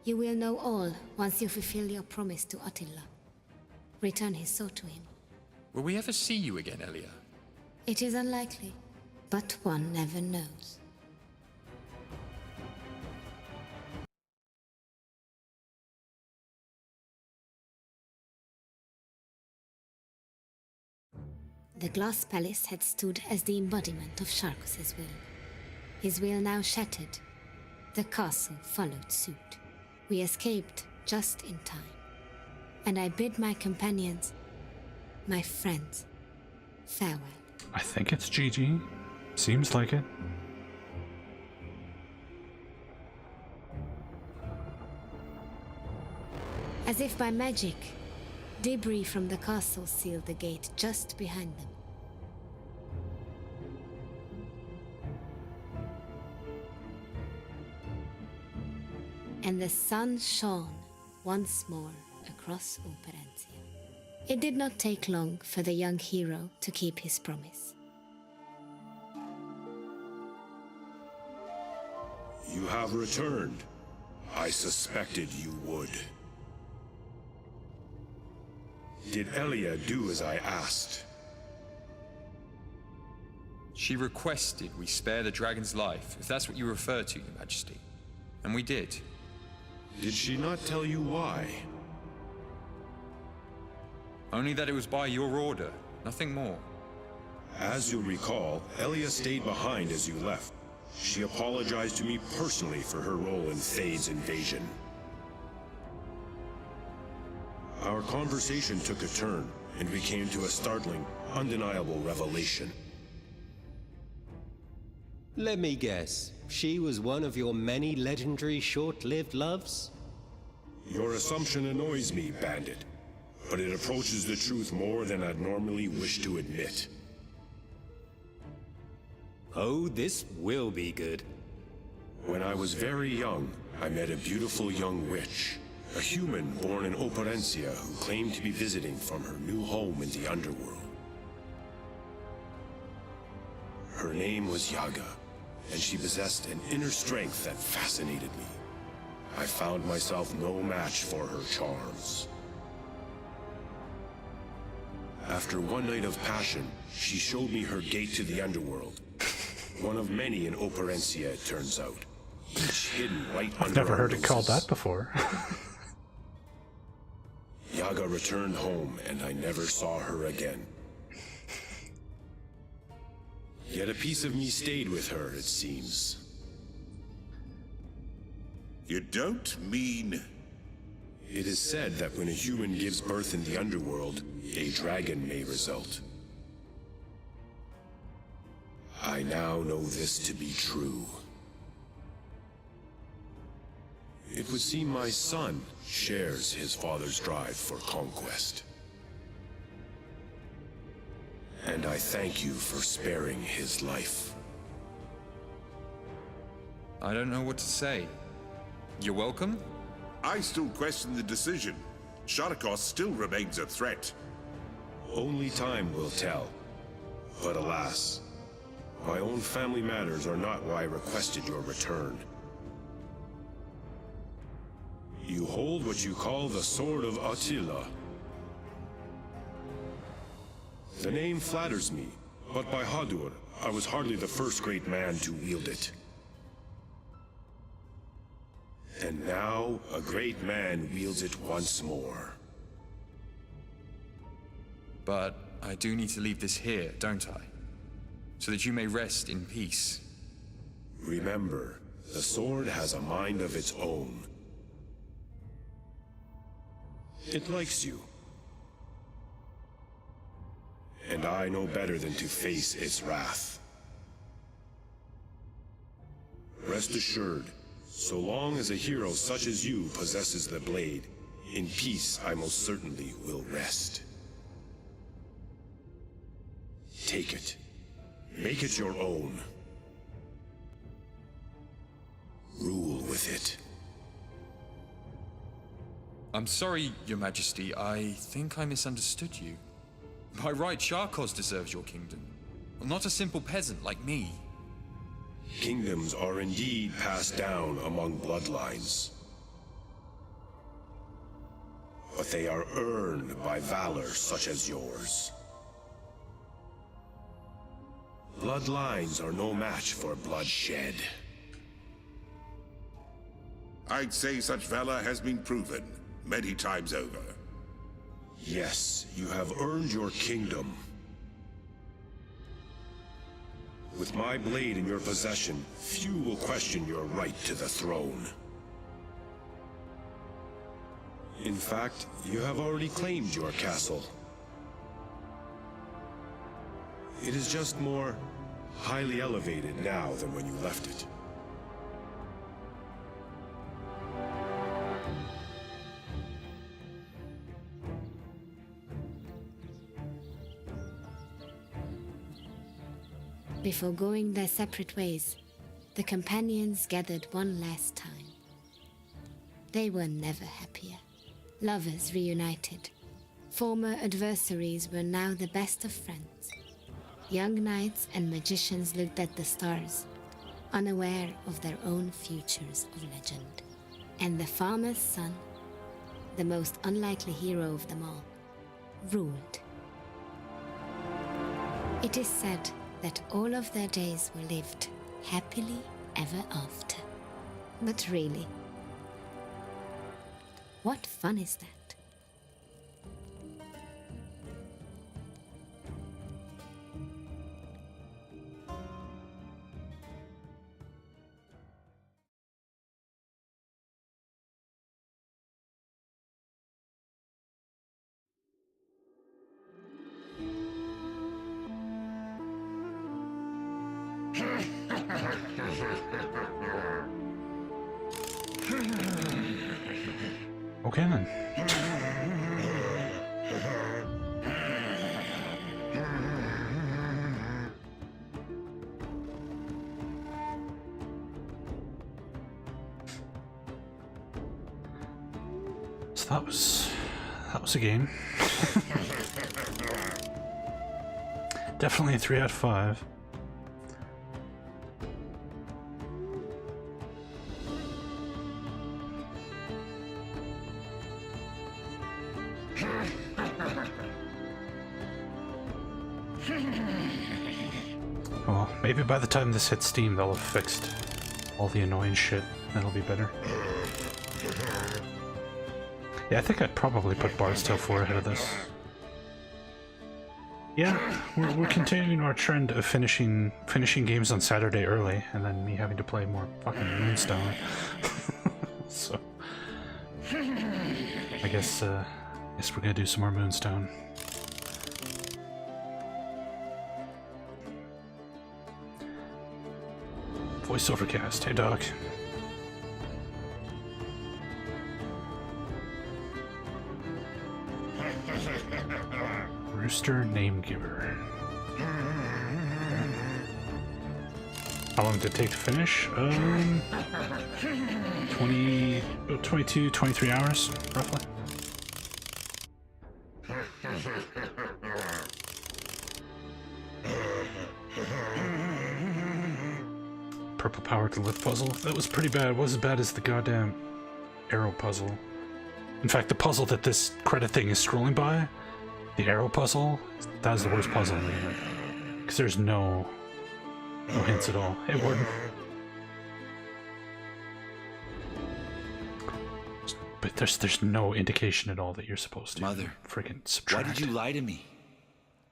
You will know all once you fulfill your promise to Attila. Return his soul to him. Will we ever see you again, Elia? It is unlikely, but one never knows. The glass palace had stood as the embodiment of Sharkos' will. His will now shattered. The castle followed suit. We escaped just in time. And I bid my companions, my friends, farewell. I think it's GG. Seems like it. As if by magic, debris from the castle sealed the gate just behind them. And the sun shone once more across Operencia. It did not take long for the young hero to keep his promise. You have returned. I suspected you would. Did Elia do as I asked? She requested we spare the dragon's life, if that's what you refer to, Your Majesty. And we did. Did she not tell you why? Only that it was by your order, nothing more. As you'll recall, Elia stayed behind as you left. She apologized to me personally for her role in Thade's invasion. Our conversation took a turn, and we came to a startling, undeniable revelation. Let me guess. She was one of your many legendary short-lived loves? Your assumption annoys me, Bandit. But it approaches the truth more than I'd normally wish to admit. Oh, this will be good. When I was very young, I met a beautiful young witch. A human born in Operencia who claimed to be visiting from her new home in the underworld. Her name was Yaga, and she possessed an inner strength that fascinated me. I found myself no match for her charms. After one night of passion, she showed me her gate to the underworld. One of many in Operencia, it turns out. Each hidden right under I've never our heard it called noses. that before. Yaga returned home, and I never saw her again. Yet a piece of me stayed with her, it seems. You don't mean... It is said that when a human gives birth in the underworld, a dragon may result. I now know this to be true. It would seem my son shares his father's drive for conquest. And I thank you for sparing his life. I don't know what to say. You're welcome? I still question the decision. Sharkos still remains a threat. Only time will tell. But alas, my own family matters are not why I requested your return. You hold what you call the Sword of Attila. The name flatters me, but by Hadur, I was hardly the first great man to wield it. And now, a great man wields it once more. But I do need to leave this here, don't I? So that you may rest in peace. Remember, the sword has a mind of its own. It likes you. And I know better than to face its wrath. Rest assured, so long as a hero such as you possesses the blade, in peace I most certainly will rest. Take it. Make it your own. Rule with it. I'm sorry, Your Majesty. I think I misunderstood you. By right, Sharkos deserves your kingdom. Not a simple peasant like me. Kingdoms are indeed passed down among bloodlines. But they are earned by valor such as yours. Bloodlines are no match for bloodshed. I'd say such valor has been proven many times over. Yes, you have earned your kingdom. With my blade in your possession, few will question your right to the throne. In fact, you have already claimed your castle. It is just more highly elevated now than when you left it. Before going their separate ways, the companions gathered one last time. They were never happier. Lovers reunited. Former adversaries were now the best of friends. Young knights and magicians looked at the stars, unaware of their own futures of legend. And the farmer's son, the most unlikely hero of them all, ruled. It is said that all of their days were lived happily ever after. But really, what fun is that? Okay then. So that was a game. Definitely a 3 out of 5. Well, maybe by the time this hits Steam, they'll have fixed all the annoying shit. That'll be better. Yeah, I think I'd probably put Bard's Tale 4 ahead of this. Yeah, we're continuing our trend of finishing games on Saturday early, and then me having to play more fucking Moonstone. So, I guess we're gonna do some more Moonstone. Voiceover cast. Hey, Doc. Rooster Name Giver. How long did it take to finish? 22, 23 hours, roughly. Purple power to lift puzzle. That was pretty bad. It wasn't as bad as the goddamn arrow puzzle. In fact, the puzzle that this credit thing is scrolling by, the arrow puzzle, that is the worst puzzle in the game. Because there's no hints at all. Hey, Warden. But there's no indication at all that you're supposed to. Mother, freaking subtract. Why did you lie to me?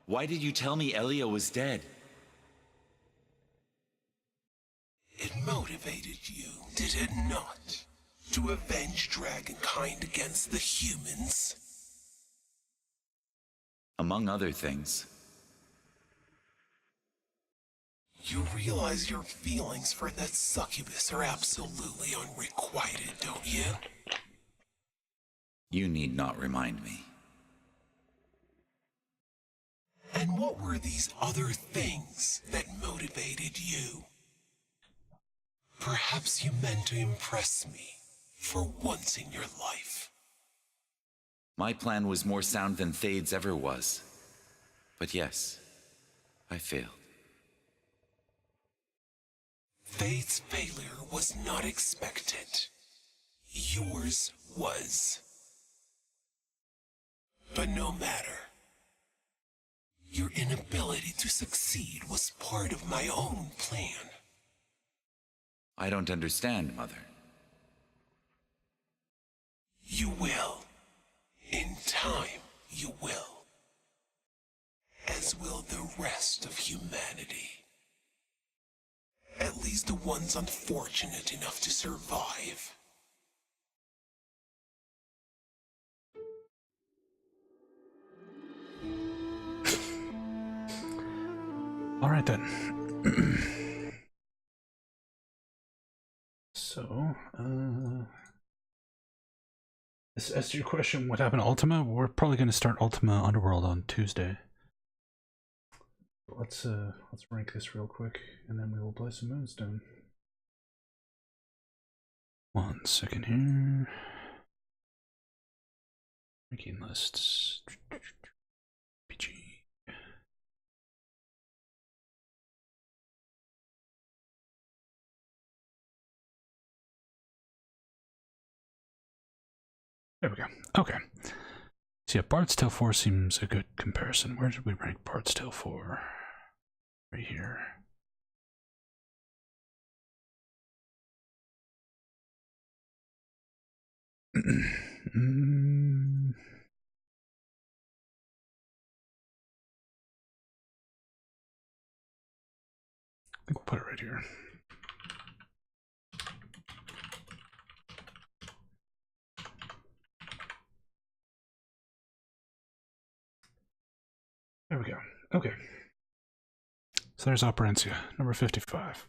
Why did you tell me Elia was dead? It motivated you, did it not? To avenge dragonkind against the humans? Among other things. You realize your feelings for that succubus are absolutely unrequited, don't you? You need not remind me. And what were these other things that motivated you? Perhaps you meant to impress me for once in your life. My plan was more sound than Thade's ever was. But yes, I failed. Thade's failure was not expected. Yours was. But no matter. Your inability to succeed was part of my own plan. I don't understand, Mother. You will. In time, you will. As will the rest of humanity. At least the ones unfortunate enough to survive. All right then. So, as to your question, what happened to Ultima? We're probably going to start Ultima Underworld on Tuesday. Let's rank this real quick, and then we will play some Moonstone. 1 second here. Ranking lists. PG. There we go. Okay. So yeah, Bard's Tale 4 seems a good comparison. Where did we rank Bard's Tale 4? Right here. I think we'll put it right here. There we go. Okay. So there's Operencia, number 55.